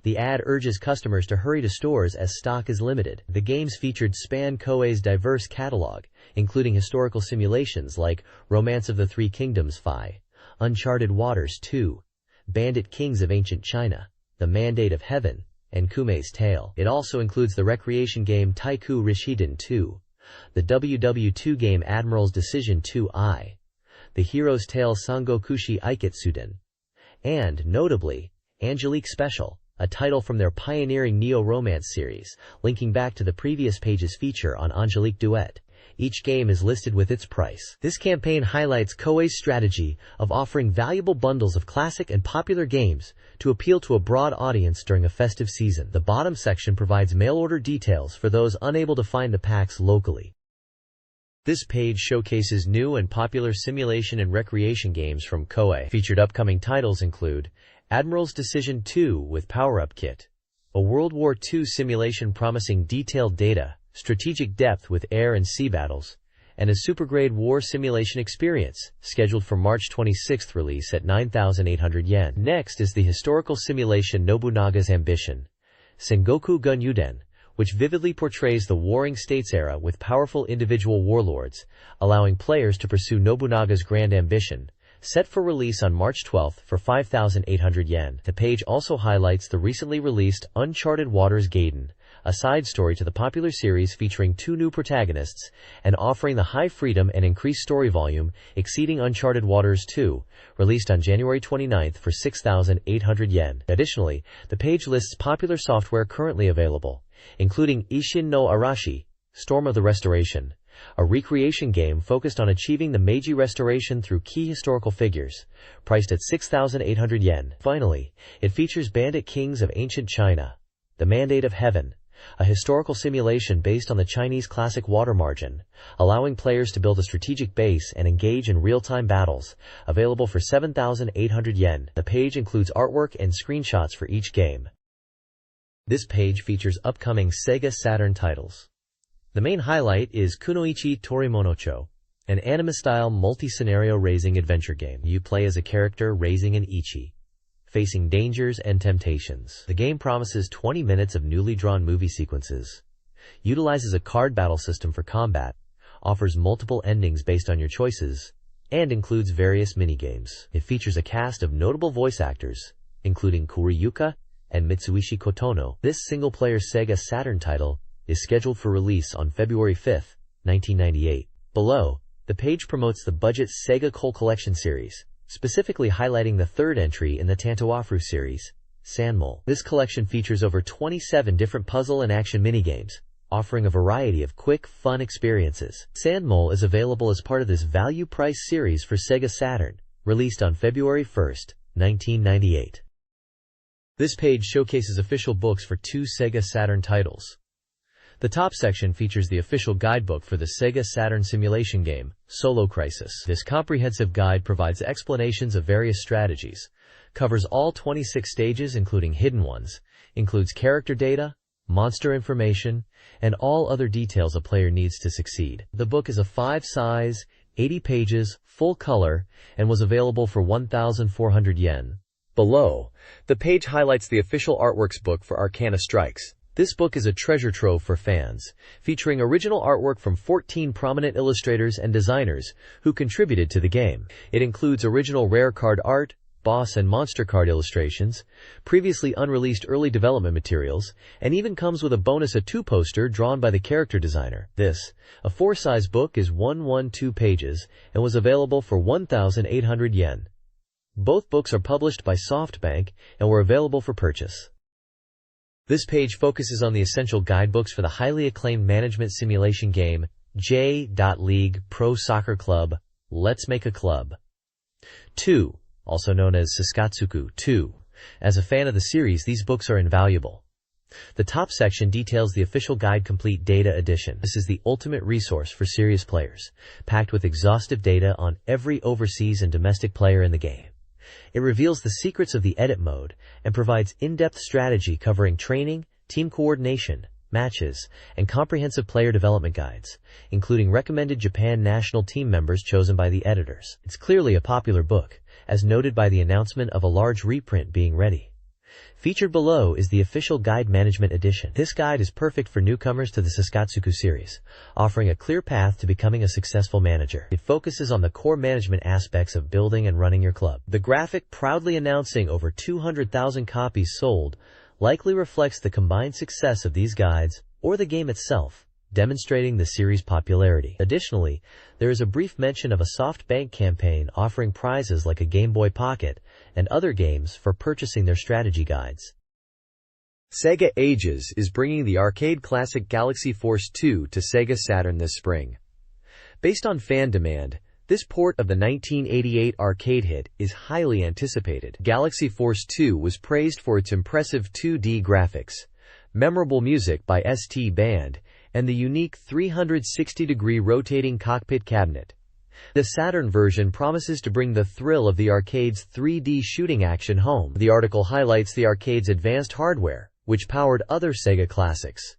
The ad urges customers to hurry to stores as stock is limited. The games featured span Koei's diverse catalog, including historical simulations like Romance of the Three Kingdoms Phi, Uncharted Waters 2, Bandit Kings of Ancient China, The Mandate of Heaven, and Kume's Tale. It also includes the recreation game Taiku Rishiden 2, the WW2 game Admiral's Decision 2i, the Hero's Tale Sangokushi Iketsuden, and, notably, Angelique Special, a title from their pioneering neo-romance series, linking back to the previous page's feature on Angelique Duet. Each game is listed with its price. This campaign highlights Koei's strategy of offering valuable bundles of classic and popular games to appeal to a broad audience during a festive season. The bottom section provides mail-order details for those unable to find the packs locally. This page showcases new and popular simulation and recreation games from Koei. Featured upcoming titles include Admiral's Decision 2 with Power-Up Kit, a World War II simulation promising detailed data, strategic depth with air and sea battles, and a supergrade war simulation experience, scheduled for March 26th release at 9,800 yen. Next is the historical simulation Nobunaga's Ambition, Sengoku Gun Yuden, which vividly portrays the Warring States era with powerful individual warlords, allowing players to pursue Nobunaga's grand ambition. Set for release on March 12th for 5,800 yen. The page also highlights the recently released Uncharted Waters Gaiden, a side story to the popular series featuring 2 new protagonists and offering the high freedom and increased story volume exceeding Uncharted Waters 2, released on January 29th for 6,800 yen. Additionally, the page lists popular software currently available, including Ishin no Arashi, Storm of the Restoration, a recreation game focused on achieving the Meiji Restoration through key historical figures, priced at 6,800 yen. Finally, it features Bandit Kings of Ancient China, The Mandate of Heaven, a historical simulation based on the Chinese classic Water Margin, allowing players to build a strategic base and engage in real-time battles, available for 7,800 yen. The page includes artwork and screenshots for each game. This page features upcoming SEGA Saturn titles. The main highlight is Kunoichi Torimonocho, an anime-style multi-scenario racing adventure game. You play as a character raising an Ichi, facing dangers and temptations. The game promises 20 minutes of newly drawn movie sequences, utilizes a card battle system for combat, offers multiple endings based on your choices, and includes various minigames. It features a cast of notable voice actors, including Kuriyuka and Mitsuishi Kotono. This single-player Sega Saturn title is scheduled for release on February 5, 1998. Below, the page promotes the budget Sega Cole Collection series, specifically highlighting the third entry in the Tantoafru series, Sanmol. This collection features over 27 different puzzle and action minigames, offering a variety of quick, fun experiences. Sanmol is available as part of this value price series for Sega Saturn, released on February 1, 1998. This page showcases official books for 2 Sega Saturn titles. The top section features the official guidebook for the Sega Saturn simulation game, Solo Crisis. This comprehensive guide provides explanations of various strategies, covers all 26 stages including hidden ones, includes character data, monster information, and all other details a player needs to succeed. The book is a 5-size, 80 pages, full color, and was available for 1,400 yen. Below, the page highlights the official artworks book for Arcana Strikes. This book is a treasure trove for fans, featuring original artwork from 14 prominent illustrators and designers who contributed to the game. It includes original rare card art, boss and monster card illustrations, previously unreleased early development materials, and even comes with a bonus A2 poster drawn by the character designer. This, a 4-size book, is 112 pages and was available for 1,800 yen. Both books are published by SoftBank and were available for purchase. This page focuses on the essential guidebooks for the highly acclaimed management simulation game J.League Pro Soccer Club, Let's Make a Club 2, also known as Saskatsuku 2. As a fan of the series, these books are invaluable. The top section details the official guide Complete Data Edition. This is the ultimate resource for serious players, packed with exhaustive data on every overseas and domestic player in the game. It reveals the secrets of the edit mode and provides in-depth strategy covering training, team coordination, matches, and comprehensive player development guides, including recommended Japan national team members chosen by the editors. It's clearly a popular book, as noted by the announcement of a large reprint being ready. Featured below is the official Guide Management Edition. This guide is perfect for newcomers to the Saskatsuku series, offering a clear path to becoming a successful manager. It focuses on the core management aspects of building and running your club. The graphic proudly announcing over 200,000 copies sold likely reflects the combined success of these guides, or the game itself, demonstrating the series' popularity. Additionally, there is a brief mention of a SoftBank campaign offering prizes like a Game Boy Pocket and other games for purchasing their strategy guides. SEGA Ages is bringing the arcade classic Galaxy Force 2 to SEGA Saturn this spring. Based on fan demand, this port of the 1988 arcade hit is highly anticipated. Galaxy Force 2 was praised for its impressive 2D graphics, memorable music by ST Band, and the unique 360-degree rotating cockpit cabinet. The Saturn version promises to bring the thrill of the arcade's 3D shooting action home. The article highlights the arcade's advanced hardware, which powered other Sega classics.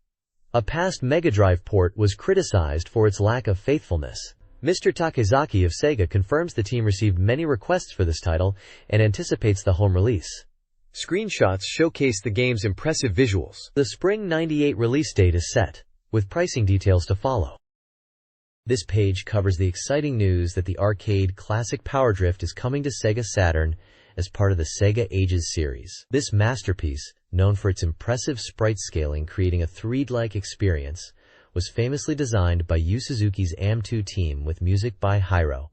A past Mega Drive port was criticized for its lack of faithfulness. Mr. Takazaki of Sega confirms the team received many requests for this title and anticipates the home release. Screenshots showcase the game's impressive visuals. The spring '98 release date is set, with pricing details to follow. This page covers the exciting news that the arcade classic Power Drift is coming to Sega Saturn as part of the SEGA Ages series. This masterpiece, known for its impressive sprite scaling creating a 3D-like experience, was famously designed by Yu Suzuki's AM2 team with music by Hiro.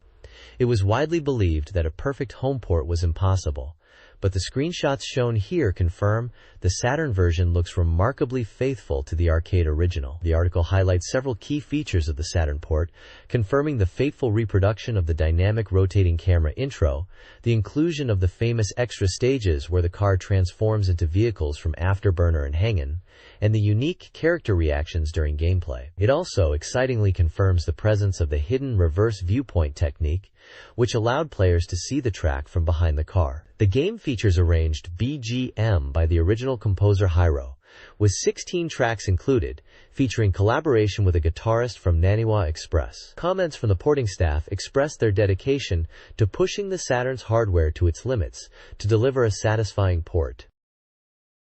It was widely believed that a perfect home port was impossible, but the screenshots shown here confirm the Saturn version looks remarkably faithful to the arcade original. The article highlights several key features of the Saturn port, confirming the faithful reproduction of the dynamic rotating camera intro, the inclusion of the famous extra stages where the car transforms into vehicles from Afterburner and Hang-In, and the unique character reactions during gameplay. It also excitingly confirms the presence of the hidden reverse viewpoint technique, which allowed players to see the track from behind the car. The game features arranged BGM by the original composer Hiro, with 16 tracks included, featuring collaboration with a guitarist from Naniwa Express. Comments from the porting staff expressed their dedication to pushing the Saturn's hardware to its limits to deliver a satisfying port.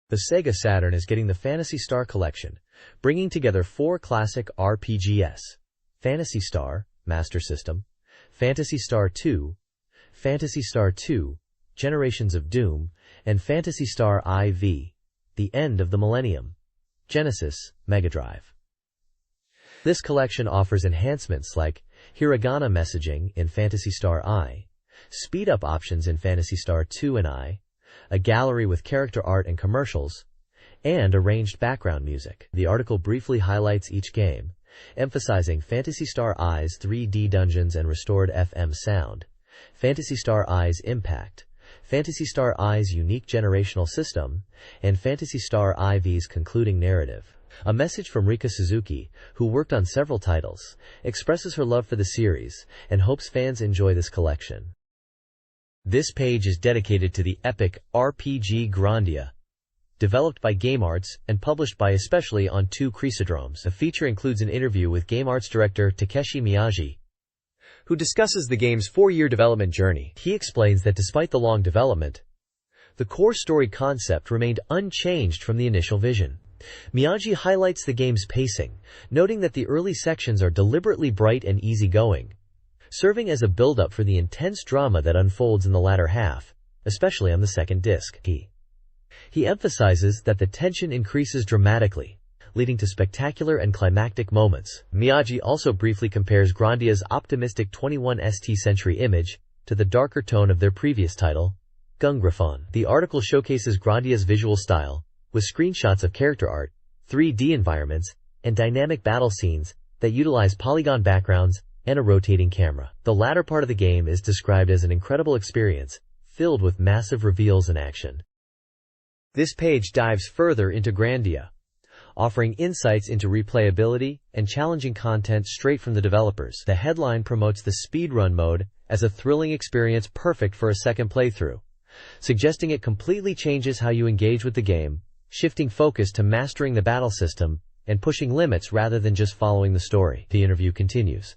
The Sega Saturn is getting the Phantasy Star Collection, bringing together 4 classic RPGs: Phantasy Star, Master System, Phantasy Star 2, Phantasy Star 2, Generations of Doom, and Phantasy Star IV, The End of the Millennium, Genesis, Mega Drive. This collection offers enhancements like hiragana messaging in Phantasy Star I, speed-up options in Phantasy Star 2 and I, a gallery with character art and commercials, and arranged background music. The article briefly highlights each game, emphasizing Phantasy Star I's 3D dungeons and restored FM sound, Phantasy Star I's impact, Phantasy Star I's unique generational system, and Phantasy Star IV's concluding narrative. A message from Rika Suzuki, who worked on several titles, expresses her love for the series and hopes fans enjoy this collection. This page is dedicated to the epic RPG Grandia, developed by GameArts and published by Especially on 2 Chrysodromes. The feature includes an interview with GameArts director Takeshi Miyagi, who discusses the game's 4-year development journey. He explains that despite the long development, the core story concept remained unchanged from the initial vision. Miyagi highlights the game's pacing, noting that the early sections are deliberately bright and easygoing, serving as a build-up for the intense drama that unfolds in the latter half, especially on the second disc. He emphasizes that the tension increases dramatically, leading to spectacular and climactic moments. Miyagi also briefly compares Grandia's optimistic 21st century image to the darker tone of their previous title, Gungrafon. The article showcases Grandia's visual style, with screenshots of character art, 3D environments, and dynamic battle scenes that utilize polygon backgrounds and a rotating camera. The latter part of the game is described as an incredible experience, filled with massive reveals and action. This page dives further into Grandia, offering insights into replayability and challenging content straight from the developers. The headline promotes the speedrun mode as a thrilling experience perfect for a second playthrough, suggesting it completely changes how you engage with the game, shifting focus to mastering the battle system and pushing limits rather than just following the story. The interview continues,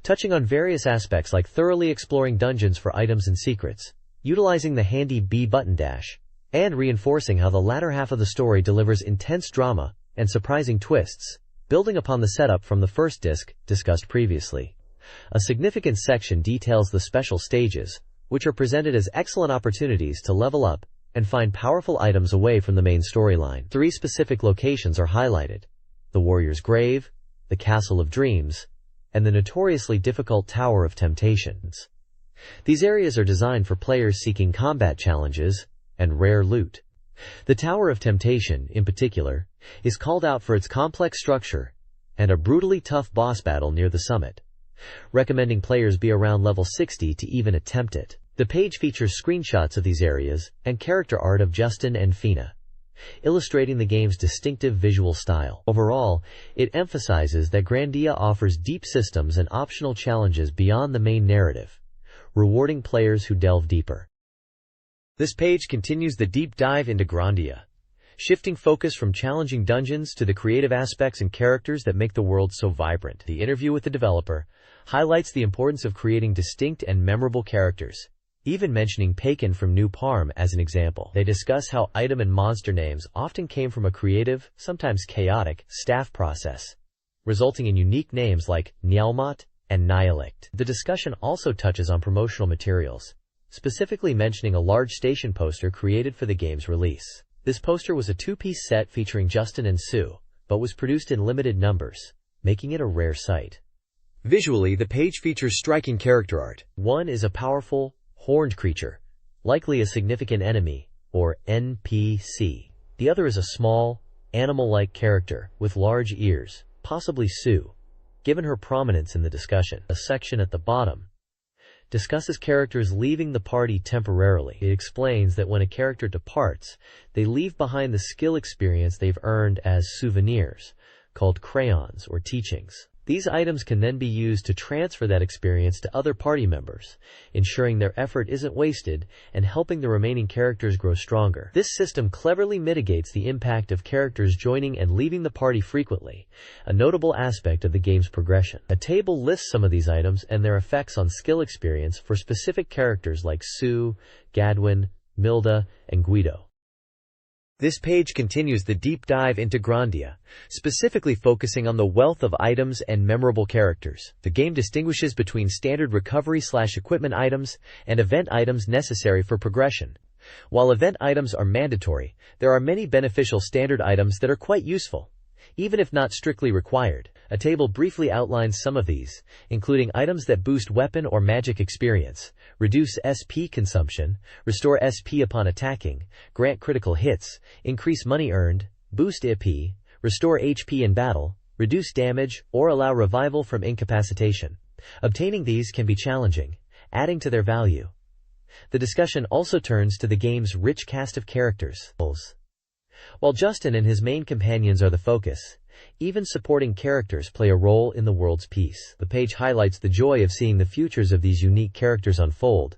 touching on various aspects like thoroughly exploring dungeons for items and secrets, utilizing the handy B button dash, and reinforcing how the latter half of the story delivers intense drama and surprising twists, building upon the setup from the first disc discussed previously. A significant section details the special stages, which are presented as excellent opportunities to level up and find powerful items away from the main storyline. 3 specific locations are highlighted: the Warrior's Grave, the Castle of Dreams, and the notoriously difficult Tower of Temptations. These areas are designed for players seeking combat challenges and rare loot. The Tower of Temptation, in particular, is called out for its complex structure and a brutally tough boss battle near the summit, recommending players be around level 60 to even attempt it. The page features screenshots of these areas and character art of Justin and Fina, illustrating the game's distinctive visual style. Overall, it emphasizes that Grandia offers deep systems and optional challenges beyond the main narrative, rewarding players who delve deeper. This page continues the deep dive into Grandia, shifting focus from challenging dungeons to the creative aspects and characters that make the world so vibrant. The interview with the developer highlights the importance of creating distinct and memorable characters, even mentioning Pagan from New Parm as an example. They discuss how item and monster names often came from a creative, sometimes chaotic, staff process, resulting in unique names like Nyalmot and Nihilict. The discussion also touches on promotional materials, specifically mentioning a large station poster created for the game's release. This poster was a 2-piece set featuring Justin and Sue, but was produced in limited numbers, making it a rare sight. Visually, the page features striking character art. One is a powerful, horned creature, likely a significant enemy, or NPC. The other is a small, animal-like character with large ears, possibly Sue, given her prominence in the discussion. A section at the bottom discusses characters leaving the party temporarily. It explains that when a character departs, they leave behind the skill experience they've earned as souvenirs, called crayons or teachings. These items can then be used to transfer that experience to other party members, ensuring their effort isn't wasted and helping the remaining characters grow stronger. This system cleverly mitigates the impact of characters joining and leaving the party frequently, a notable aspect of the game's progression. A table lists some of these items and their effects on skill experience for specific characters like Sue, Gadwin, Milda, and Guido. This page continues the deep dive into Grandia, specifically focusing on the wealth of items and memorable characters. The game distinguishes between standard recovery/equipment items and event items necessary for progression. While event items are mandatory, there are many beneficial standard items that are quite useful, even if not strictly required. A table briefly outlines some of these, including items that boost weapon or magic experience, reduce SP consumption, restore SP upon attacking, grant critical hits, increase money earned, boost IP, restore HP in battle, reduce damage, or allow revival from incapacitation. Obtaining these can be challenging, adding to their value. The discussion also turns to the game's rich cast of characters. While Justin and his main companions are the focus, even supporting characters play a role in the world's peace. The page highlights the joy of seeing the futures of these unique characters unfold,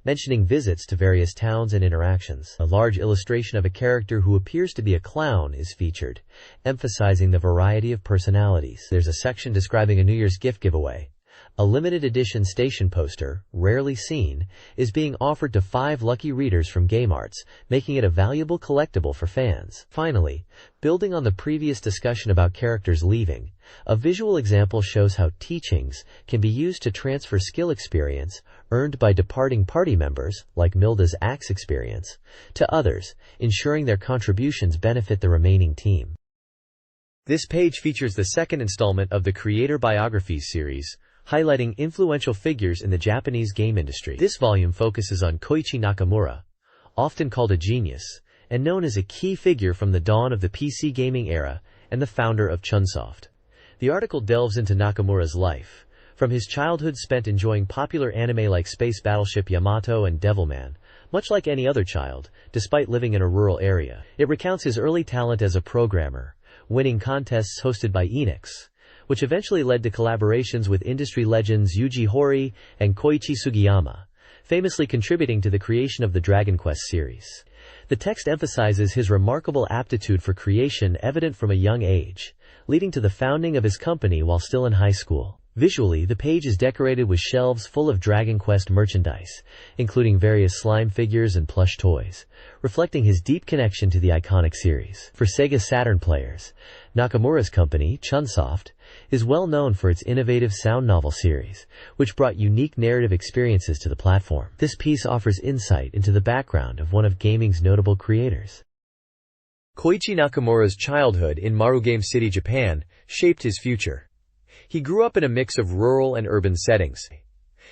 mentioning visits to various towns and interactions. A large illustration of a character who appears to be a clown is featured, emphasizing the variety of personalities. There's a section describing a New Year's gift giveaway. A limited edition station poster, rarely seen, is being offered to 5 lucky readers from Game Arts, making it a valuable collectible for fans. Finally, building on the previous discussion about characters leaving, a visual example shows how teachings can be used to transfer skill experience earned by departing party members, like Milda's axe experience, to others, ensuring their contributions benefit the remaining team. This page features the second installment of the Creator Biographies series, highlighting influential figures in the Japanese game industry. This volume focuses on Koichi Nakamura, often called a genius, and known as a key figure from the dawn of the PC gaming era and the founder of Chunsoft. The article delves into Nakamura's life, from his childhood spent enjoying popular anime like Space Battleship Yamato and Devilman, much like any other child, despite living in a rural area. It recounts his early talent as a programmer, winning contests hosted by Enix, which eventually led to collaborations with industry legends Yuji Horii and Koichi Sugiyama, famously contributing to the creation of the Dragon Quest series. The text emphasizes his remarkable aptitude for creation evident from a young age, leading to the founding of his company while still in high school. Visually, the page is decorated with shelves full of Dragon Quest merchandise, including various slime figures and plush toys, reflecting his deep connection to the iconic series. For Sega Saturn players, Nakamura's company, Chunsoft, is well known for its innovative sound novel series, which brought unique narrative experiences to the platform. This piece offers insight into the background of one of gaming's notable creators. Koichi Nakamura's childhood in Marugame City, Japan, shaped his future. He grew up in a mix of rural and urban settings.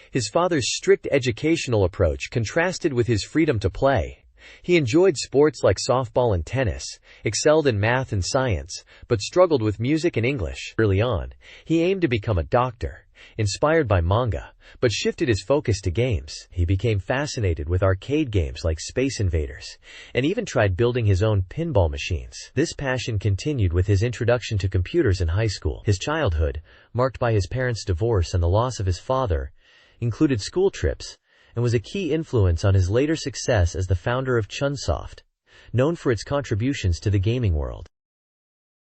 His father's strict educational approach contrasted with his freedom to play. He enjoyed sports like softball and tennis, excelled in math and science, but struggled with music and English. Early on, he aimed to become a doctor, inspired by manga, but shifted his focus to games. He became fascinated with arcade games like Space Invaders, and even tried building his own pinball machines. This passion continued with his introduction to computers in high school. His childhood, marked by his parents' divorce and the loss of his father, included school trips, and was a key influence on his later success as the founder of Chunsoft, known for its contributions to the gaming world.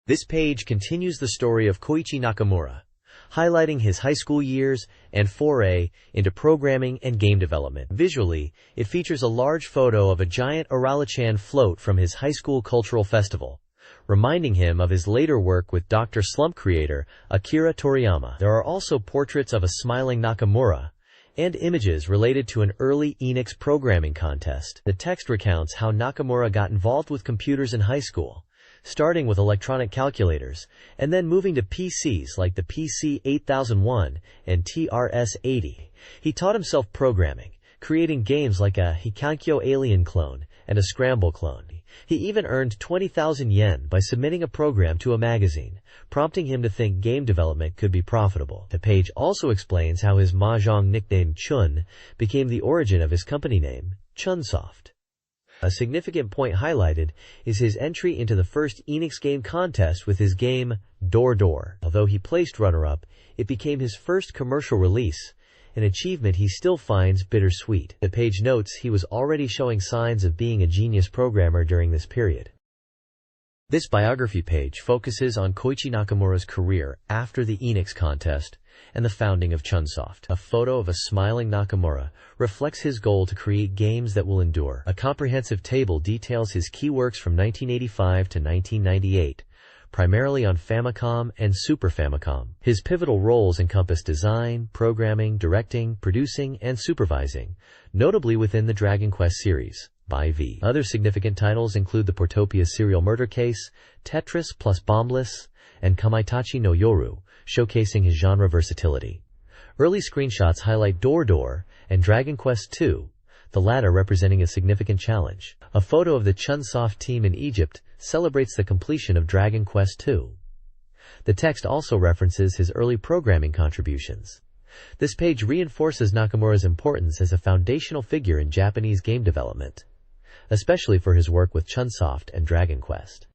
This page continues the story of Koichi Nakamura, highlighting his high school years and foray into programming and game development. Visually, it features a large photo of a giant Arale-chan float from his high school cultural festival, reminding him of his later work with Dr. Slump creator Akira Toriyama. There are also portraits of a smiling Nakamura and images related to an early Enix programming contest. The text recounts how Nakamura got involved with computers in high school, starting with electronic calculators, and then moving to PCs like the PC 8001 and TRS-80. He taught himself programming, creating games like a Hikankyo Alien clone and a Scramble clone. He even earned 20,000 yen by submitting a program to a magazine, prompting him to think game development could be profitable. The page also explains how his mahjong nickname Chun became the origin of his company name, Chunsoft. A significant point highlighted is his entry into the first Enix game contest with his game, Door Door. Although he placed runner-up, it became his first commercial release, an achievement he still finds bittersweet. The page notes he was already showing signs of being a genius programmer during this period. This biography page focuses on Koichi Nakamura's career after the Enix contest and the founding of Chunsoft. A photo of a smiling Nakamura reflects his goal to create games that will endure. A comprehensive table details his key works from 1985 to 1998, primarily on Famicom and Super Famicom. His pivotal roles encompass design, programming, directing, producing, and supervising, notably within the Dragon Quest series. By V. Other significant titles include the Portopia Serial Murder Case, Tetris plus Bombless, and Kamaitachi no Yoru, showcasing his genre versatility. Early screenshots highlight Door Door and Dragon Quest II, the latter representing a significant challenge. A photo of the Chunsoft team in Egypt celebrates the completion of Dragon Quest II. The text also references his early programming contributions. This page reinforces Nakamura's importance as a foundational figure in Japanese game development, especially for his work with Chunsoft and Dragon Quest.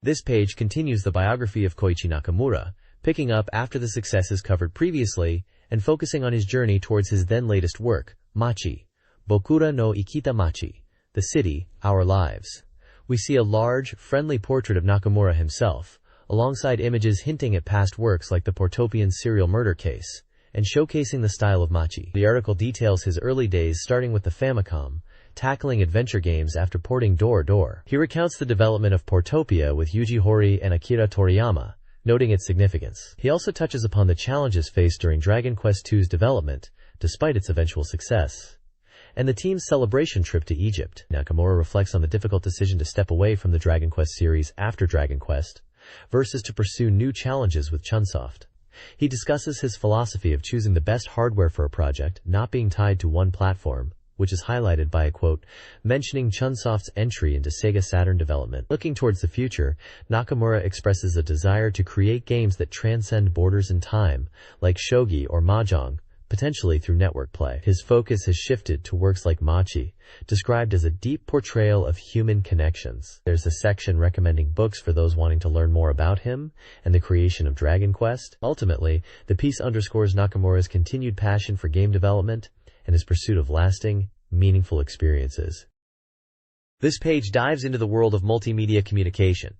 This page continues the biography of Koichi Nakamura, picking up after the successes covered previously and focusing on his journey towards his then latest work, Machi, Bokura no Ikita Machi, The City, Our Lives. We see a large, friendly portrait of Nakamura himself, alongside images hinting at past works like the Portopian Serial Murder Case, and showcasing the style of Machi. The article details his early days starting with the Famicom, tackling adventure games after porting Door Door. He recounts the development of Portopia with Yuji Horii and Akira Toriyama, noting its significance. He also touches upon the challenges faced during Dragon Quest II's development, despite its eventual success, and the team's celebration trip to Egypt. Nakamura reflects on the difficult decision to step away from the Dragon Quest series after Dragon Quest, versus to pursue new challenges with Chunsoft. He discusses his philosophy of choosing the best hardware for a project, not being tied to one platform, which is highlighted by a quote mentioning Chunsoft's entry into SEGA Saturn development. Looking towards the future, Nakamura expresses a desire to create games that transcend borders and time, like shogi or mahjong, potentially through network play. His focus has shifted to works like Machi, described as a deep portrayal of human connections. There's a section recommending books for those wanting to learn more about him and the creation of Dragon Quest. Ultimately, the piece underscores Nakamura's continued passion for game development and his pursuit of lasting, meaningful experiences. This page dives into the world of multimedia communication,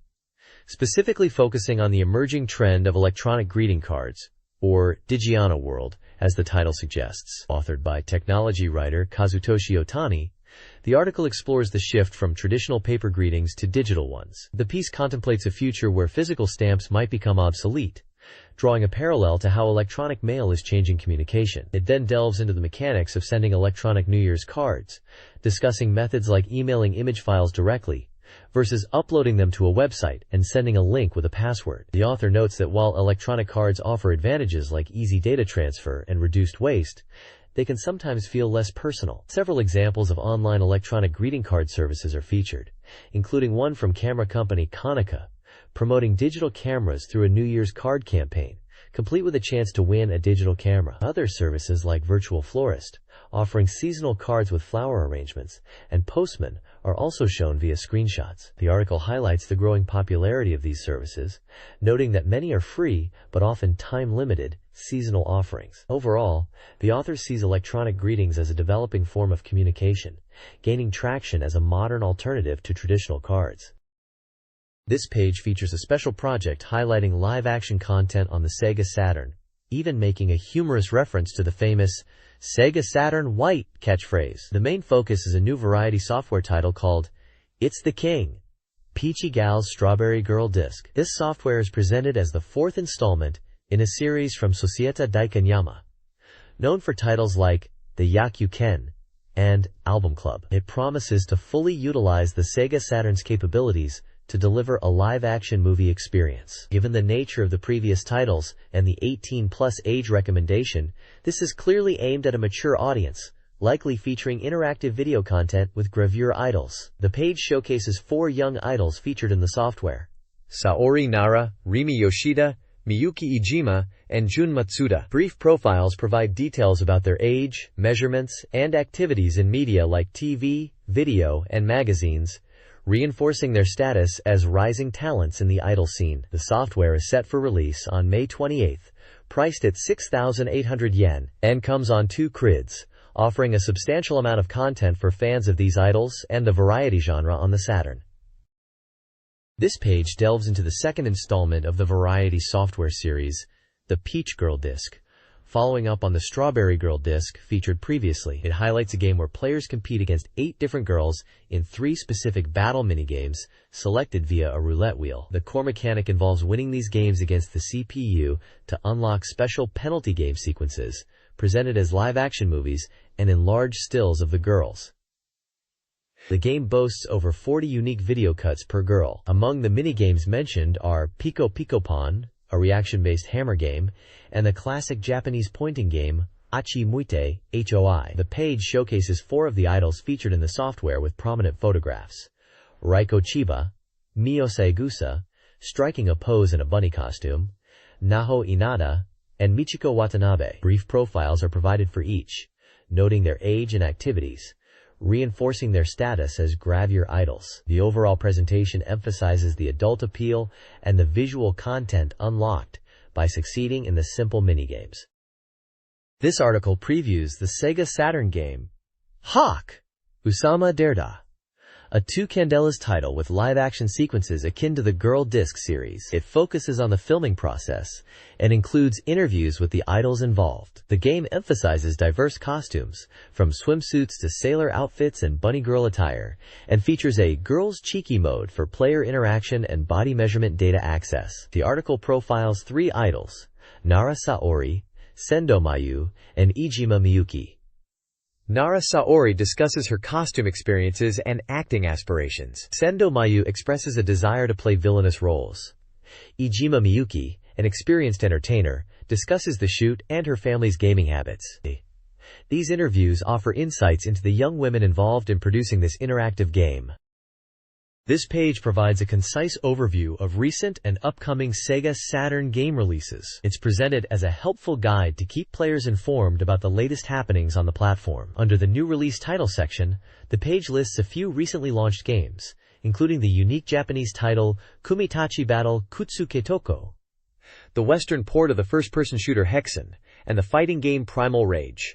specifically focusing on the emerging trend of electronic greeting cards, or Digiana World, as the title suggests. Authored by technology writer Kazutoshi Otani, the article explores the shift from traditional paper greetings to digital ones. The piece contemplates a future where physical stamps might become obsolete, drawing a parallel to how electronic mail is changing communication. It then delves into the mechanics of sending electronic New Year's cards, discussing methods like emailing image files directly versus uploading them to a website and sending a link with a password. The author notes that while electronic cards offer advantages like easy data transfer and reduced waste, they can sometimes feel less personal. Several examples of online electronic greeting card services are featured, including one from camera company Konica, promoting digital cameras through a New Year's card campaign, complete with a chance to win a digital camera. Other services like Virtual Florist, offering seasonal cards with flower arrangements, and Postman are also shown via screenshots. The article highlights the growing popularity of these services, noting that many are free but often time-limited seasonal offerings. Overall, the author sees electronic greetings as a developing form of communication, gaining traction as a modern alternative to traditional cards. This page features a special project highlighting live-action content on the Sega Saturn, even making a humorous reference to the famous SEGA Saturn White catchphrase. The main focus is a new variety software title called It's the King, Peachy Gal's Strawberry Girl Disc. This software is presented as the fourth installment in a series from Societa Daikanyama, known for titles like The Yaku Ken and Album Club. It promises to fully utilize the Sega Saturn's capabilities to deliver a live-action movie experience. Given the nature of the previous titles and the 18-plus age recommendation, this is clearly aimed at a mature audience, likely featuring interactive video content with gravure idols. The page showcases 4 young idols featured in the software: Saori Nara, Rimi Yoshida, Miyuki Ijima, and Jun Matsuda. Brief profiles provide details about their age, measurements, and activities in media like TV, video, and magazines, reinforcing their status as rising talents in the idol scene. The software is set for release on May 28, priced at 6,800 yen, and comes on 2 crids, offering a substantial amount of content for fans of these idols and the variety genre on the Saturn. This page delves into the second installment of the variety software series, the Peach Girl Disc, following up on the Strawberry Girl Disc featured previously. It highlights a game where players compete against 8 different girls in 3 specific battle minigames selected via a roulette wheel. The core mechanic involves winning these games against the CPU to unlock special penalty game sequences, presented as live-action movies and in large stills of the girls. The game boasts over 40 unique video cuts per girl. Among the minigames mentioned are Piko Piko Pon, a reaction-based hammer game, and the classic Japanese pointing game, Achi Muite, HOI. The page showcases 4 of the idols featured in the software with prominent photographs: Raiko Chiba, Mio Saegusa, striking a pose in a bunny costume, Naho Inada, and Michiko Watanabe. Brief profiles are provided for each, noting their age and activities, reinforcing their status as gravure idols. The overall presentation emphasizes the adult appeal and the visual content unlocked by succeeding in the simple minigames. This article previews the Sega Saturn game, Hawk! Usama Derda, a 2 Candelas title with live-action sequences akin to the Girl Disc series. It focuses on the filming process and includes interviews with the idols involved. The game emphasizes diverse costumes, from swimsuits to sailor outfits and bunny girl attire, and features a Girls Cheeky mode for player interaction and body measurement data access. The article profiles 3 idols: Nara Saori, Sendo Mayu, and Ijima Miyuki. Nara Saori discusses her costume experiences and acting aspirations. Sendo Mayu expresses a desire to play villainous roles. Ijima Miyuki, an experienced entertainer, discusses the shoot and her family's gaming habits. These interviews offer insights into the young women involved in producing this interactive game. This page provides a concise overview of recent and upcoming Sega Saturn game releases. It's presented as a helpful guide to keep players informed about the latest happenings on the platform. Under the new release title section, the page lists a few recently launched games, including the unique Japanese title Kumitachi Battle Kutsuke Toko, the Western port of the first-person shooter Hexen, and the fighting game Primal Rage.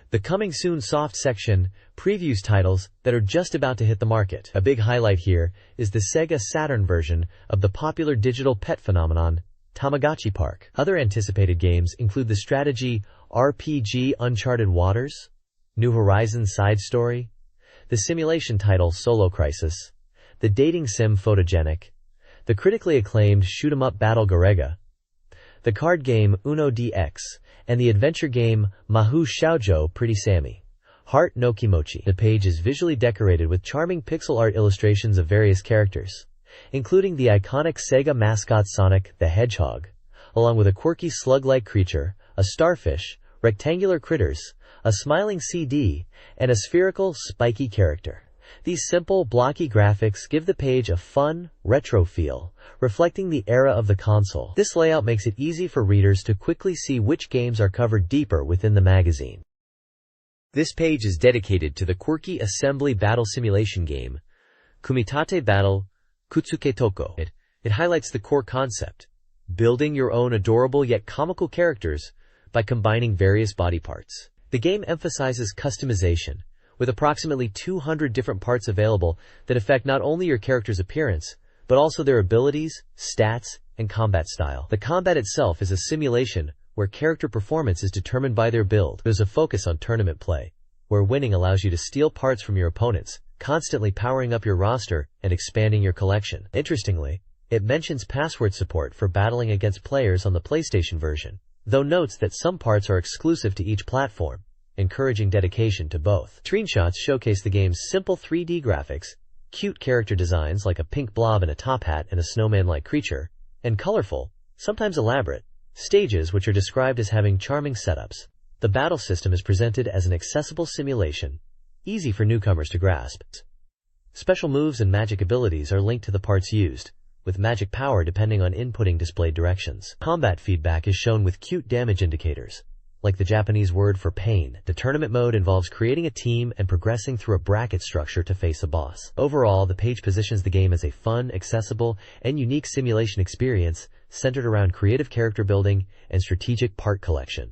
The Coming Soon Soft section previews titles that are just about to hit the market. A big highlight here is the Sega Saturn version of the popular digital pet phenomenon, Tamagotchi Park. Other anticipated games include the strategy RPG Uncharted Waters, New Horizons Side Story, the simulation title Solo Crisis, the dating sim Photogenic, the critically acclaimed shoot-'em-up battle Garega, the card game Uno DX, and the adventure game Mahou Shoujo Pretty Sammy. Heart no Kimochi. The page is visually decorated with charming pixel art illustrations of various characters, including the iconic Sega mascot Sonic the Hedgehog, along with a quirky slug-like creature, a starfish, rectangular critters, a smiling CD, and a spherical, spiky character. These simple, blocky graphics give the page a fun, retro feel, reflecting the era of the console. This layout makes it easy for readers to quickly see which games are covered deeper within the magazine. This page is dedicated to the quirky assembly battle simulation game, Kumitate Battle Kutsuke Toko. It highlights the core concept, building your own adorable yet comical characters by combining various body parts. The game emphasizes customization, with approximately 200 different parts available that affect not only your character's appearance, but also their abilities, stats, and combat style. The combat itself is a simulation where character performance is determined by their build. There's a focus on tournament play, where winning allows you to steal parts from your opponents, constantly powering up your roster and expanding your collection. Interestingly, it mentions password support for battling against players on the PlayStation version, though notes that some parts are exclusive to each platform, encouraging dedication to both. Screenshots showcase the game's simple 3D graphics, cute character designs like a pink blob in a top hat and a snowman-like creature, and colorful, sometimes elaborate, stages which are described as having charming setups. The battle system is presented as an accessible simulation, easy for newcomers to grasp. Special moves and magic abilities are linked to the parts used, with magic power depending on inputting displayed directions. Combat feedback is shown with cute damage indicators, like the Japanese word for pain. The tournament mode involves creating a team and progressing through a bracket structure to face a boss. Overall, the page positions the game as a fun, accessible, and unique simulation experience centered around creative character building and strategic part collection.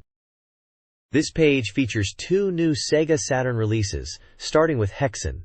This page features 2 new SEGA Saturn releases, starting with Hexen,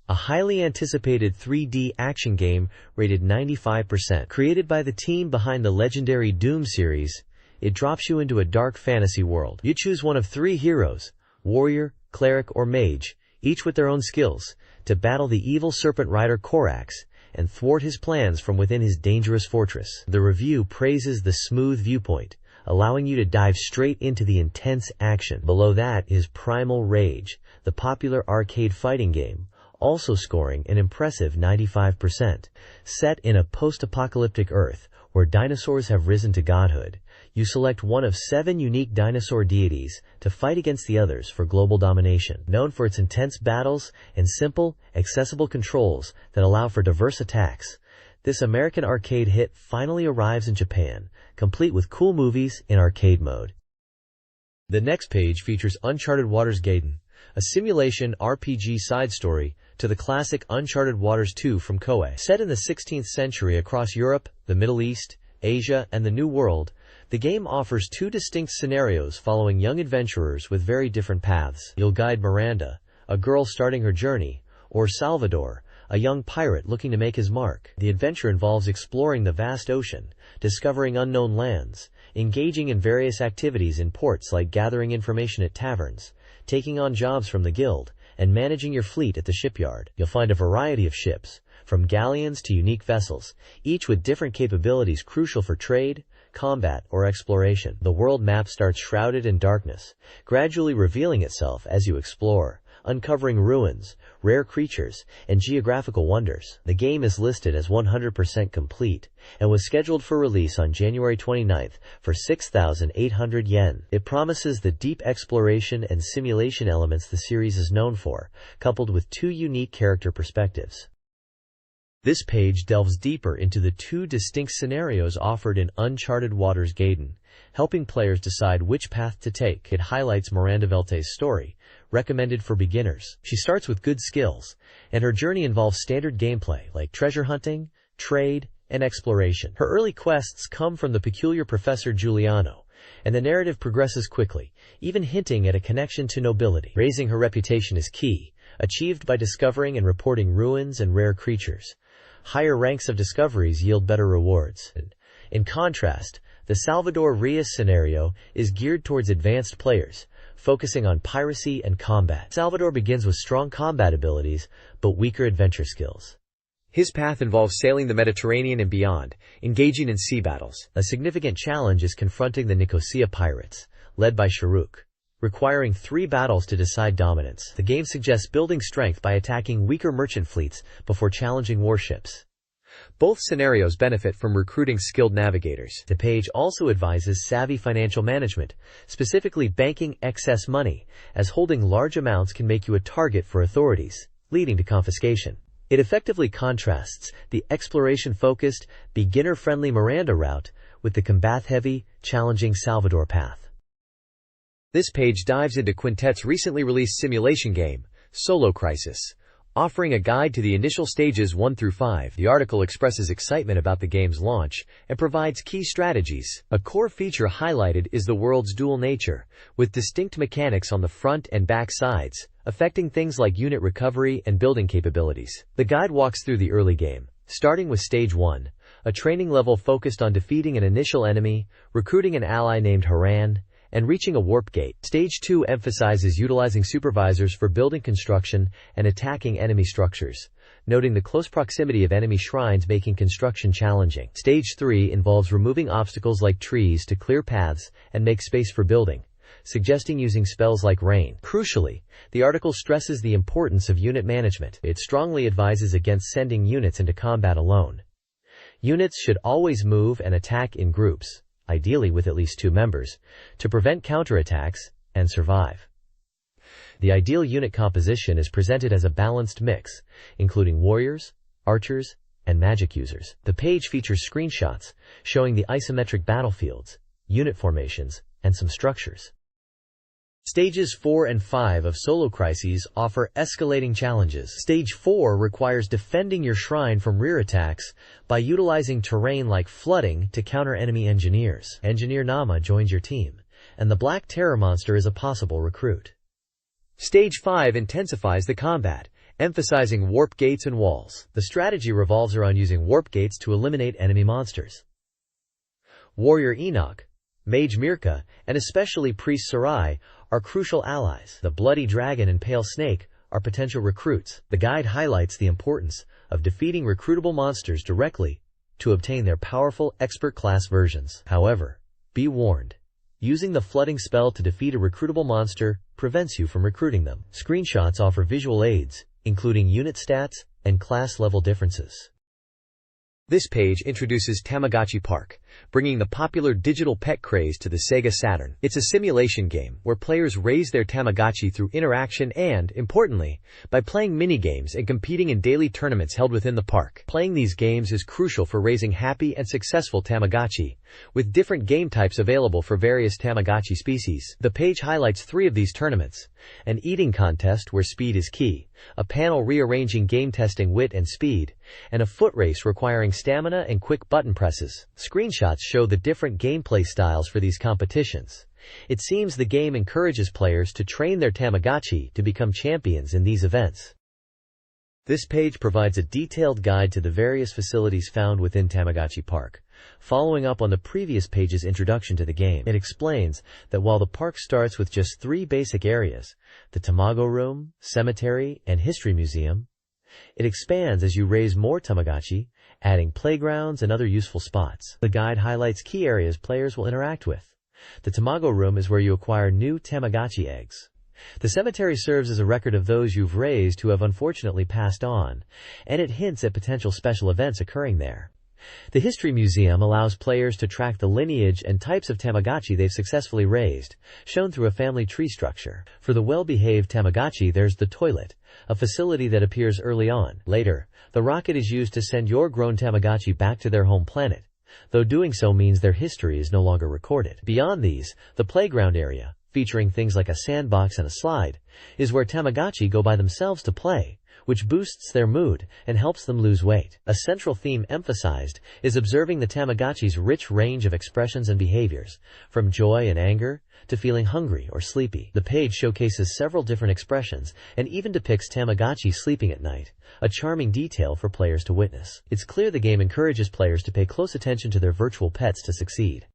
a highly anticipated 3D action game rated 95%. Created by the team behind the legendary Doom series, it drops you into a dark fantasy world. You choose one of 3 heroes, warrior, cleric, or mage, each with their own skills, to battle the evil serpent rider Korax and thwart his plans from within his dangerous fortress. The review praises the smooth viewpoint, allowing you to dive straight into the intense action. Below that is Primal Rage, the popular arcade fighting game, also scoring an impressive 95%. Set in a post-apocalyptic Earth where dinosaurs have risen to godhood, you select one of 7 unique dinosaur deities to fight against the others for global domination. Known for its intense battles and simple, accessible controls that allow for diverse attacks, this American arcade hit finally arrives in Japan, complete with cool movies in arcade mode. The next page features Uncharted Waters Gaiden, a simulation RPG side story to the classic Uncharted Waters 2 from Koei. Set in the 16th century across Europe, the Middle East, Asia, and the New World, the game offers 2 distinct scenarios following young adventurers with very different paths. You'll guide Miranda, a girl starting her journey, or Salvador, a young pirate looking to make his mark. The adventure involves exploring the vast ocean, discovering unknown lands, engaging in various activities in ports like gathering information at taverns, taking on jobs from the guild, and managing your fleet at the shipyard. You'll find a variety of ships, from galleons to unique vessels, each with different capabilities crucial for trade, combat, or exploration. The world map starts shrouded in darkness, gradually revealing itself as you explore, uncovering ruins, rare creatures, and geographical wonders. The game is listed as 100% complete and was scheduled for release on January 29th for 6,800 yen. It promises the deep exploration and simulation elements the series is known for, coupled with 2 unique character perspectives. This page delves deeper into the 2 distinct scenarios offered in Uncharted Waters Gaiden, helping players decide which path to take. It highlights Miranda Velte's story, recommended for beginners. She starts with good skills, and her journey involves standard gameplay like treasure hunting, trade, and exploration. Her early quests come from the peculiar Professor Giuliano, and the narrative progresses quickly, even hinting at a connection to nobility. Raising her reputation is key, achieved by discovering and reporting ruins and rare creatures. Higher ranks of discoveries yield better rewards. In contrast, The Salvador Reyes scenario is geared towards advanced players, focusing on piracy and combat. Salvador begins with strong combat abilities, but weaker adventure skills. His path involves sailing the Mediterranean and beyond, engaging in sea battles. A significant challenge is confronting the Nicosia pirates, led by Sharuk, requiring 3 battles to decide dominance. The game suggests building strength by attacking weaker merchant fleets before challenging warships. Both scenarios benefit from recruiting skilled navigators. The page also advises savvy financial management, specifically banking excess money, as holding large amounts can make you a target for authorities, leading to confiscation. It effectively contrasts the exploration-focused, beginner-friendly Miranda route with the combat-heavy, challenging Salvador path. This page dives into Quintet's recently released simulation game, Solo Crisis, offering a guide to the initial stages 1 through 5. The article expresses excitement about the game's launch and provides key strategies. A core feature highlighted is the world's dual nature, with distinct mechanics on the front and back sides, affecting things like unit recovery and building capabilities. The guide walks through the early game, starting with Stage 1, a training level focused on defeating an initial enemy, recruiting an ally named Haran, and reaching a warp gate. Stage 2 emphasizes utilizing supervisors for building construction and attacking enemy structures, noting the close proximity of enemy shrines making construction challenging. Stage 3 involves removing obstacles like trees to clear paths and make space for building, suggesting using spells like rain. Crucially, the article stresses the importance of unit management. It strongly advises against sending units into combat alone. Units should always move and attack in groups, ideally with at least 2 members, to prevent counterattacks and survive. The ideal unit composition is presented as a balanced mix, including warriors, archers, and magic users. The page features screenshots showing the isometric battlefields, unit formations, and some structures. Stages 4 and 5 of Solo Crises offer escalating challenges. Stage 4 requires defending your shrine from rear attacks by utilizing terrain like flooding to counter enemy engineers. Engineer Nama joins your team, and the Black Terror monster is a possible recruit. Stage 5 intensifies the combat, emphasizing warp gates and walls. The strategy revolves around using warp gates to eliminate enemy monsters. Warrior Enoch, Mage Mirka, and especially Priest Sarai are crucial allies. The Bloody Dragon and Pale Snake are potential recruits. The guide highlights the importance of defeating recruitable monsters directly to obtain their powerful expert class versions. However, be warned, using the flooding spell to defeat a recruitable monster prevents you from recruiting them. Screenshots offer visual aids, including unit stats and class level differences. This page introduces Tamagotchi Park, bringing the popular digital pet craze to the SEGA Saturn. It's a simulation game where players raise their Tamagotchi through interaction and, importantly, by playing mini-games and competing in daily tournaments held within the park. Playing these games is crucial for raising happy and successful Tamagotchi, with different game types available for various Tamagotchi species. The page highlights 3 of these tournaments: an eating contest where speed is key, a panel rearranging game testing wit and speed, and a foot race requiring stamina and quick button presses. Screenshots show the different gameplay styles for these competitions. It seems the game encourages players to train their Tamagotchi to become champions in these events. This page provides a detailed guide to the various facilities found within Tamagotchi Park. Following up on the previous page's introduction to the game, it explains that while the park starts with just 3 basic areas, the Tamago Room, Cemetery, and History Museum, it expands as you raise more Tamagotchi, adding playgrounds and other useful spots. The guide highlights key areas players will interact with. The Tamago Room is where you acquire new Tamagotchi eggs. The cemetery serves as a record of those you've raised who have unfortunately passed on, and it hints at potential special events occurring there. The History Museum allows players to track the lineage and types of Tamagotchi they've successfully raised, shown through a family tree structure. For the well-behaved Tamagotchi, there's the toilet, a facility that appears early on. Later, the rocket is used to send your grown Tamagotchi back to their home planet, though doing so means their history is no longer recorded. Beyond these, the playground area, featuring things like a sandbox and a slide, is where Tamagotchi go by themselves to play, which boosts their mood and helps them lose weight. A central theme emphasized is observing the Tamagotchi's rich range of expressions and behaviors, from joy and anger to feeling hungry or sleepy. The page showcases several different expressions and even depicts Tamagotchi sleeping at night, a charming detail for players to witness. It's clear the game encourages players to pay close attention to their virtual pets to succeed.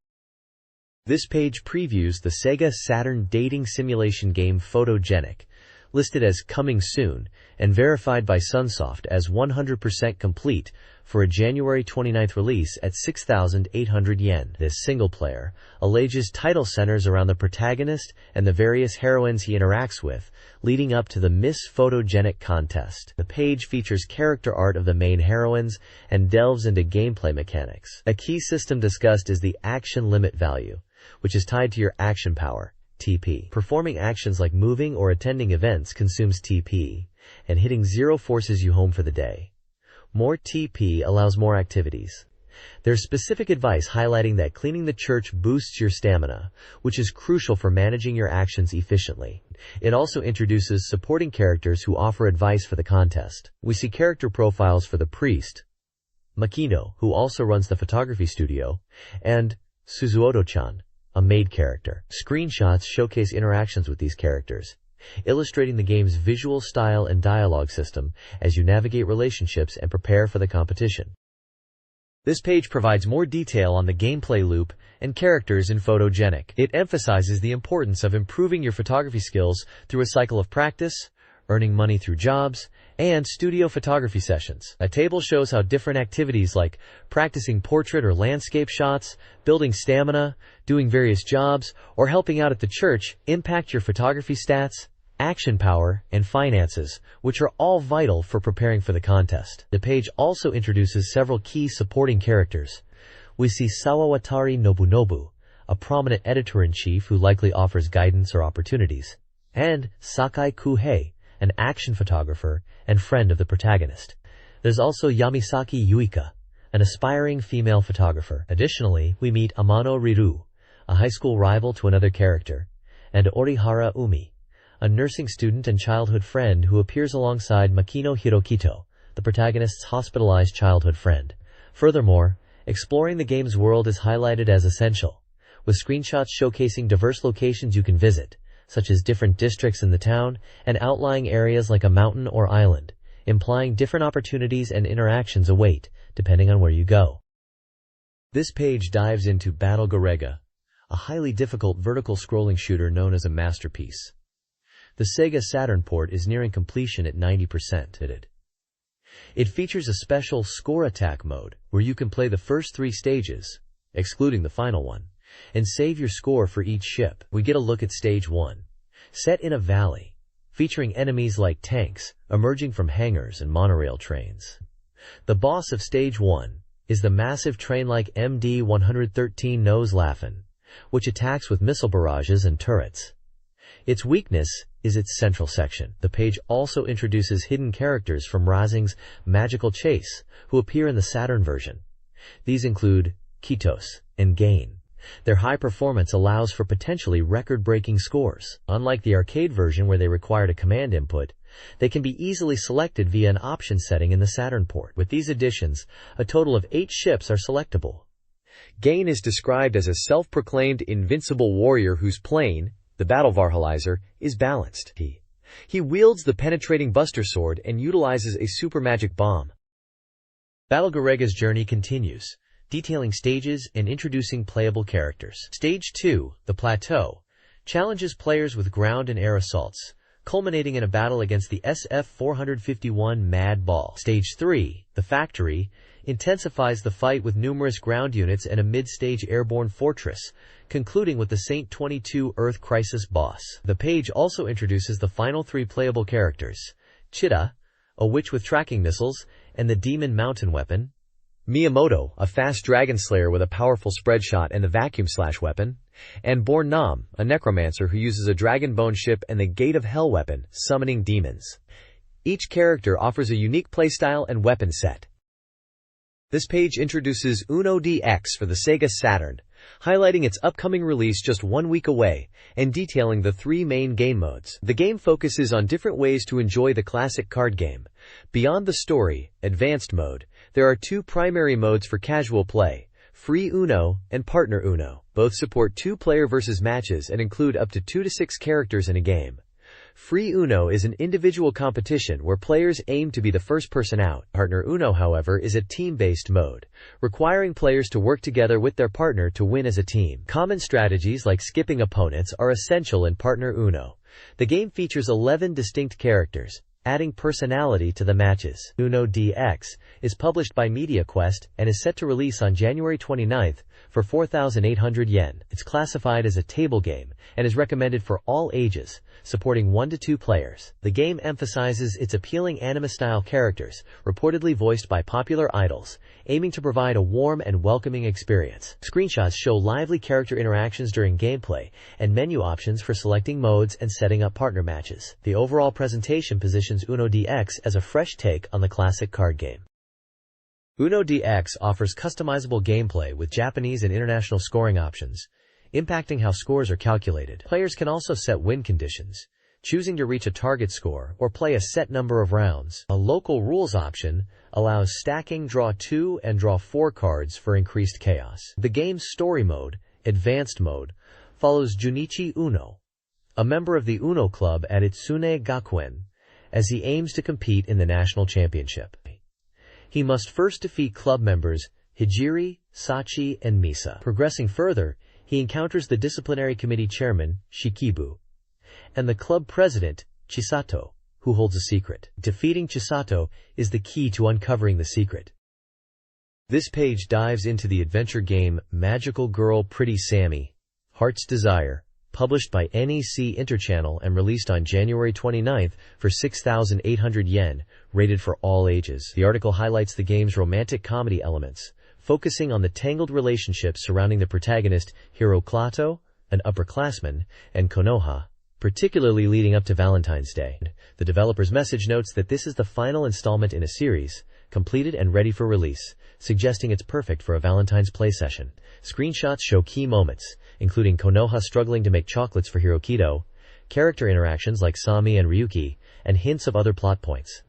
This page previews the SEGA Saturn dating simulation game Photogenic, listed as coming soon and verified by Sunsoft as 100% complete for a January 29th release at 6,800 yen. This single-player, alleges title centers around the protagonist and the various heroines he interacts with, leading up to the Miss Photogenic contest. The page features character art of the main heroines and delves into gameplay mechanics. A key system discussed is the action limit value, which is tied to your action power, TP. Performing actions like moving or attending events consumes TP, and hitting 0 forces you home for the day. More TP allows more activities. There's specific advice highlighting that cleaning the church boosts your stamina, which is crucial for managing your actions efficiently. It also introduces supporting characters who offer advice for the contest. We see character profiles for the priest, Makino, who also runs the photography studio, and Suzuoto-chan, a maid character. Screenshots showcase interactions with these characters, illustrating the game's visual style and dialogue system as you navigate relationships and prepare for the competition. This page provides more detail on the gameplay loop and characters in Photogenic. It emphasizes the importance of improving your photography skills through a cycle of practice, earning money through jobs, and studio photography sessions. A table shows how different activities like practicing portrait or landscape shots, building stamina, doing various jobs, or helping out at the church impact your photography stats, action power, and finances, which are all vital for preparing for the contest. The page also introduces several key supporting characters. We see Sawawatari Nobunobu, a prominent editor-in-chief who likely offers guidance or opportunities, and Sakai Kuhei, an action photographer and friend of the protagonist. There's also Yamisaki Yuika, an aspiring female photographer. Additionally, we meet Amano Riru, a high school rival to another character, and Orihara Umi, a nursing student and childhood friend who appears alongside Makino Hirokito, the protagonist's hospitalized childhood friend. Furthermore, exploring the game's world is highlighted as essential, with screenshots showcasing diverse locations you can visit, such as different districts in the town and outlying areas like a mountain or island, implying different opportunities and interactions await, depending on where you go. This page dives into Battle Garega, a highly difficult vertical scrolling shooter known as a masterpiece. The SEGA Saturn port is nearing completion at 90%. It features a special score attack mode where you can play the first 3 stages, excluding the final one, and save your score for each ship. We get a look at Stage 1, set in a valley, featuring enemies like tanks emerging from hangars and monorail trains. The boss of Stage 1 is the massive train-like MD-113 Nose Laffin, which attacks with missile barrages and turrets. Its weakness is its central section. The page also introduces hidden characters from Razing's Magical Chase, who appear in the Saturn version. These include Kitos and Gain. Their high performance allows for potentially record-breaking scores. Unlike the arcade version where they required a command input, they can be easily selected via an option setting in the Saturn port. With these additions, a total of 8 ships are selectable. Gain is described as a self-proclaimed invincible warrior whose plane, the Battle Varhalizer, is balanced. He wields the penetrating Buster Sword and utilizes a super magic bomb. Battle Garega's journey continues, detailing stages and introducing playable characters. Stage 2, the Plateau, challenges players with ground and air assaults, culminating in a battle against the SF-451 Mad Ball. Stage 3, the Factory, intensifies the fight with numerous ground units and a mid-stage airborne fortress, concluding with the Saint 22 Earth Crisis boss. The page also introduces the final 3 playable characters: Chita, a witch with tracking missiles, and the Demon Mountain Weapon; Miyamoto, a fast dragon slayer with a powerful spread shot and the vacuum slash weapon; and Born Nam, a necromancer who uses a dragon bone ship and the Gate of Hell weapon, summoning demons. Each character offers a unique playstyle and weapon set. This page introduces Uno DX for the SEGA Saturn, highlighting its upcoming release just 1 week away, and detailing the 3 main game modes. The game focuses on different ways to enjoy the classic card game. Beyond the story, Advanced Mode, there are 2 primary modes for casual play: Free Uno and Partner Uno. Both support 2-player versus matches and include up to 2 to 6 characters in a game. Free Uno is an individual competition where players aim to be the first person out. Partner Uno, however, is a team-based mode, requiring players to work together with their partner to win as a team. Common strategies like skipping opponents are essential in Partner Uno. The game features 11 distinct characters, adding personality to the matches. Uno DX is published by MediaQuest and is set to release on January 29th for 4,800 yen. It's classified as a table game and is recommended for all ages, supporting 1 to 2 players. The game emphasizes its appealing anime-style characters, reportedly voiced by popular idols, aiming to provide a warm and welcoming experience. Screenshots show lively character interactions during gameplay and menu options for selecting modes and setting up partner matches. The overall presentation positions Uno DX as a fresh take on the classic card game. Uno DX offers customizable gameplay with Japanese and international scoring options, impacting how scores are calculated. Players can also set win conditions, choosing to reach a target score or play a set number of rounds. A local rules option allows stacking draw 2 and draw 4 cards for increased chaos. The game's story mode, Advanced Mode, follows Junichi Uno, a member of the Uno Club at Itsune Gakuen, as he aims to compete in the national championship. He must first defeat club members Hijiri, Sachi, and Misa. Progressing further, he encounters the disciplinary committee chairman, Shikibu, and the club president, Chisato, who holds a secret. Defeating Chisato is the key to uncovering the secret. This page dives into the adventure game Magical Girl Pretty Sammy, Heart's Desire, published by NEC Interchannel and released on January 29th for 6,800 yen, rated for all ages. The article highlights the game's romantic comedy elements, focusing on the tangled relationships surrounding the protagonist Hiroklato, an upperclassman, and Konoha, particularly leading up to Valentine's Day. The developer's message notes that this is the final installment in a series, completed and ready for release, suggesting it's perfect for a Valentine's play session. Screenshots show key moments, including Konoha struggling to make chocolates for Hirokito, character interactions like Sami and Ryuki, and hints of other plot points.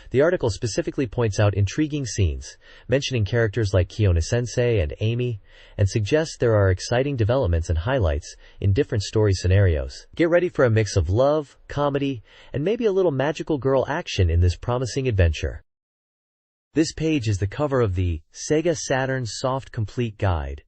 The article specifically points out intriguing scenes, mentioning characters like Kiona-sensei and Amy, and suggests there are exciting developments and highlights in different story scenarios. Get ready for a mix of love, comedy, and maybe a little magical girl action in this promising adventure. This page is the cover of the SEGA Saturn Soft Complete Guide.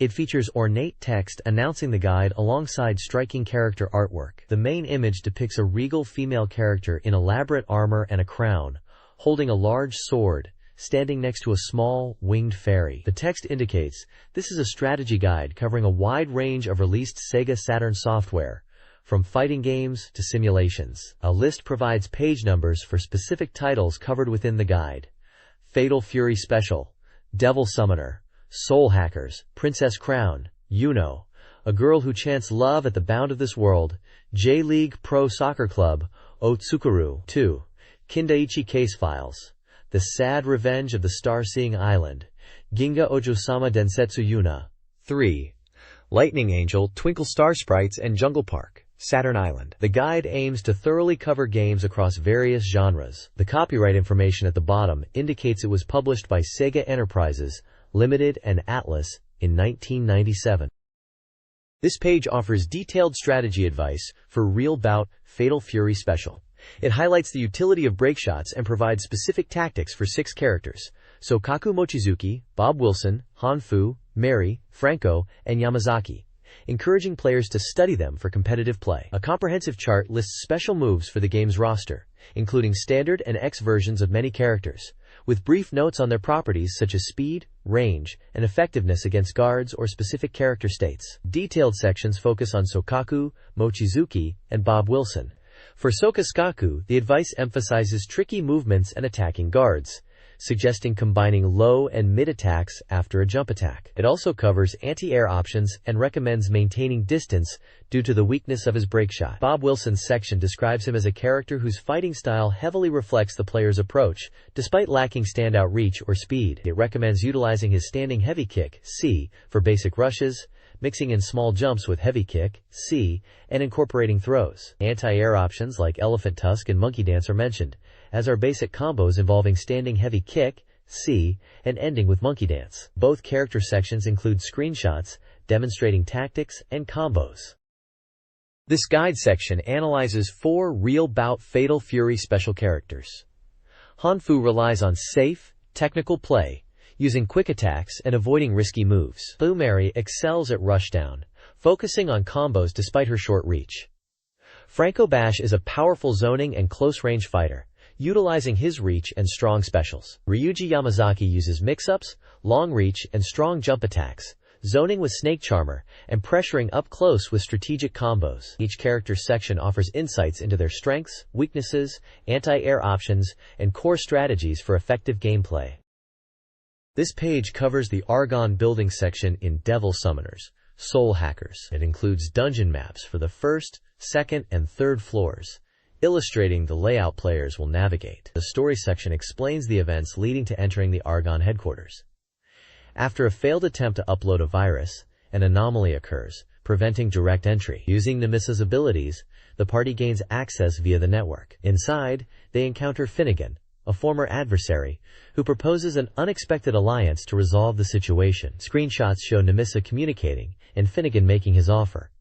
It features ornate text announcing the guide alongside striking character artwork. The main image depicts a regal female character in elaborate armor and a crown, holding a large sword, standing next to a small, winged fairy. The text indicates this is a strategy guide covering a wide range of released SEGA Saturn software, from fighting games to simulations. A list provides page numbers for specific titles covered within the guide. Fatal Fury Special, Devil Summoner, Soul Hackers, Princess Crown, Uno, A Girl Who Chants Love at the Bound of This World, J-League Pro Soccer Club, Otsukuru 2, Kindaichi Case Files, The Sad Revenge of the Star-Seeing Island, Ginga Ojo-sama Densetsu Yuna 3, Lightning Angel, Twinkle Star Sprites, and Jungle Park, Saturn Island. The guide aims to thoroughly cover games across various genres. The copyright information at the bottom indicates it was published by Sega Enterprises, Limited and Atlas in 1997. This page offers detailed strategy advice for Real Bout Fatal Fury Special. It highlights the utility of break shots and provides specific tactics for 6 characters: Sokaku Mochizuki, Bob Wilson, Hanfu, Mary, Franco, and Yamazaki, encouraging players to study them for competitive play. A comprehensive chart lists special moves for the game's roster, including standard and X versions of many characters, with brief notes on their properties such as speed, range, and effectiveness against guards or specific character states. Detailed sections focus on Sokaku, Mochizuki, and Bob Wilson. For Sokaskaku, the advice emphasizes tricky movements and attacking guards, suggesting combining low and mid attacks after a jump attack. It also covers anti-air options and recommends maintaining distance due to the weakness of his break shot. Bob Wilson's section describes him as a character whose fighting style heavily reflects the player's approach, despite lacking standout reach or speed. It recommends utilizing his standing heavy kick, C, for basic rushes, mixing in small jumps with heavy kick, C, and incorporating throws. Anti-air options like Elephant Tusk and Monkey Dance are mentioned, as are basic combos involving standing heavy kick, C, and ending with Monkey Dance. Both character sections include screenshots demonstrating tactics and combos. This guide section analyzes 4 real-bout Fatal Fury special characters. Hanfu relies on safe, technical play, using quick attacks and avoiding risky moves. Blueberry excels at rushdown, focusing on combos despite her short reach. Franco Bash is a powerful zoning and close-range fighter, utilizing his reach and strong specials. Ryuji Yamazaki uses mix-ups, long reach, and strong jump attacks, zoning with Snake Charmer, and pressuring up close with strategic combos. Each character's section offers insights into their strengths, weaknesses, anti-air options, and core strategies for effective gameplay. This page covers the Argon building section in Devil Summoners, Soul Hackers. It includes dungeon maps for the first, second, and third floors, illustrating the layout players will navigate. The story section explains the events leading to entering the Argon headquarters. After a failed attempt to upload a virus, an anomaly occurs, preventing direct entry. Using Nemisa's abilities, the party gains access via the network. Inside, they encounter Finnegan, a former adversary, who proposes an unexpected alliance to resolve the situation. Screenshots show Nemisa communicating, and Finnegan making his offer.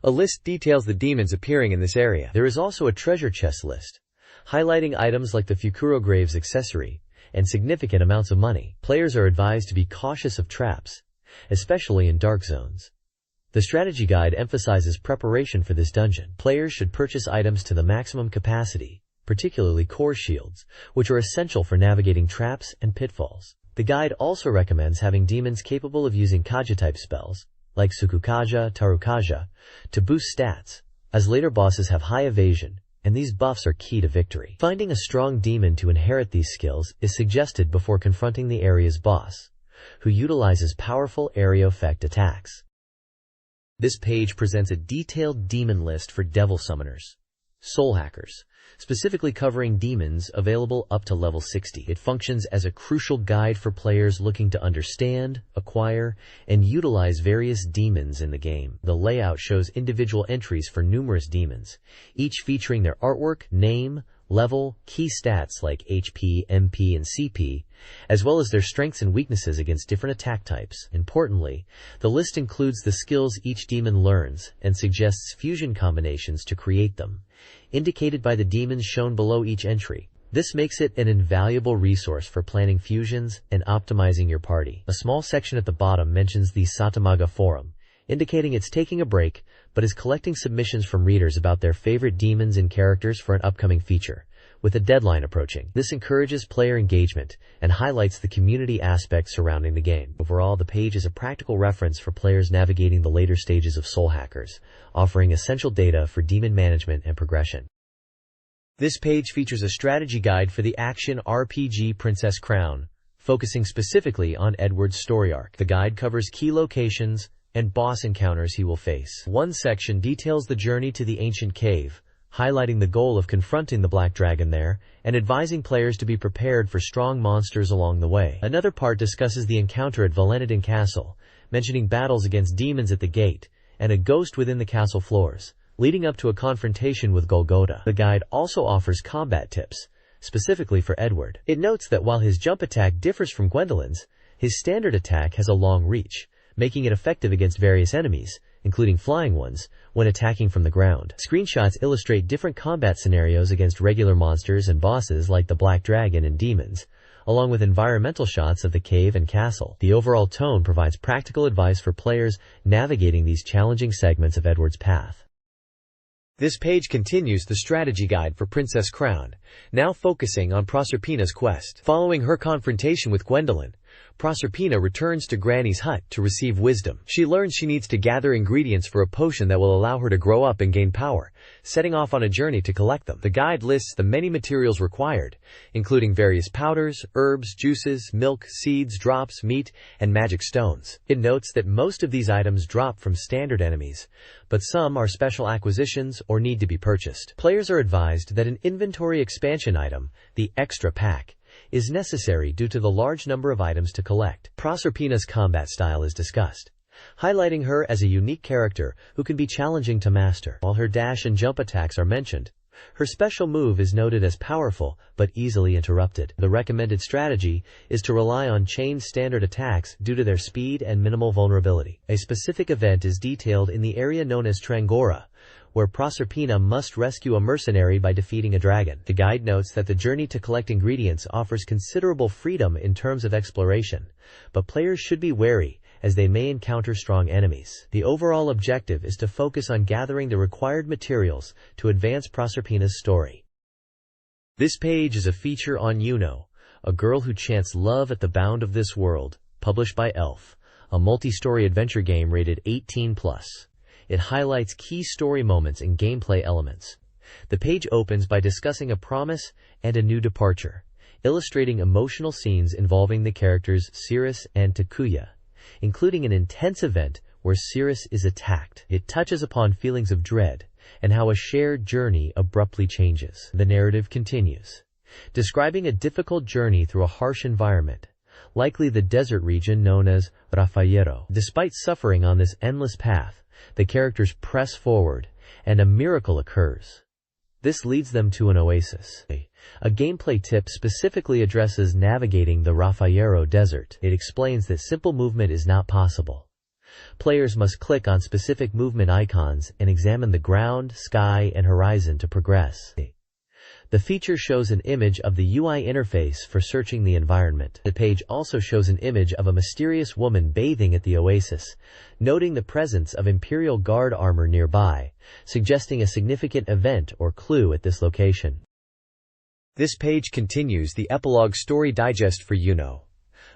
A list details the demons appearing in this area. There is also a treasure chest list, highlighting items like the Fukuro Graves accessory, and significant amounts of money. Players are advised to be cautious of traps, especially in dark zones. The strategy guide emphasizes preparation for this dungeon. Players should purchase items to the maximum capacity, particularly core shields, which are essential for navigating traps and pitfalls. The guide also recommends having demons capable of using Kaja-type spells, like Sukukaja, Tarukaja, to boost stats, as later bosses have high evasion, and these buffs are key to victory. Finding a strong demon to inherit these skills is suggested before confronting the area's boss, who utilizes powerful area effect attacks. This page presents a detailed demon list for Devil Summoners, Soul Hackers, specifically covering demons available up to level 60. It functions as a crucial guide for players looking to understand, acquire, and utilize various demons in the game. The layout shows individual entries for numerous demons, each featuring their artwork, name, level, key stats like HP, MP, and CP, as well as their strengths and weaknesses against different attack types. Importantly, the list includes the skills each demon learns and suggests fusion combinations to create them, indicated by the demons shown below each entry. This makes it an invaluable resource for planning fusions and optimizing your party. A small section at the bottom mentions the Satamaga forum, indicating it's taking a break, but is collecting submissions from readers about their favorite demons and characters for an upcoming feature, with a deadline approaching. This encourages player engagement and highlights the community aspect surrounding the game. Overall, the page is a practical reference for players navigating the later stages of Soul Hackers, offering essential data for demon management and progression. This page features a strategy guide for the action RPG Princess Crown, focusing specifically on Edward's story arc. The guide covers key locations and boss encounters he will face. One section details the journey to the ancient cave, highlighting the goal of confronting the Black Dragon there, and advising players to be prepared for strong monsters along the way. Another part discusses the encounter at Valenidin Castle, mentioning battles against demons at the gate, and a ghost within the castle floors, leading up to a confrontation with Golgotha. The guide also offers combat tips, specifically for Edward. It notes that while his jump attack differs from Gwendolyn's, his standard attack has a long reach, making it effective against various enemies, including flying ones, when attacking from the ground. Screenshots illustrate different combat scenarios against regular monsters and bosses like the Black Dragon and demons, along with environmental shots of the cave and castle. The overall tone provides practical advice for players navigating these challenging segments of Edward's path. This page continues the strategy guide for Princess Crown, now focusing on Proserpina's quest. Following her confrontation with Gwendolyn, Proserpina returns to Granny's hut to receive wisdom. She learns she needs to gather ingredients for a potion that will allow her to grow up and gain power, setting off on a journey to collect them. The guide lists the many materials required, including various powders, herbs, juices, milk, seeds, drops, meat, and magic stones. It notes that most of these items drop from standard enemies, but some are special acquisitions or need to be purchased. Players are advised that an inventory expansion item, the Extra Pack, is necessary due to the large number of items to collect. Proserpina's combat style is discussed, highlighting her as a unique character who can be challenging to master. While her dash and jump attacks are mentioned, Her special move is noted as powerful, but easily interrupted. The recommended strategy is to rely on chain standard attacks due to their speed and minimal vulnerability. A specific event is detailed in the area known as Trangora, where Proserpina must rescue a mercenary by defeating a dragon. The guide notes that the journey to collect ingredients offers considerable freedom in terms of exploration, but players should be wary, as they may encounter strong enemies. The overall objective is to focus on gathering the required materials to advance Proserpina's story. This page is a feature on Yuno, a girl who chants love at the bound of this world, published by Elf, a multi-story adventure game rated 18+. It highlights key story moments and gameplay elements. The page opens by discussing a promise and a new departure, illustrating emotional scenes involving the characters Cirrus and Takuya, including an intense event where Cirrus is attacked. It touches upon feelings of dread and how a shared journey abruptly changes. The narrative continues, describing a difficult journey through a harsh environment, likely the desert region known as Rafayero. Despite suffering on this endless path, the characters press forward, and a miracle occurs. This leads them to an oasis. A gameplay tip specifically addresses navigating the Rafayero desert. It explains that simple movement is not possible. Players must click on specific movement icons and examine the ground, sky, and horizon to progress. The feature shows an image of the UI interface for searching the environment. The page also shows an image of a mysterious woman bathing at the oasis, noting the presence of Imperial Guard armor nearby, suggesting a significant event or clue at this location. This page continues the epilogue story digest for Yuno,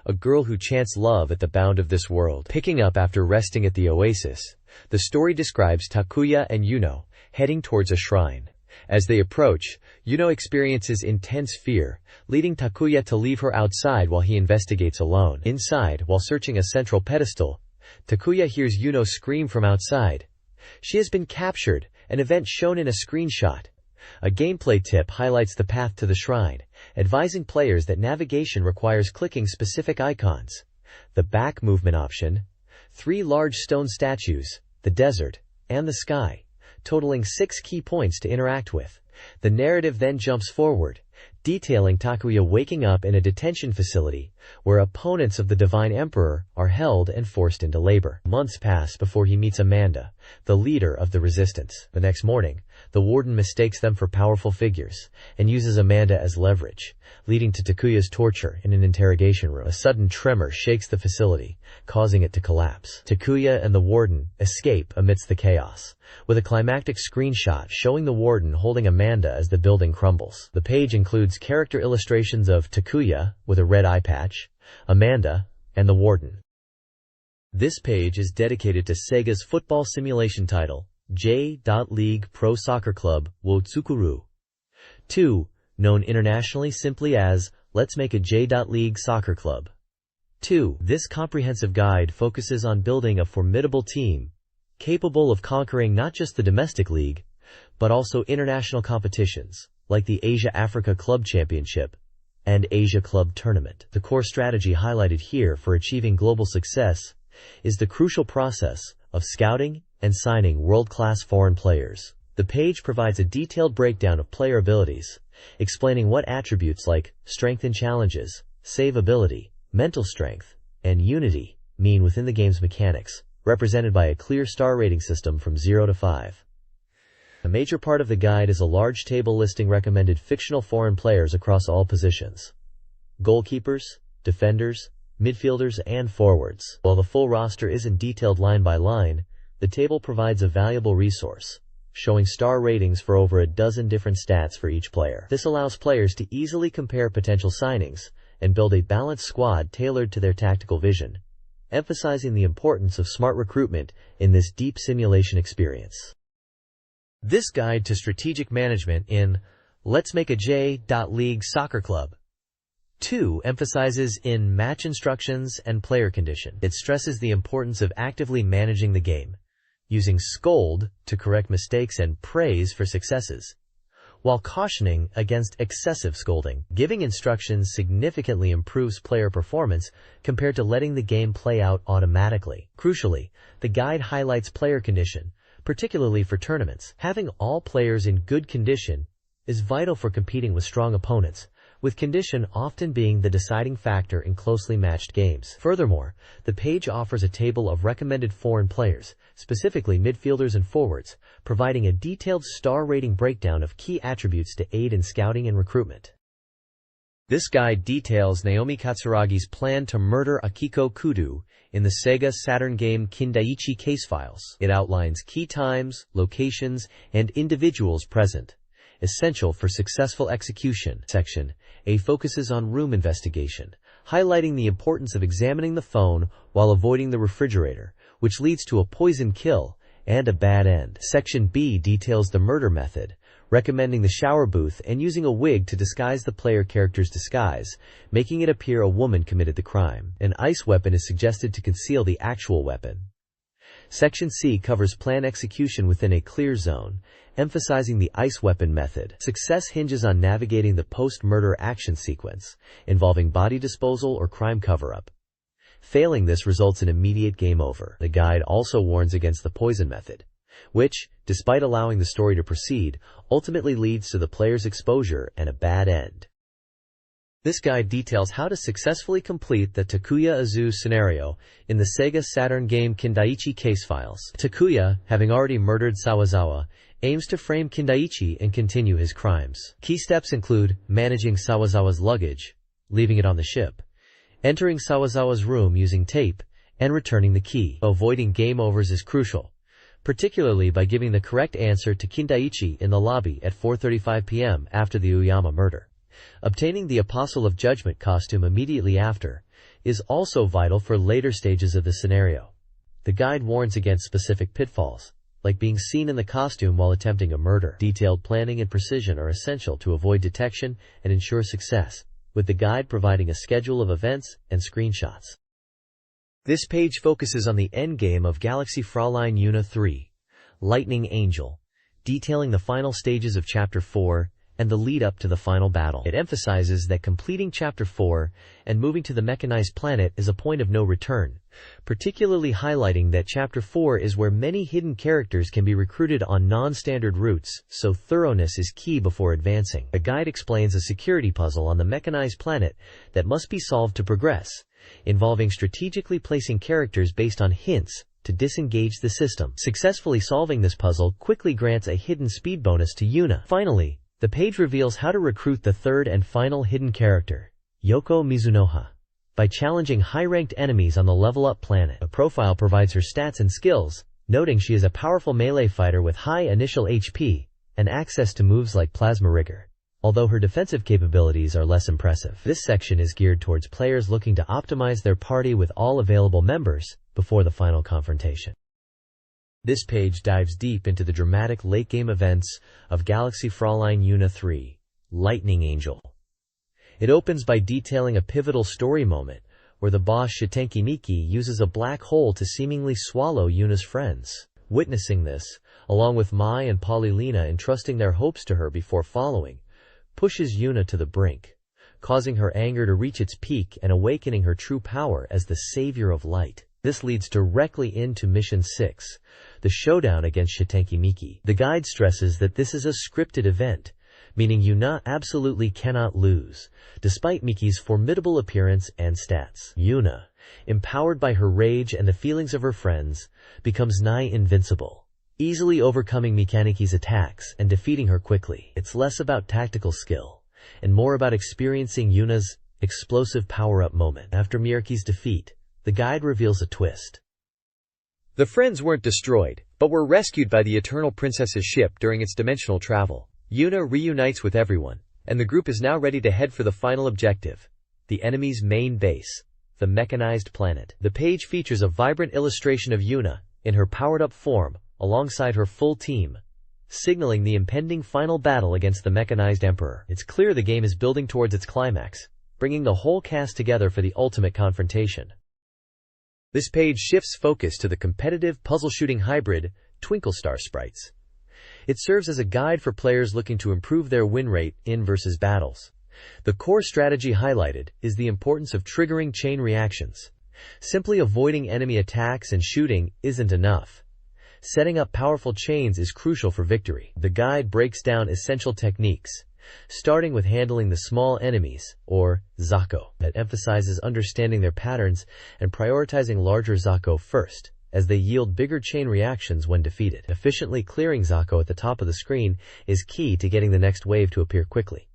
a girl who chants love at the bound of this world. Picking up after resting at the oasis, the story describes Takuya and Yuno heading towards a shrine. As they approach, Yuno experiences intense fear, leading Takuya to leave her outside while he investigates alone. Inside, while searching a central pedestal, Takuya hears Yuno scream from outside. She has been captured, an event shown in a screenshot. A gameplay tip highlights the path to the shrine, advising players that navigation requires clicking specific icons. The back movement option, 3 large stone statues, the desert, and the sky, totaling 6 key points to interact with. The narrative then jumps forward, detailing Takuya waking up in a detention facility, where opponents of the Divine Emperor are held and forced into labor. Months pass before he meets Amanda, the leader of the resistance. The next morning, the warden mistakes them for powerful figures, and uses Amanda as leverage, leading to Takuya's torture in an interrogation room. A sudden tremor shakes the facility, causing it to collapse. Takuya and the warden escape amidst the chaos, with a climactic screenshot showing the warden holding Amanda as the building crumbles. The page includes character illustrations of Takuya, with a red eye patch, Amanda, and the warden. This page is dedicated to Sega's football simulation title, J.League Pro Soccer Club wo Tsukuru 2, known internationally simply as Let's Make a J.League Soccer Club 2. This comprehensive guide focuses on building a formidable team, capable of conquering not just the domestic league, but also international competitions, like the Asia-Africa Club Championship and Asia Club Tournament. The core strategy highlighted here for achieving global success is the crucial process of scouting and signing world-class foreign players. The page provides a detailed breakdown of player abilities, explaining what attributes like strength in challenges, save ability, mental strength, and unity mean within the game's mechanics, represented by a clear star rating system from 0 to 5. A major part of the guide is a large table listing recommended fictional foreign players across all positions: goalkeepers, defenders, midfielders, and forwards. While the full roster isn't detailed line by line, the table provides a valuable resource, showing star ratings for over a dozen different stats for each player. This allows players to easily compare potential signings and build a balanced squad tailored to their tactical vision, emphasizing the importance of smart recruitment in this deep simulation experience. This guide to strategic management in Let's Make a J.League Soccer Club 2 emphasizes in match instructions and player condition. It stresses the importance of actively managing the game, using scold to correct mistakes and praise for successes, while cautioning against excessive scolding. Giving instructions significantly improves player performance compared to letting the game play out automatically. Crucially, the guide highlights player condition, particularly for tournaments. Having all players in good condition is vital for competing with strong opponents, with condition often being the deciding factor in closely matched games. Furthermore, the page offers a table of recommended foreign players, specifically midfielders and forwards, providing a detailed star rating breakdown of key attributes to aid in scouting and recruitment. This guide details Naomi Katsuragi's plan to murder Akiko Kudo in the SEGA Saturn game Kindaichi case files. It outlines key times, locations, and individuals present, essential for successful execution. Section A focuses on room investigation, highlighting the importance of examining the phone while avoiding the refrigerator, which leads to a poison kill and a bad end. Section B details the murder method, recommending the shower booth and using a wig to disguise the player character's disguise, making it appear a woman committed the crime. An ice weapon is suggested to conceal the actual weapon. Section C covers plan execution within a clear zone, emphasizing the ice weapon method. Success hinges on navigating the post-murder action sequence, involving body disposal or crime cover-up. Failing this results in immediate game over. The guide also warns against the poison method, which, despite allowing the story to proceed, ultimately leads to the player's exposure and a bad end. This guide details how to successfully complete the Takuya Azu scenario in the SEGA Saturn game Kindaichi case files. Takuya, having already murdered Sawazawa, aims to frame Kindaichi and continue his crimes. Key steps include managing Sawazawa's luggage, leaving it on the ship, entering Sawazawa's room using tape, and returning the key. Avoiding game overs is crucial, particularly by giving the correct answer to Kindaichi in the lobby at 4:35 p.m. after the Uyama murder. Obtaining the Apostle of Judgment costume immediately after is also vital for later stages of the scenario. The guide warns against specific pitfalls, like being seen in the costume while attempting a murder. Detailed planning and precision are essential to avoid detection and ensure success, with the guide providing a schedule of events and screenshots. This page focuses on the endgame of Galaxy Fraulein Yuna 3, Lightning Angel, detailing the final stages of Chapter 4 and the lead-up to the final battle. It emphasizes that completing Chapter 4 and moving to the mechanized planet is a point of no return, particularly highlighting that Chapter 4 is where many hidden characters can be recruited on non-standard routes, so thoroughness is key before advancing. The guide explains a security puzzle on the mechanized planet that must be solved to progress, involving strategically placing characters based on hints to disengage the system. Successfully solving this puzzle quickly grants a hidden speed bonus to Yuna. Finally, the page reveals how to recruit the third and final hidden character, Yoko Mizunoha, by challenging high-ranked enemies on the level-up planet. A profile provides her stats and skills, noting she is a powerful melee fighter with high initial HP and access to moves like Plasma Rigor, although her defensive capabilities are less impressive. This section is geared towards players looking to optimize their party with all available members before the final confrontation. This page dives deep into the dramatic late-game events of Galaxy Fraulein Yuna 3, Lightning Angel. It opens by detailing a pivotal story moment where the boss Shitenki Miki uses a black hole to seemingly swallow Yuna's friends. Witnessing this, along with Mai and Paulina entrusting their hopes to her before following, pushes Yuna to the brink, causing her anger to reach its peak and awakening her true power as the savior of light. This leads directly into Mission 6, the showdown against Shitenki Miki. The guide stresses that this is a scripted event, meaning Yuna absolutely cannot lose, despite Miki's formidable appearance and stats. Yuna, empowered by her rage and the feelings of her friends, becomes nigh invincible, easily overcoming Mikaniki's attacks and defeating her quickly. It's less about tactical skill, and more about experiencing Yuna's explosive power-up moment. After Miyaki's defeat, the guide reveals a twist. The friends weren't destroyed, but were rescued by the Eternal Princess's ship during its dimensional travel. Yuna reunites with everyone, and the group is now ready to head for the final objective, the enemy's main base, the mechanized planet. The page features a vibrant illustration of Yuna, in her powered-up form, alongside her full team, signaling the impending final battle against the mechanized Emperor. It's clear the game is building towards its climax, bringing the whole cast together for the ultimate confrontation. This page shifts focus to the competitive puzzle-shooting hybrid, Twinkle Star Sprites. It serves as a guide for players looking to improve their win rate in versus battles. The core strategy highlighted is the importance of triggering chain reactions. Simply avoiding enemy attacks and shooting isn't enough. Setting up powerful chains is crucial for victory. The guide breaks down essential techniques, starting with handling the small enemies, or Zako. It emphasizes understanding their patterns and prioritizing larger Zako first, as they yield bigger chain reactions when defeated. Efficiently clearing Zako at the top of the screen is key to getting the next wave to appear quickly.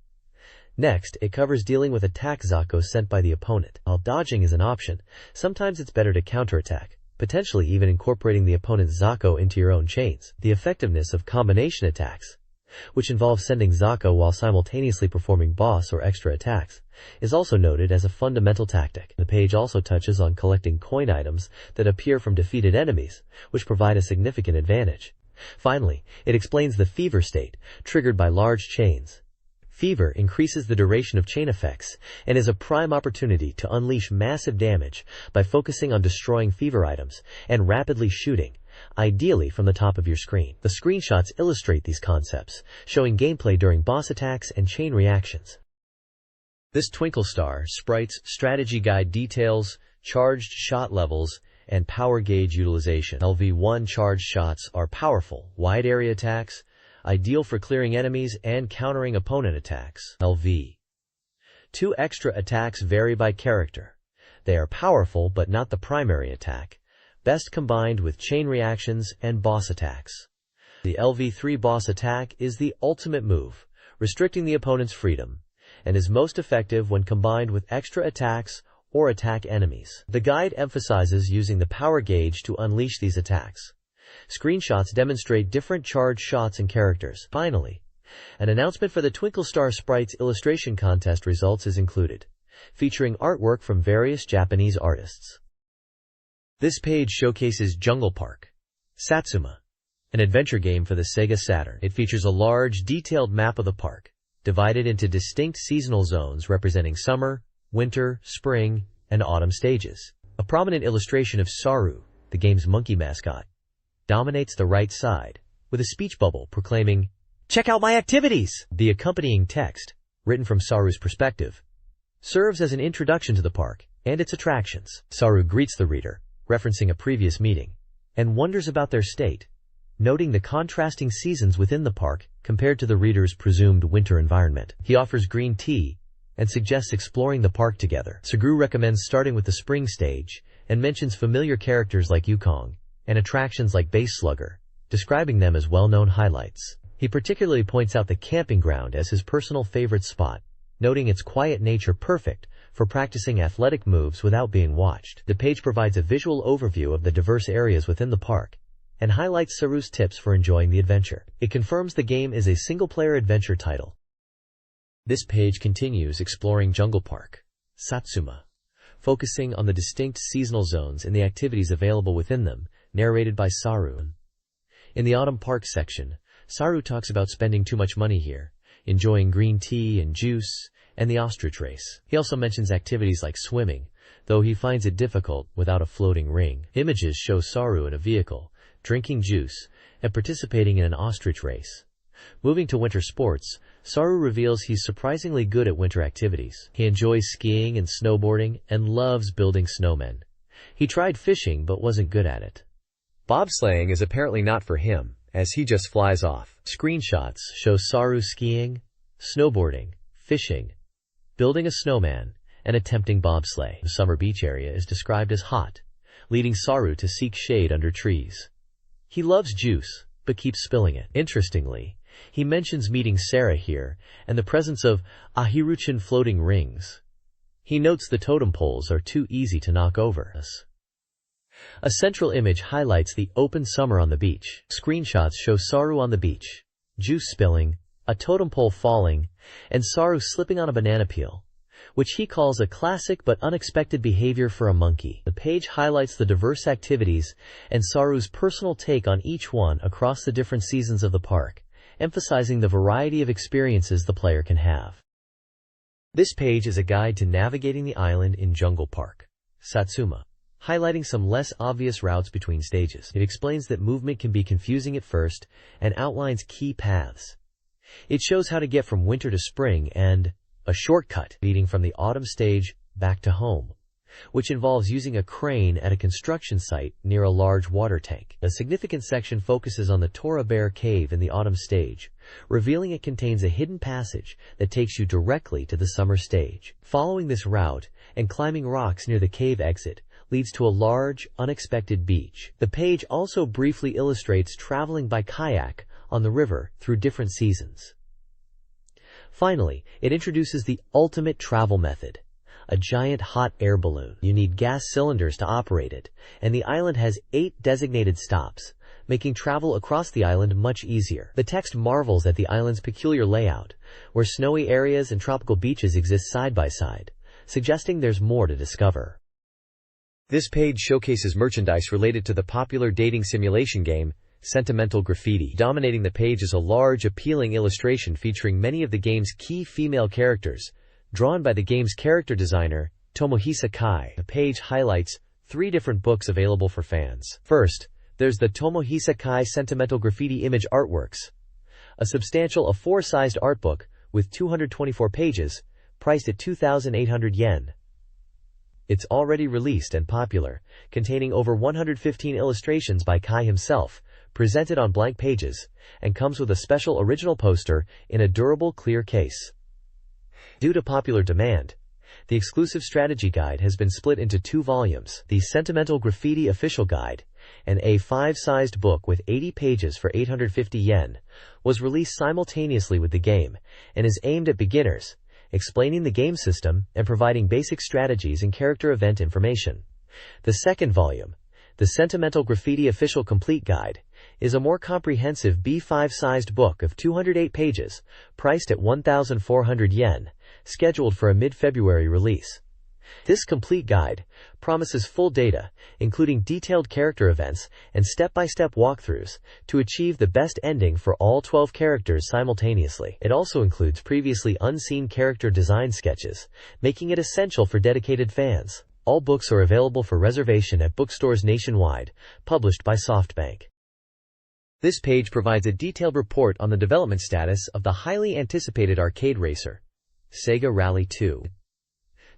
Next, it covers dealing with attack Zako sent by the opponent. While dodging is an option, sometimes it's better to counterattack, potentially even incorporating the opponent's Zako into your own chains. The effectiveness of combination attacks, which involve sending Zako while simultaneously performing boss or extra attacks, is also noted as a fundamental tactic. The page also touches on collecting coin items that appear from defeated enemies, which provide a significant advantage. Finally, it explains the fever state, triggered by large chains. Fever increases the duration of chain effects and is a prime opportunity to unleash massive damage by focusing on destroying fever items and rapidly shooting, ideally from the top of your screen. The screenshots illustrate these concepts, showing gameplay during boss attacks and chain reactions. This Twinkle Star Sprite's strategy guide details charged shot levels and power gauge utilization. LV1 charged shots are powerful, wide area attacks, ideal for clearing enemies and countering opponent attacks. LV2 extra attacks vary by character. They are powerful but not the primary attack, best combined with chain reactions and boss attacks. The LV3 boss attack is the ultimate move, restricting the opponent's freedom, and is most effective when combined with extra attacks or attack enemies. The guide emphasizes using the power gauge to unleash these attacks. Screenshots demonstrate different charged shots and characters. Finally, an announcement for the Twinkle Star Sprites illustration contest results is included, featuring artwork from various Japanese artists. This page showcases Jungle Park, Satsuma, an adventure game for the SEGA Saturn. It features a large, detailed map of the park, divided into distinct seasonal zones representing summer, winter, spring, and autumn stages. A prominent illustration of Saru, the game's monkey mascot, dominates the right side, with a speech bubble proclaiming, "Check out my activities!" The accompanying text, written from Saru's perspective, serves as an introduction to the park and its attractions. Saru greets the reader, referencing a previous meeting, and wonders about their state, noting the contrasting seasons within the park compared to the reader's presumed winter environment. He offers green tea and suggests exploring the park together. Sagru recommends starting with the spring stage and mentions familiar characters like Yukong and attractions like Base Slugger, describing them as well-known highlights. He particularly points out the camping ground as his personal favorite spot, noting its quiet nature perfect for practicing athletic moves without being watched. The page provides a visual overview of the diverse areas within the park and highlights Saru's tips for enjoying the adventure. It confirms the game is a single-player adventure title. This page continues exploring Jungle Park, Satsuma, focusing on the distinct seasonal zones and the activities available within them, narrated by Saru. In the Autumn Park section, Saru talks about spending too much money here, enjoying green tea and juice, and the ostrich race. He also mentions activities like swimming, though he finds it difficult without a floating ring. Images show Saru in a vehicle, drinking juice, and participating in an ostrich race. Moving to winter sports, Saru reveals he's surprisingly good at winter activities. He enjoys skiing and snowboarding and loves building snowmen. He tried fishing but wasn't good at it. Bobsleighing is apparently not for him, as he just flies off. Screenshots show Saru skiing, snowboarding, fishing, building a snowman, and attempting bobsleigh. The summer beach area is described as hot, leading Saru to seek shade under trees. He loves juice, but keeps spilling it. Interestingly, he mentions meeting Sarah here and the presence of Ahiruchin floating rings. He notes the totem poles are too easy to knock over. A central image highlights the open summer on the beach. Screenshots show Saru on the beach, juice spilling, a totem pole falling, and Saru slipping on a banana peel, which he calls a classic but unexpected behavior for a monkey. The page highlights the diverse activities and Saru's personal take on each one across the different seasons of the park, emphasizing the variety of experiences the player can have. This page is a guide to navigating the island in Jungle Park, Satsuma, highlighting some less obvious routes between stages. It explains that movement can be confusing at first and outlines key paths. It shows how to get from winter to spring and a shortcut leading from the autumn stage back to home. which involves using a crane at a construction site near a large water tank. A significant section focuses on the Tora Bear Cave in the autumn stage, revealing it contains a hidden passage that takes you directly to the summer stage. Following this route and climbing rocks near the cave exit leads to a large, unexpected beach. The page also briefly illustrates traveling by kayak on the river through different seasons. Finally, it introduces the ultimate travel method, a giant hot air balloon. You need gas cylinders to operate it, and the island has 8 designated stops, making travel across the island much easier. The text marvels at the island's peculiar layout, where snowy areas and tropical beaches exist side by side, suggesting there's more to discover. This page showcases merchandise related to the popular dating simulation game, Sentimental Graffiti. Dominating the page is a large, appealing illustration featuring many of the game's key female characters, drawn by the game's character designer, Tomohisa Kai. The page highlights 3 different books available for fans. First, there's the Tomohisa Kai Sentimental Graffiti image artworks, a substantial A4-sized art book with 224 pages, priced at 2,800 yen. It's already released and popular, containing over 115 illustrations by Kai himself, presented on blank pages, and comes with a special original poster in a durable clear case. Due to popular demand, the exclusive strategy guide has been split into 2 volumes. The Sentimental Graffiti Official Guide, an A5-sized book with 80 pages for 850 yen, was released simultaneously with the game, and is aimed at beginners, explaining the game system and providing basic strategies and character event information. The second volume, the Sentimental Graffiti Official Complete Guide, is a more comprehensive B5-sized book of 208 pages, priced at 1,400 yen, scheduled for a mid-February release. This complete guide promises full data, including detailed character events and step-by-step walkthroughs, to achieve the best ending for all 12 characters simultaneously. It also includes previously unseen character design sketches, making it essential for dedicated fans. All books are available for reservation at bookstores nationwide, published by SoftBank. This page provides a detailed report on the development status of the highly anticipated arcade racer, SEGA Rally 2.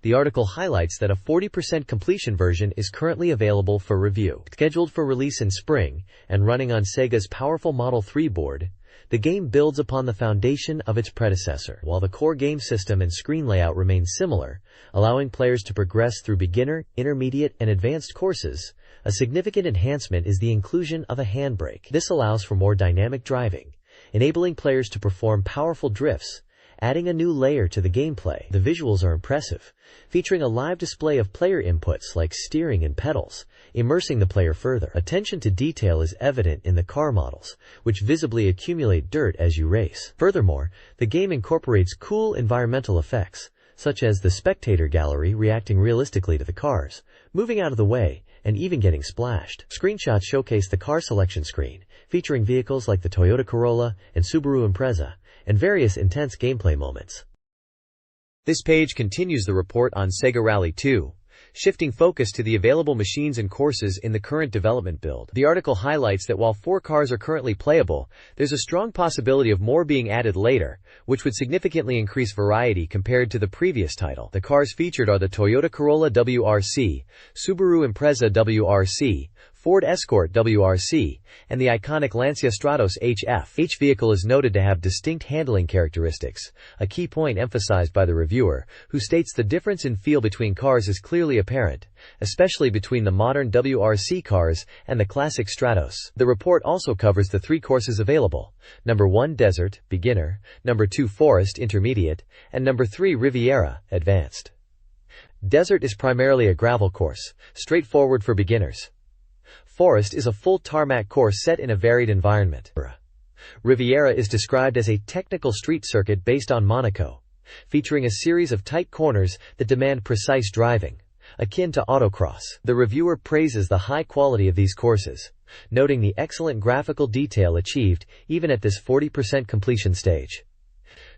The article highlights that a 40% completion version is currently available for review. Scheduled for release in spring, and running on Sega's powerful Model 3 board, the game builds upon the foundation of its predecessor, while the core game system and screen layout remain similar, allowing players to progress through beginner, intermediate, and advanced courses. A significant enhancement is the inclusion of a handbrake. This allows for more dynamic driving, enabling players to perform powerful drifts, adding a new layer to the gameplay. The visuals are impressive, featuring a live display of player inputs like steering and pedals, immersing the player further. Attention to detail is evident in the car models, which visibly accumulate dirt as you race. Furthermore, the game incorporates cool environmental effects, such as the spectator gallery reacting realistically to the cars, moving out of the way, and even getting splashed. Screenshots showcase the car selection screen, featuring vehicles like the Toyota Corolla and Subaru Impreza, and various intense gameplay moments. This page continues the report on SEGA Rally 2, shifting focus to the available machines and courses in the current development build. The article highlights that while 4 cars are currently playable, there's a strong possibility of more being added later, which would significantly increase variety compared to the previous title. The cars featured are the Toyota Corolla WRC, Subaru Impreza WRC, Ford Escort WRC, and the iconic Lancia Stratos HF. Each vehicle is noted to have distinct handling characteristics, a key point emphasized by the reviewer, who states the difference in feel between cars is clearly apparent, especially between the modern WRC cars and the classic Stratos. The report also covers the 3 courses available: number 1 Desert, Beginner, number 2 Forest, Intermediate, and number 3 Riviera, Advanced. Desert is primarily a gravel course, straightforward for beginners. Forest is a full tarmac course set in a varied environment. Riviera is described as a technical street circuit based on Monaco, featuring a series of tight corners that demand precise driving, akin to autocross. The reviewer praises the high quality of these courses, noting the excellent graphical detail achieved even at this 40% completion stage.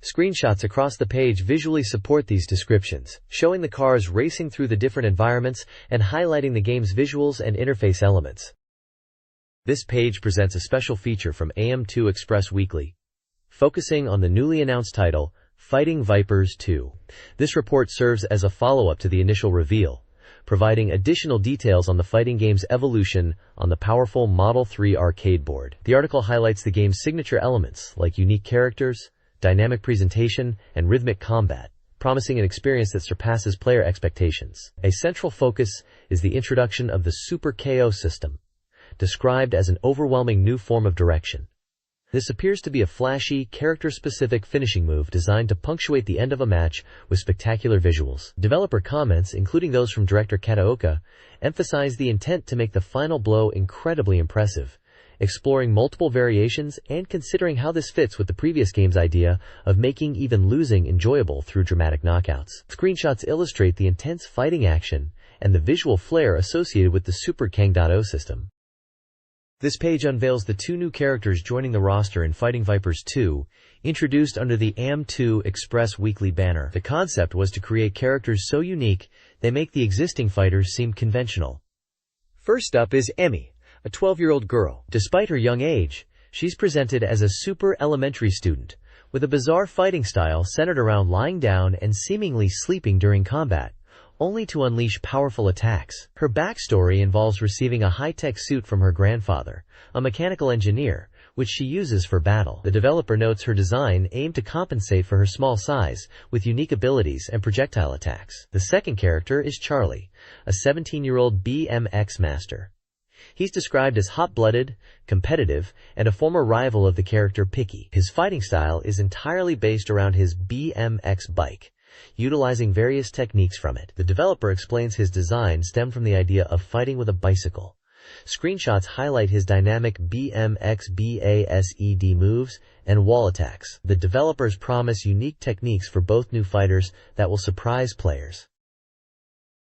Screenshots across the page visually support these descriptions, showing the cars racing through the different environments and highlighting the game's visuals and interface elements. This page presents a special feature from AM2 Express Weekly, focusing on the newly announced title, Fighting Vipers 2. This report serves as a follow-up to the initial reveal, providing additional details on the fighting game's evolution on the powerful Model 3 arcade board. The article highlights the game's signature elements, like unique characters, dynamic presentation, and rhythmic combat, promising an experience that surpasses player expectations. A central focus is the introduction of the Super KO system, described as an overwhelming new form of direction. This appears to be a flashy, character-specific finishing move designed to punctuate the end of a match with spectacular visuals. Developer comments, including those from director Kataoka, emphasize the intent to make the final blow incredibly impressive, exploring multiple variations and considering how this fits with the previous game's idea of making even losing enjoyable through dramatic knockouts. Screenshots illustrate the intense fighting action and the visual flair associated with the Super Kang.0 system. This page unveils the 2 new characters joining the roster in Fighting Vipers 2, introduced under the AM2 Express Weekly banner. The concept was to create characters so unique they make the existing fighters seem conventional. First up is Emmy, a 12-year-old girl. Despite her young age, she's presented as a super elementary student, with a bizarre fighting style centered around lying down and seemingly sleeping during combat, only to unleash powerful attacks. Her backstory involves receiving a high-tech suit from her grandfather, a mechanical engineer, which she uses for battle. The developer notes her design aimed to compensate for her small size, with unique abilities and projectile attacks. The second character is Charlie, a 17-year-old BMX master. He's described as hot-blooded, competitive, and a former rival of the character Picky. His fighting style is entirely based around his BMX bike, utilizing various techniques from it. The developer explains his design stemmed from the idea of fighting with a bicycle. Screenshots highlight his dynamic BMX BASED moves and wall attacks. The developers promise unique techniques for both new fighters that will surprise players.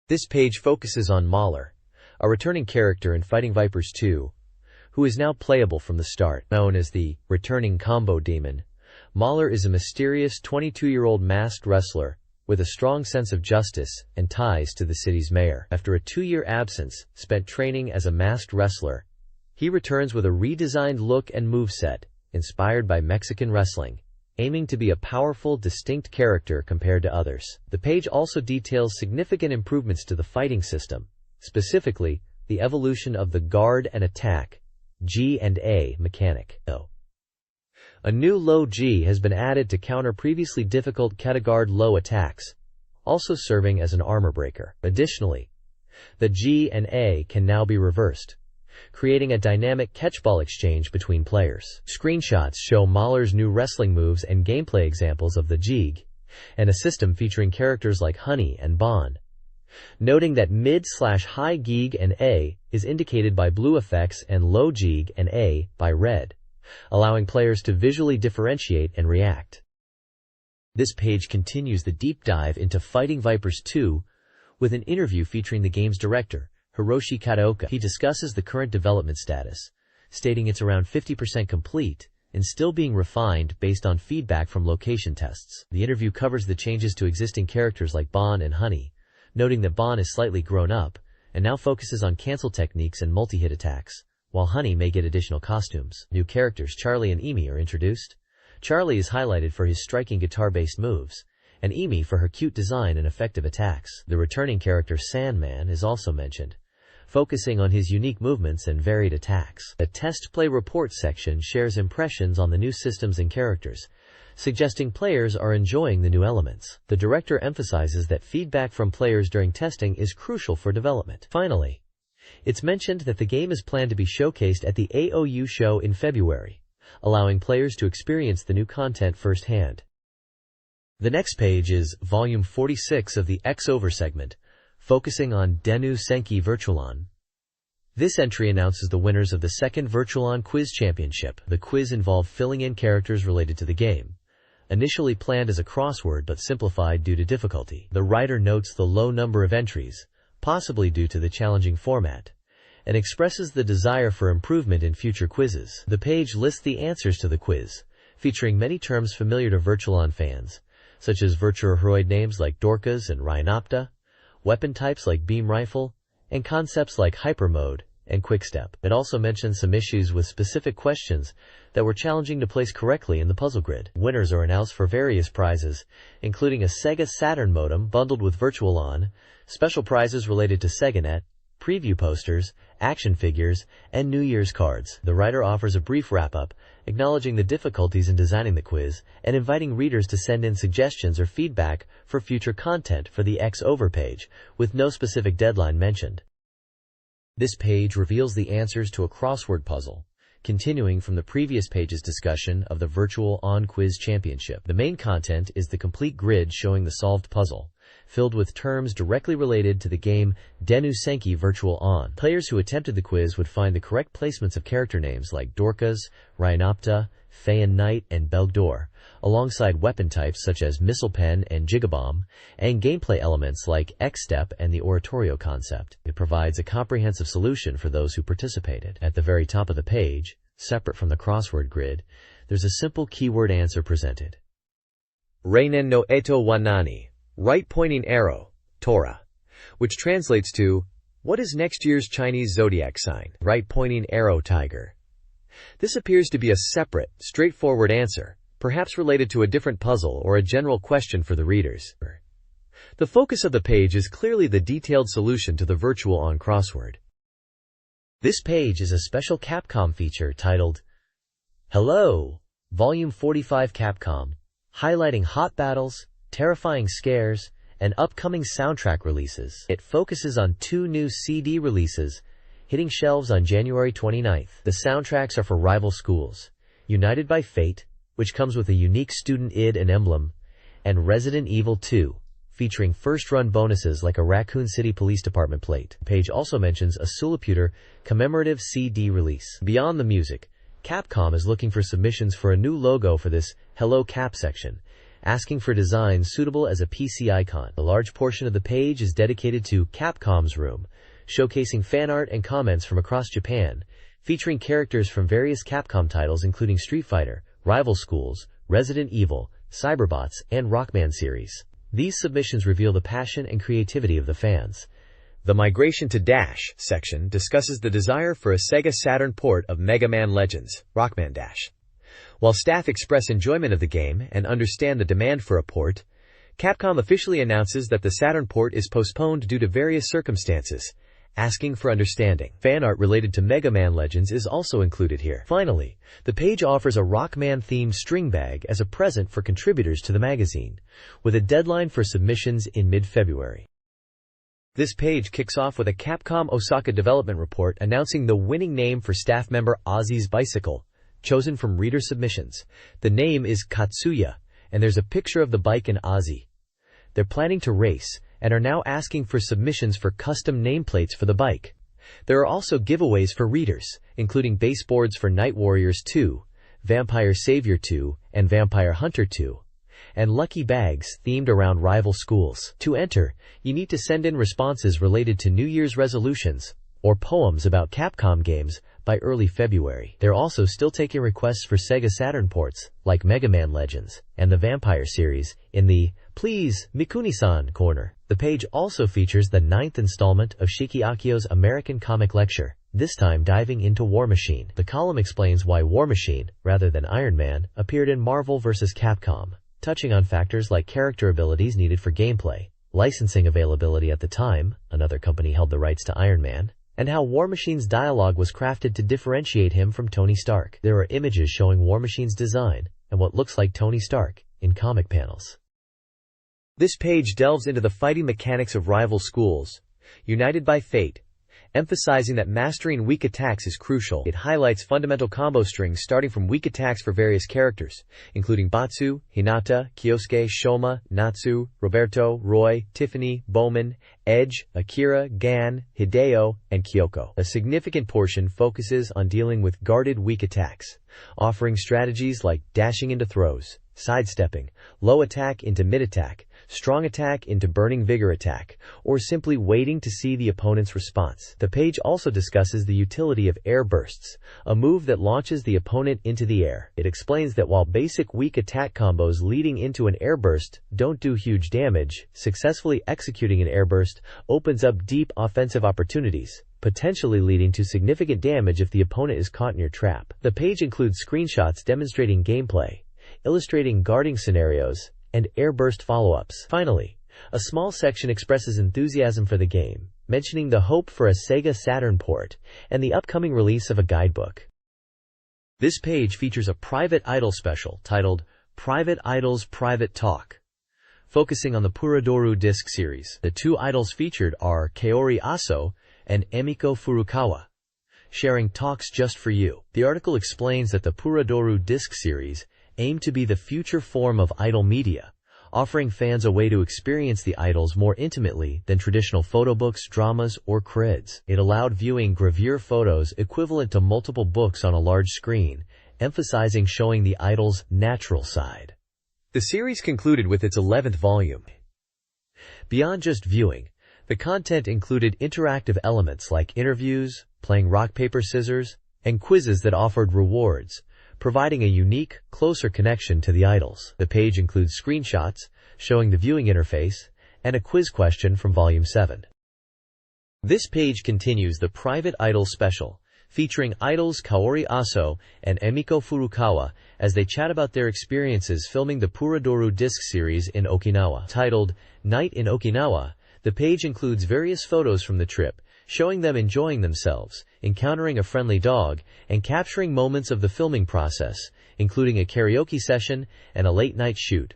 This page focuses on Mahler, a returning character in Fighting Vipers 2, who is now playable from the start. Known as the returning combo demon, Mahler is a mysterious 22-year-old masked wrestler with a strong sense of justice and ties to the city's mayor. After a 2-year absence spent training as a masked wrestler, he returns with a redesigned look and moveset inspired by Mexican wrestling, aiming to be a powerful, distinct character compared to others. The page also details significant improvements to the fighting system, specifically the evolution of the guard and attack G and A mechanic. A new low G has been added to counter previously difficult Guard low attacks, also serving as an armor breaker. Additionally, the G and A can now be reversed, creating a dynamic catchball exchange between players. Screenshots show Mahler's new wrestling moves and gameplay examples of the Jig, and a system featuring characters like Honey and Bond, noting that mid/high Gig and A is indicated by blue effects and low Gig and A by red, allowing players to visually differentiate and react. This page continues the deep dive into Fighting Vipers 2 with an interview featuring the game's director, Hiroshi Kataoka. He discusses the current development status, stating it's around 50% complete and still being refined based on feedback from location tests. The interview covers the changes to existing characters like Bon and Honey, noting that Bon is slightly grown up and now focuses on cancel techniques and multi-hit attacks, while Honey may get additional costumes. New characters Charlie and Emi are introduced. Charlie is highlighted for his striking guitar-based moves, and Emi for her cute design and effective attacks. The returning character Sandman is also mentioned, focusing on his unique movements and varied attacks. The Test Play Report section shares impressions on the new systems and characters, suggesting players are enjoying the new elements. The director emphasizes that feedback from players during testing is crucial for development. Finally, it's mentioned that the game is planned to be showcased at the AOU show in February, allowing players to experience the new content firsthand. The next page is Volume 46 of the X-Over segment, focusing on Denu Senki Virtualon. This entry announces the winners of the second Virtualon Quiz Championship. The quiz involved filling in characters related to the game, initially planned as a crossword but simplified due to difficulty. The writer notes the low number of entries, possibly due to the challenging format, and expresses the desire for improvement in future quizzes. The page lists the answers to the quiz, featuring many terms familiar to Virtualon fans, such as Virtuaroid names like Dorcas and Rhinopta, weapon types like beam rifle, and concepts like hyper mode and quick-step. It also mentions some issues with specific questions that were challenging to place correctly in the puzzle grid. Winners are announced for various prizes, including a SEGA Saturn modem bundled with Virtual On, special prizes related to SegaNet, preview posters, action figures, and New Year's cards. The writer offers a brief wrap-up, acknowledging the difficulties in designing the quiz and inviting readers to send in suggestions or feedback for future content for the X Over page, with no specific deadline mentioned. This page reveals the answers to a crossword puzzle, continuing from the previous page's discussion of the Virtual On Quiz Championship. The main content is the complete grid showing the solved puzzle, filled with terms directly related to the game Denu Senki Virtual On. Players who attempted the quiz would find the correct placements of character names like Dorcas, Rhinopta, Phaeon Knight, and Belgdor, alongside weapon types such as Missile Pen and Gigabomb, and gameplay elements like X-Step and the Oratorio concept. It provides a comprehensive solution for those who participated. At the very top of the page, separate from the crossword grid, there's a simple keyword answer presented. Reinen no Eto wa nani? Right-pointing arrow, Torah, which translates to, what is next year's Chinese zodiac sign? Right-pointing arrow, tiger. This appears to be a separate, straightforward answer, perhaps related to a different puzzle or a general question for the readers. The focus of the page is clearly the detailed solution to the Virtual On crossword. This page is a special Capcom feature titled, Hello, Volume 45 Capcom, highlighting hot battles, terrifying scares, and upcoming soundtrack releases. It focuses on 2 new CD releases, hitting shelves on January 29th. The soundtracks are for rival schools, United by Fate, which comes with a unique student ID and emblem, and Resident Evil 2, featuring first-run bonuses like a Raccoon City Police Department plate. The page also mentions a Sulaputer commemorative CD release. Beyond the music, Capcom is looking for submissions for a new logo for this Hello Cap section, asking for designs suitable as a PC icon. A large portion of the page is dedicated to Capcom's Room, showcasing fan art and comments from across Japan, featuring characters from various Capcom titles including Street Fighter, Rival Schools, Resident Evil, Cyberbots, and Rockman series. These submissions reveal the passion and creativity of the fans. The Migration to Dash section discusses the desire for a SEGA Saturn port of Mega Man Legends, Rockman Dash. While staff express enjoyment of the game and understand the demand for a port, Capcom officially announces that the Saturn port is postponed due to various circumstances, asking for understanding. Fan art related to Mega Man Legends is also included here. Finally, the page offers a Rockman-themed string bag as a present for contributors to the magazine, with a deadline for submissions in mid-February. This page kicks off with a Capcom Osaka development report announcing the winning name for staff member Ozzy's bicycle, chosen from reader submissions. The name is Katsuya, and there's a picture of the bike and Ozzy. They're planning to race, and are now asking for submissions for custom nameplates for the bike. There are also giveaways for readers, including baseboards for Night Warriors 2, Vampire Savior 2, and Vampire Hunter 2, and lucky bags themed around rival schools. To enter, you need to send in responses related to New Year's resolutions, or poems about Capcom games, by early February. They're also still taking requests for SEGA Saturn ports, like Mega Man Legends, and the Vampire series, in the Please, Mikuni-san corner. The page also features the 9th installment of Shiki Akio's American Comic Lecture, this time diving into War Machine. The column explains why War Machine, rather than Iron Man, appeared in Marvel vs. Capcom, touching on factors like character abilities needed for gameplay, licensing availability at the time, another company held the rights to Iron Man, and how War Machine's dialogue was crafted to differentiate him from Tony Stark. There are images showing War Machine's design and what looks like Tony Stark in comic panels. This page delves into the fighting mechanics of rival schools, United by Fate, emphasizing that mastering weak attacks is crucial. It highlights fundamental combo strings starting from weak attacks for various characters, including Batsu, Hinata, Kyosuke, Shoma, Natsu, Roberto, Roy, Tiffany, Bowman, Edge, Akira, Gan, Hideo, and Kyoko. A significant portion focuses on dealing with guarded weak attacks, offering strategies like dashing into throws, sidestepping, low attack into mid attack, strong attack into burning vigor attack, or simply waiting to see the opponent's response. The page also discusses the utility of air bursts, a move that launches the opponent into the air. It explains that while basic weak attack combos leading into an air burst don't do huge damage, successfully executing an air burst opens up deep offensive opportunities, potentially leading to significant damage if the opponent is caught in your trap. The page includes screenshots demonstrating gameplay, illustrating guarding scenarios, and airburst follow-ups. Finally, a small section expresses enthusiasm for the game, mentioning the hope for a SEGA Saturn port and the upcoming release of a guidebook. This page features a Private Idol special titled Private Idols Private Talk, focusing on the Purodoru disc series. The two idols featured are Kaori Aso and Emiko Furukawa, sharing talks just for you. The article explains that the Purodoru disc series aim to be the future form of idol media, offering fans a way to experience the idols more intimately than traditional photobooks, dramas, or crids. It allowed viewing gravure photos equivalent to multiple books on a large screen, emphasizing showing the idol's natural side. The series concluded with its 11th volume. Beyond just viewing, the content included interactive elements like interviews, playing rock, paper, scissors, and quizzes that offered rewards, providing a unique, closer connection to the idols. The page includes screenshots showing the viewing interface and a quiz question from Volume 7. This page continues the Private Idol special, featuring idols Kaori Aso and Emiko Furukawa as they chat about their experiences filming the Purodoru disc series in Okinawa. Titled Night in Okinawa, the page includes various photos from the trip, showing them enjoying themselves, encountering a friendly dog, and capturing moments of the filming process, including a karaoke session and a late-night shoot.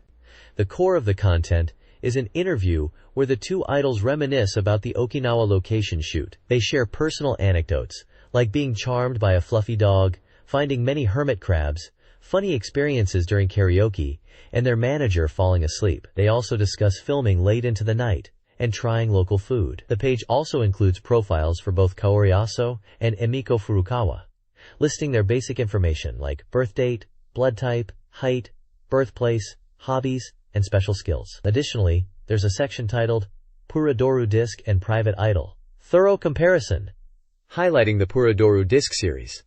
The core of the content is an interview where the two idols reminisce about the Okinawa location shoot. They share personal anecdotes, like being charmed by a fluffy dog, finding many hermit crabs, funny experiences during karaoke, and their manager falling asleep. They also discuss filming late into the night and trying local food. The page also includes profiles for both Kaori Aso and Emiko Furukawa, listing their basic information like birth date, blood type, height, birthplace, hobbies, and special skills. Additionally, there's a section titled Purodoru Disc and Private Idol Thorough Comparison, highlighting the Purodoru disc series.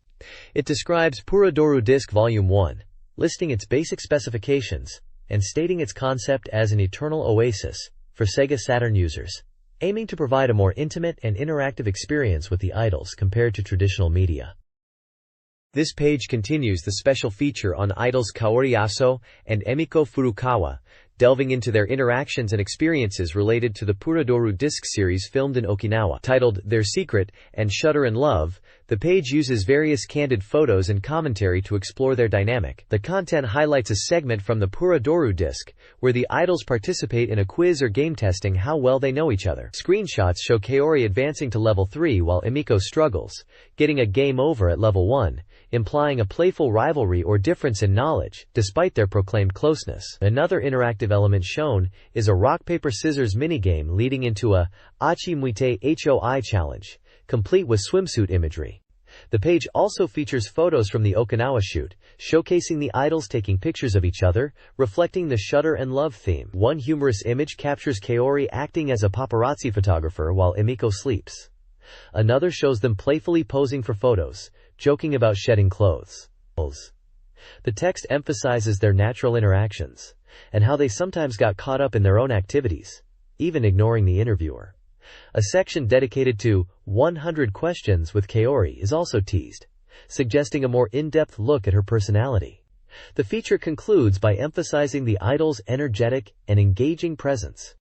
It describes Purodoru disc Volume 1, listing its basic specifications and stating its concept as an eternal oasis for SEGA Saturn users, aiming to provide a more intimate and interactive experience with the idols compared to traditional media. This page continues the special feature on idols Kaori Aso and Emiko Furukawa, delving into their interactions and experiences related to the Purodoru disc series filmed in Okinawa. Titled Their Secret and Shudder in Love, the page uses various candid photos and commentary to explore their dynamic. The content highlights a segment from the Purodoru disc, where the idols participate in a quiz or game testing how well they know each other. Screenshots show Kaori advancing to level 3 while Emiko struggles, getting a game over at level 1, implying a playful rivalry or difference in knowledge, despite their proclaimed closeness. Another interactive element shown is a rock-paper-scissors minigame leading into a Achi Muite HOI challenge, complete with swimsuit imagery. The page also features photos from the Okinawa shoot, showcasing the idols taking pictures of each other, reflecting the shudder and love theme. One humorous image captures Kaori acting as a paparazzi photographer while Emiko sleeps. Another shows them playfully posing for photos, joking about shedding clothes. The text emphasizes their natural interactions, and how they sometimes got caught up in their own activities, even ignoring the interviewer. A section dedicated to 100 questions with Kaori is also teased, suggesting a more in-depth look at her personality. The feature concludes by emphasizing the idol's energetic and engaging presence.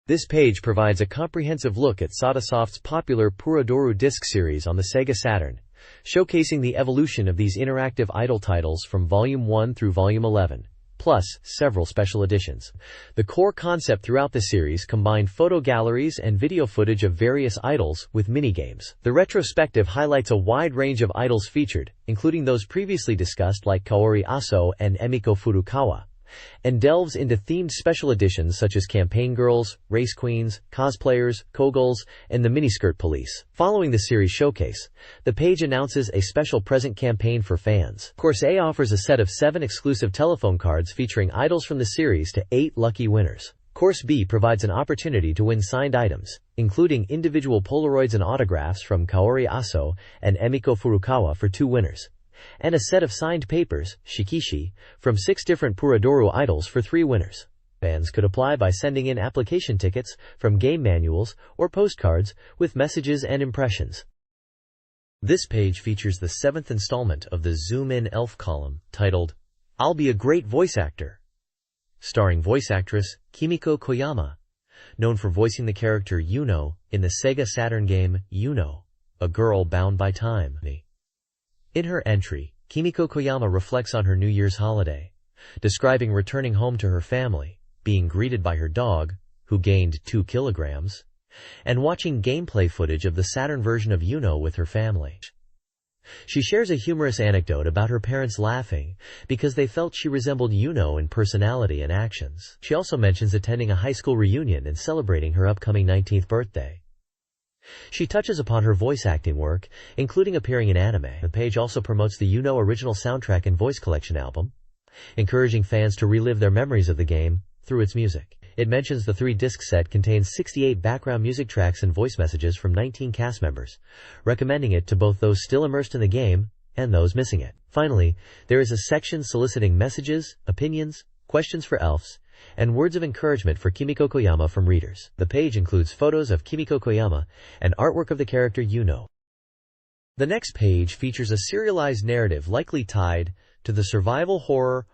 This page provides a comprehensive look at Satasoft's popular Purodoru disc series on the SEGA Saturn, showcasing the evolution of these interactive idol titles from Volume 1 through Volume 11, plus several special editions. The core concept throughout the series combined photo galleries and video footage of various idols with minigames. The retrospective highlights a wide range of idols featured, including those previously discussed like Kaori Aso and Emiko Furukawa, and delves into themed special editions such as Campaign Girls, Race Queens, Cosplayers, Kogals, and the Miniskirt Police. Following the series showcase, the page announces a special present campaign for fans. Course A offers a set of 7 exclusive telephone cards featuring idols from the series to 8 lucky winners. Course B provides an opportunity to win signed items, including individual Polaroids and autographs from Kaori Aso and Emiko Furukawa for 2 winners, and a set of signed papers, shikishi, from 6 different Purodoru idols for 3 winners. Fans could apply by sending in application tickets from game manuals or postcards with messages and impressions. This page features the 7th installment of the Zoom In Elf column, titled, "I'll Be a Great Voice Actor," starring voice actress Kimiko Koyama, known for voicing the character Yuno in the Sega Saturn game Yuno, a girl bound by time. In her entry, Kimiko Koyama reflects on her New Year's holiday, describing returning home to her family, being greeted by her dog, who gained 2 kilograms, and watching gameplay footage of the Saturn version of Yuno with her family. She shares a humorous anecdote about her parents laughing because they felt she resembled Yuno in personality and actions. She also mentions attending a high school reunion and celebrating her upcoming 19th birthday. She touches upon her voice acting work, including appearing in anime. The page also promotes the Yuno original soundtrack and voice collection album, encouraging fans to relive their memories of the game through its music. It mentions the 3-disc set contains 68 background music tracks and voice messages from 19 cast members, recommending it to both those still immersed in the game and those missing it. Finally, there is a section soliciting messages, opinions, questions for elves, and words of encouragement for Kimiko Koyama from readers. The page includes photos of Kimiko Koyama and artwork of the character Yuno. The next page features a serialized narrative likely tied to the survival horror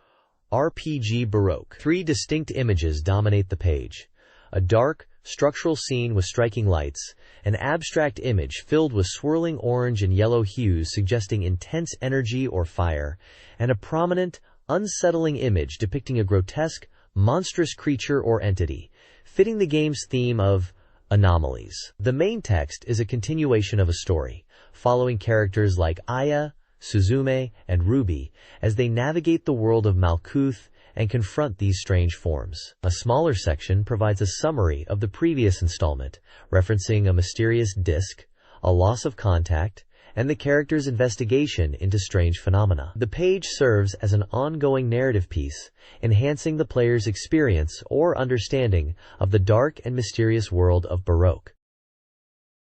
RPG Baroque. 3 distinct images dominate the page: a dark, structural scene with striking lights, an abstract image filled with swirling orange and yellow hues suggesting intense energy or fire, and a prominent, unsettling image depicting a grotesque, monstrous creature or entity, fitting the game's theme of anomalies. The main text is a continuation of a story, following characters like Aya, Suzume, and Ruby as they navigate the world of Malkuth and confront these strange forms. A smaller section provides a summary of the previous installment, referencing a mysterious disc, a loss of contact, and the character's investigation into strange phenomena. The page serves as an ongoing narrative piece, enhancing the player's experience or understanding of the dark and mysterious world of Baroque.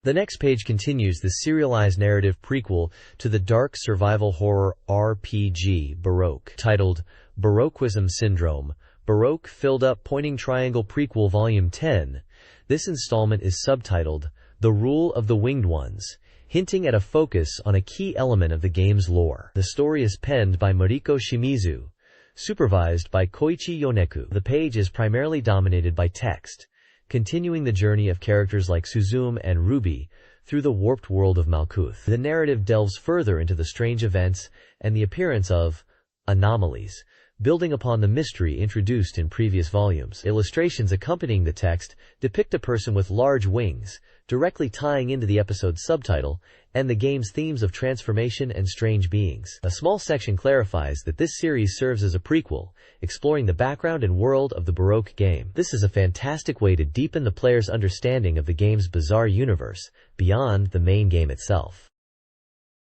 The next page continues the serialized narrative prequel to the dark survival horror RPG Baroque, titled Baroquism Syndrome, Baroque Filled-Up Pointing Triangle Prequel Volume 10. This installment is subtitled The Rule of the Winged Ones, hinting at a focus on a key element of the game's lore. The story is penned by Mariko Shimizu, supervised by Koichi Yoneku. The page is primarily dominated by text, continuing the journey of characters like Suzume and Ruby through the warped world of Malkuth. The narrative delves further into the strange events and the appearance of anomalies, building upon the mystery introduced in previous volumes. Illustrations accompanying the text depict a person with large wings, directly tying into the episode's subtitle and the game's themes of transformation and strange beings. A small section clarifies that this series serves as a prequel, exploring the background and world of the Baroque game. This is a fantastic way to deepen the player's understanding of the game's bizarre universe beyond the main game itself.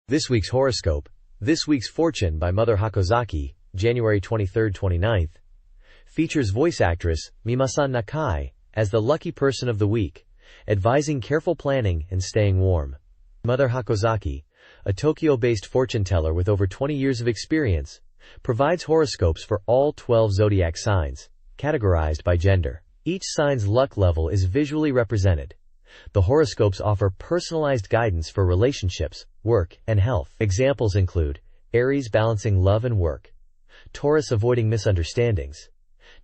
This week's horoscope. This week's fortune by Mother Hakozaki, January 23-29th, features voice actress Mimasan Nakai as the lucky person of the week, advising careful planning and staying warm. Mother Hakozaki, a Tokyo-based fortune teller with over 20 years of experience, provides horoscopes for all 12 zodiac signs, categorized by gender. Each sign's luck level is visually represented. The horoscopes offer personalized guidance for relationships, work, and health. Examples include Aries balancing love and work, Taurus avoiding misunderstandings,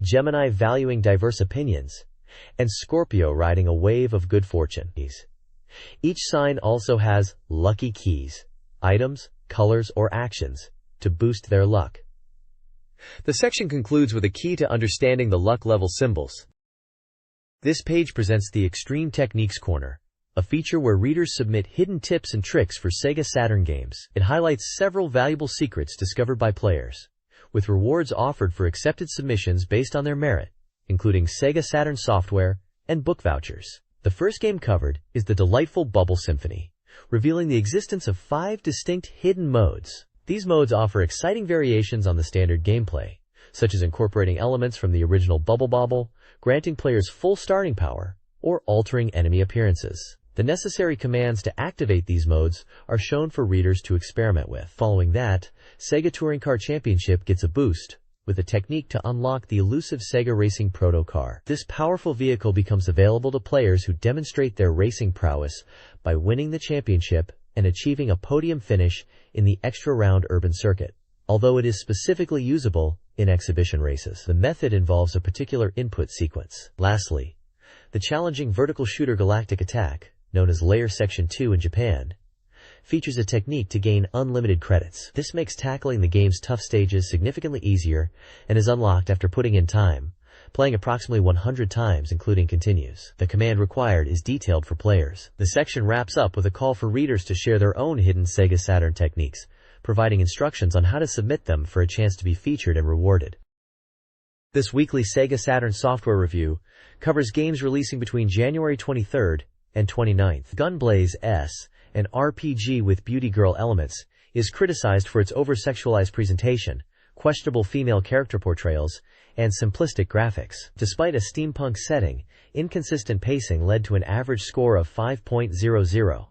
Gemini valuing diverse opinions, and Scorpio riding a wave of good fortune. Each sign also has lucky keys, items, colors, or actions to boost their luck. The section concludes with a key to understanding the luck level symbols. This page presents the Extreme Techniques Corner, a feature where readers submit hidden tips and tricks for Sega Saturn games. It highlights several valuable secrets discovered by players, with rewards offered for accepted submissions based on their merit, including SEGA Saturn software and book vouchers. The first game covered is the delightful Bubble Symphony, revealing the existence of 5 distinct hidden modes. These modes offer exciting variations on the standard gameplay, such as incorporating elements from the original Bubble Bobble, granting players full starting power, or altering enemy appearances. The necessary commands to activate these modes are shown for readers to experiment with. Following that, Sega Touring Car Championship gets a boost, with a technique to unlock the elusive Sega Racing Proto Car. This powerful vehicle becomes available to players who demonstrate their racing prowess by winning the championship and achieving a podium finish in the extra round urban circuit, although it is specifically usable in exhibition races. The method involves a particular input sequence. Lastly, the challenging vertical shooter Galactic Attack, known as Layer Section 2 in Japan, features a technique to gain unlimited credits. This makes tackling the game's tough stages significantly easier and is unlocked after putting in time, playing approximately 100 times including continues. The command required is detailed for players. The section wraps up with a call for readers to share their own hidden Sega Saturn techniques, providing instructions on how to submit them for a chance to be featured and rewarded. This weekly Sega Saturn software review covers games releasing between January 23rd and 29th. Gunblaze S, an RPG with beauty girl elements, is criticized for its over-sexualized presentation, questionable female character portrayals, and simplistic graphics. Despite a steampunk setting, inconsistent pacing led to an average score of 5.00.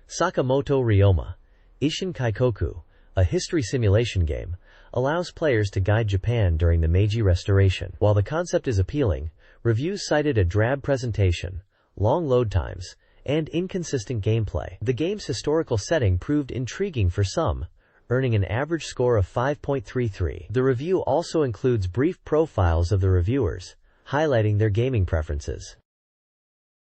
Sakamoto Ryoma, Ishin Kaikoku, a history simulation game, allows players to guide Japan during the Meiji Restoration. While the concept is appealing, reviews cited a drab presentation, long load times, and inconsistent gameplay. The game's historical setting proved intriguing for some, earning an average score of 5.33. The review also includes brief profiles of the reviewers, highlighting their gaming preferences.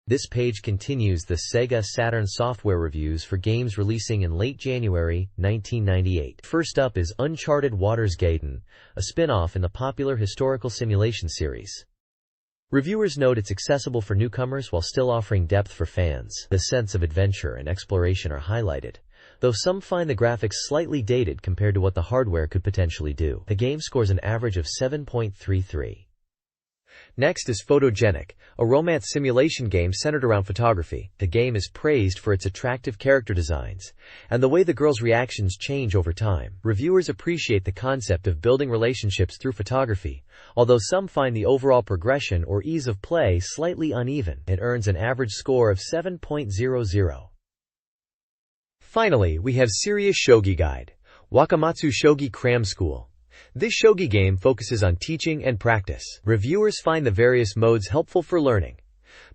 This page continues the Sega Saturn software reviews for games releasing in late January 1998. First up is Uncharted Waters Gaiden, a spin-off in the popular historical simulation series. Reviewers note it's accessible for newcomers while still offering depth for fans. The sense of adventure and exploration are highlighted, though some find the graphics slightly dated compared to what the hardware could potentially do. The game scores an average of 7.33. Next is Photogenic, a romance simulation game centered around photography. The game is praised for its attractive character designs and the way the girls' reactions change over time. Reviewers appreciate the concept of building relationships through photography, although some find the overall progression or ease of play slightly uneven. It earns an average score of 7.00. Finally, we have Serious Shogi Guide, Wakamatsu Shogi Cram School. This shogi game focuses on teaching and practice. Reviewers find the various modes helpful for learning,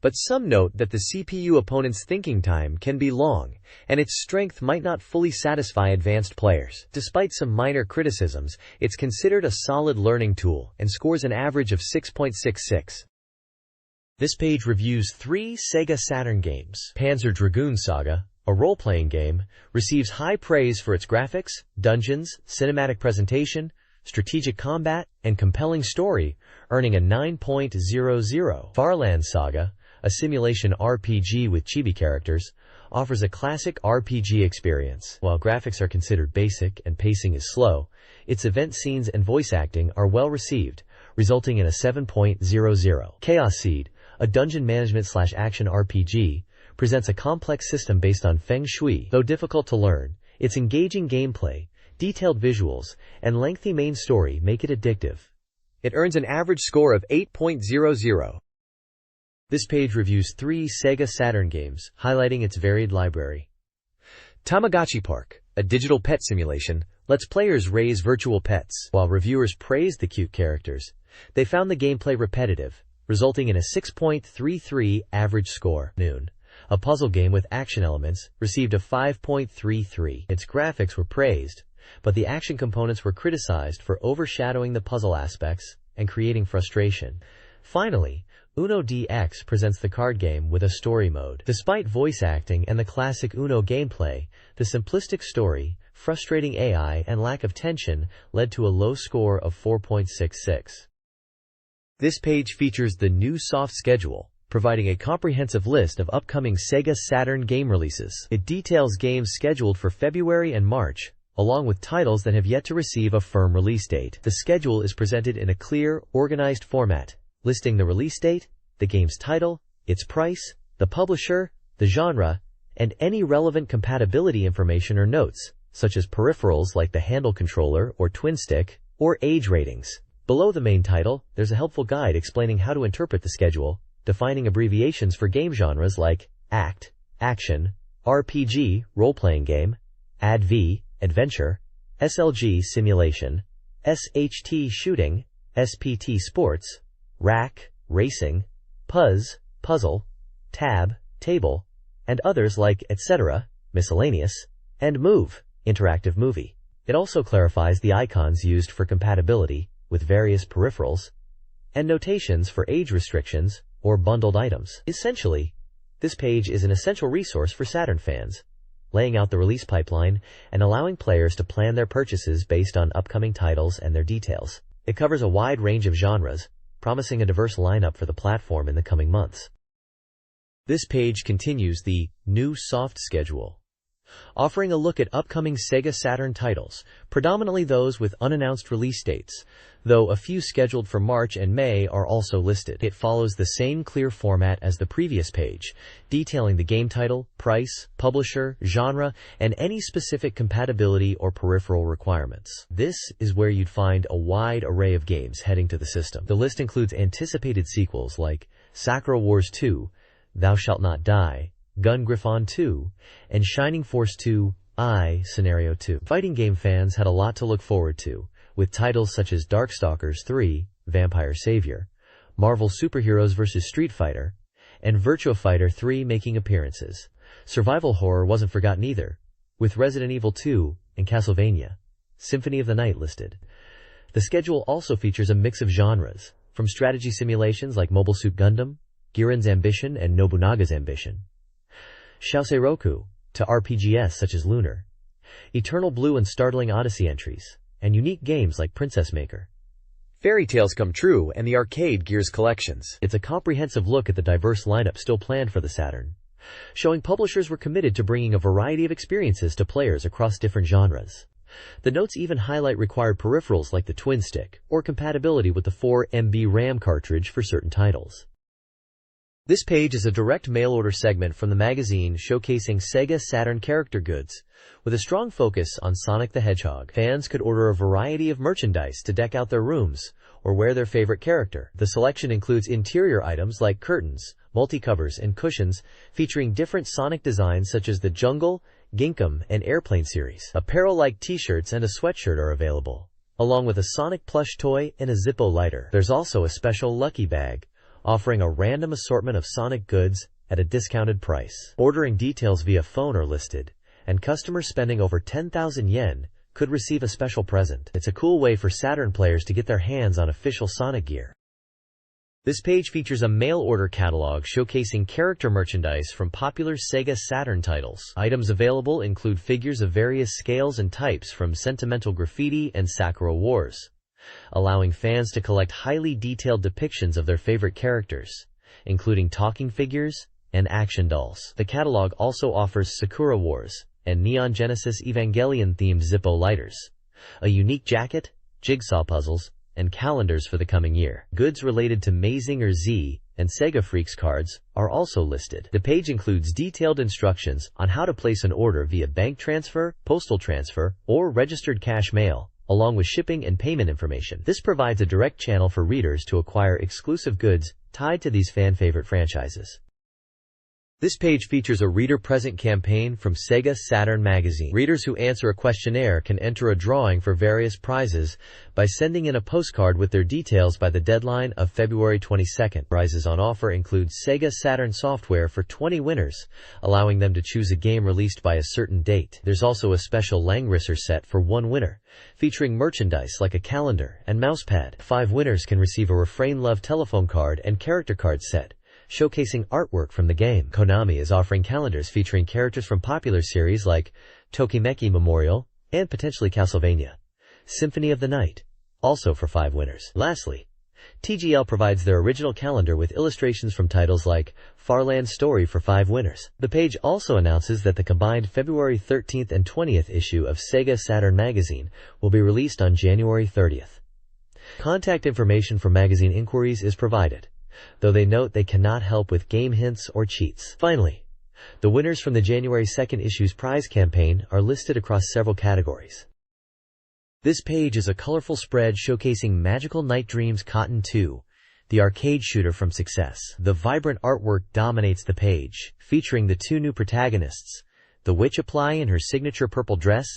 but some note that the CPU opponent's thinking time can be long, and its strength might not fully satisfy advanced players. Despite some minor criticisms, it's considered a solid learning tool and scores an average of 6.66. This page reviews 3 Sega Saturn games. Panzer Dragoon Saga, a role-playing game, receives high praise for its graphics, dungeons, cinematic presentation, strategic combat, and compelling story, earning a 9.00. Farland Saga, a simulation RPG with chibi characters, offers a classic RPG experience. While graphics are considered basic and pacing is slow, its event scenes and voice acting are well received, resulting in a 7.00. Chaos Seed, a dungeon management/action RPG, presents a complex system based on Feng Shui. Though difficult to learn, its engaging gameplay, detailed visuals, and lengthy main story make it addictive. It earns an average score of 8.00. This page reviews 3 Sega Saturn games, highlighting its varied library. Tamagotchi Park, a digital pet simulation, lets players raise virtual pets. While reviewers praised the cute characters, they found the gameplay repetitive, resulting in a 6.33 average score. Noon, a puzzle game with action elements, received a 5.33. Its graphics were praised, but the action components were criticized for overshadowing the puzzle aspects and creating frustration. Finally, Uno DX presents the card game with a story mode. Despite voice acting and the classic Uno gameplay, the simplistic story, frustrating AI, and lack of tension led to a low score of 4.66. This page features the new soft schedule, providing a comprehensive list of upcoming Sega Saturn game releases. It details games scheduled for February and March, along with titles that have yet to receive a firm release date. The schedule is presented in a clear, organized format, listing the release date, the game's title, its price, the publisher, the genre, and any relevant compatibility information or notes, such as peripherals like the handle controller or twin stick, or age ratings. Below the main title, there's a helpful guide explaining how to interpret the schedule, defining abbreviations for game genres like ACT, Action, RPG, Role-Playing Game, ADV, Adventure, SLG, Simulation, SHT, Shooting, SPT, Sports, RAC, Racing, PUZ, Puzzle, Tab, Table, and others like etc., Miscellaneous, and MOVE, Interactive Movie. It also clarifies the icons used for compatibility with various peripherals and notations for age restrictions or bundled items. Essentially, this page is an essential resource for Saturn fans, laying out the release pipeline and allowing players to plan their purchases based on upcoming titles and their details. It covers a wide range of genres, promising a diverse lineup for the platform in the coming months. This page continues the new soft schedule, offering a look at upcoming SEGA Saturn titles, predominantly those with unannounced release dates, though a few scheduled for March and May are also listed. It follows the same clear format as the previous page, detailing the game title, price, publisher, genre, and any specific compatibility or peripheral requirements. This is where you'd find a wide array of games heading to the system. The list includes anticipated sequels like Sakura Wars 2, Thou Shalt Not Die, Gun Griffon 2, and Shining Force 2, Scenario 2. Fighting game fans had a lot to look forward to, with titles such as Darkstalkers 3, Vampire Savior, Marvel Superheroes vs. Street Fighter, and Virtua Fighter 3 making appearances. Survival horror wasn't forgotten either, with Resident Evil 2 and Castlevania Symphony of the Night listed. The schedule also features a mix of genres, from strategy simulations like Mobile Suit Gundam, Giran's Ambition and Nobunaga's Ambition, Shouseiroku, to RPGs such as Lunar, Eternal Blue and Startling Odyssey entries, and unique games like Princess Maker, Fairy Tales Come True, and the Arcade Gears collections. It's a comprehensive look at the diverse lineup still planned for the Saturn, showing publishers were committed to bringing a variety of experiences to players across different genres. The notes even highlight required peripherals like the twin stick, or compatibility with the 4MB RAM cartridge for certain titles. This page is a direct mail-order segment from the magazine showcasing SEGA Saturn character goods, with a strong focus on Sonic the Hedgehog. Fans could order a variety of merchandise to deck out their rooms or wear their favorite character. The selection includes interior items like curtains, multi-covers, and cushions featuring different Sonic designs such as the Jungle, Gingham, and Airplane series. Apparel like t-shirts and a sweatshirt are available, along with a Sonic plush toy and a Zippo lighter. There's also a special lucky bag, offering a random assortment of Sonic goods at a discounted price. Ordering details via phone are listed, and customers spending over 10,000 yen could receive a special present. It's a cool way for Saturn players to get their hands on official Sonic gear. This page features a mail-order catalog showcasing character merchandise from popular SEGA Saturn titles. Items available include figures of various scales and types from Sentimental Graffiti and Sakura Wars, allowing fans to collect highly detailed depictions of their favorite characters, including talking figures and action dolls. The catalog also offers Sakura Wars and Neon Genesis Evangelion-themed Zippo lighters, a unique jacket, jigsaw puzzles, and calendars for the coming year. Goods related to Mazinger Z and Sega Freaks cards are also listed. The page includes detailed instructions on how to place an order via bank transfer, postal transfer, or registered cash mail, along with shipping and payment information. This provides a direct channel for readers to acquire exclusive goods tied to these fan-favorite franchises. This page features a reader present campaign from SEGA Saturn Magazine. Readers who answer a questionnaire can enter a drawing for various prizes by sending in a postcard with their details by the deadline of February 22nd. Prizes on offer include SEGA Saturn software for 20 winners, allowing them to choose a game released by a certain date. There's also a special Langrisser set for one winner, featuring merchandise like a calendar and mousepad. 5 winners can receive a Refrain Love telephone card and character card set, showcasing artwork from the game. Konami is offering calendars featuring characters from popular series like Tokimeki Memorial and potentially Castlevania Symphony of the Night, also for 5 winners. Lastly, TGL provides their original calendar with illustrations from titles like Farland Story for 5 winners. The page also announces that the combined February 13th and 20th issue of SEGA Saturn magazine will be released on January 30th. Contact information for magazine inquiries is provided, though they note they cannot help with game hints or cheats. Finally, the winners from the January 2nd issue's prize campaign are listed across several categories. This page is a colorful spread showcasing Magical Night Dreams Cotton 2, the arcade shooter from Success. The vibrant artwork dominates the page, featuring the 2 new protagonists, the Witch Apply in her signature purple dress,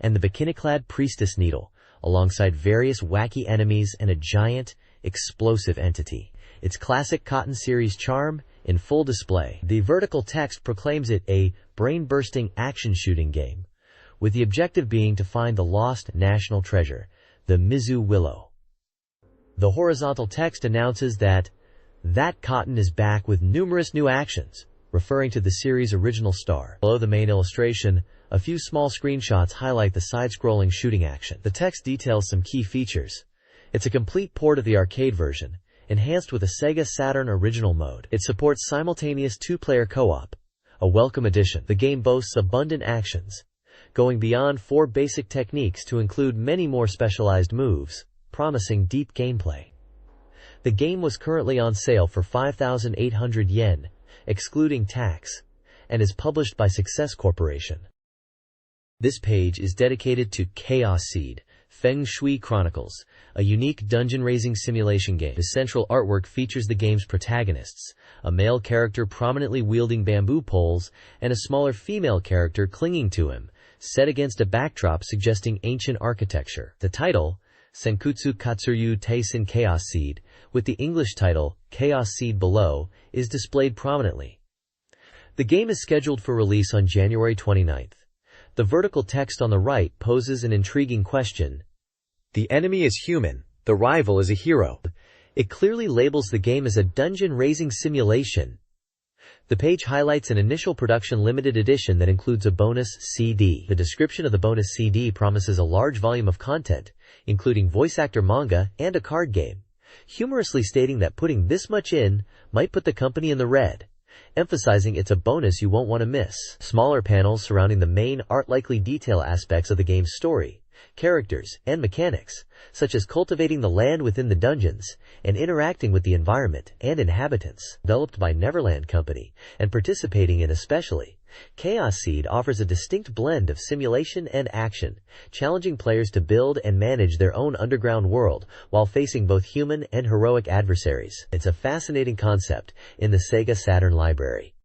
and the bikini-clad Priestess Needle, alongside various wacky enemies and a giant, explosive entity. Its classic Cotton series charm in full display. The vertical text proclaims it a brain-bursting action shooting game, with the objective being to find the lost national treasure, the Mizu Willow. The horizontal text announces that Cotton is back with numerous new actions, referring to the series' original star. Below the main illustration, a few small screenshots highlight the side-scrolling shooting action. The text details some key features. It's a complete port of the arcade version, enhanced with a SEGA Saturn original mode. It supports simultaneous 2-player co-op, a welcome addition. The game boasts abundant actions, going beyond 4 basic techniques to include many more specialized moves, promising deep gameplay. The game was currently on sale for 5,800 yen, excluding tax, and is published by Success Corporation. This page is dedicated to Chaos Seed, Feng Shui Chronicles, a unique dungeon-raising simulation game. The central artwork features the game's protagonists, a male character prominently wielding bamboo poles, and a smaller female character clinging to him, set against a backdrop suggesting ancient architecture. The title, Senkutsu Katsuryu Taisen Chaos Seed, with the English title, Chaos Seed below, is displayed prominently. The game is scheduled for release on January 29th. The vertical text on the right poses an intriguing question. The enemy is human, the rival is a hero. It clearly labels the game as a dungeon-raising simulation. The page highlights an initial production limited edition that includes a bonus CD. The description of the bonus CD promises a large volume of content, including voice actor manga and a card game, humorously stating that putting this much in might put the company in the red, emphasizing it's a bonus you won't want to miss. Smaller panels surrounding the main art likely detail aspects of the game's story, characters, and mechanics, such as cultivating the land within the dungeons and interacting with the environment and inhabitants. Developed by Neverland Company and participating in especially, Chaos Seed offers a distinct blend of simulation and action, challenging players to build and manage their own underground world while facing both human and heroic adversaries. It's a fascinating concept in the SEGA Saturn library.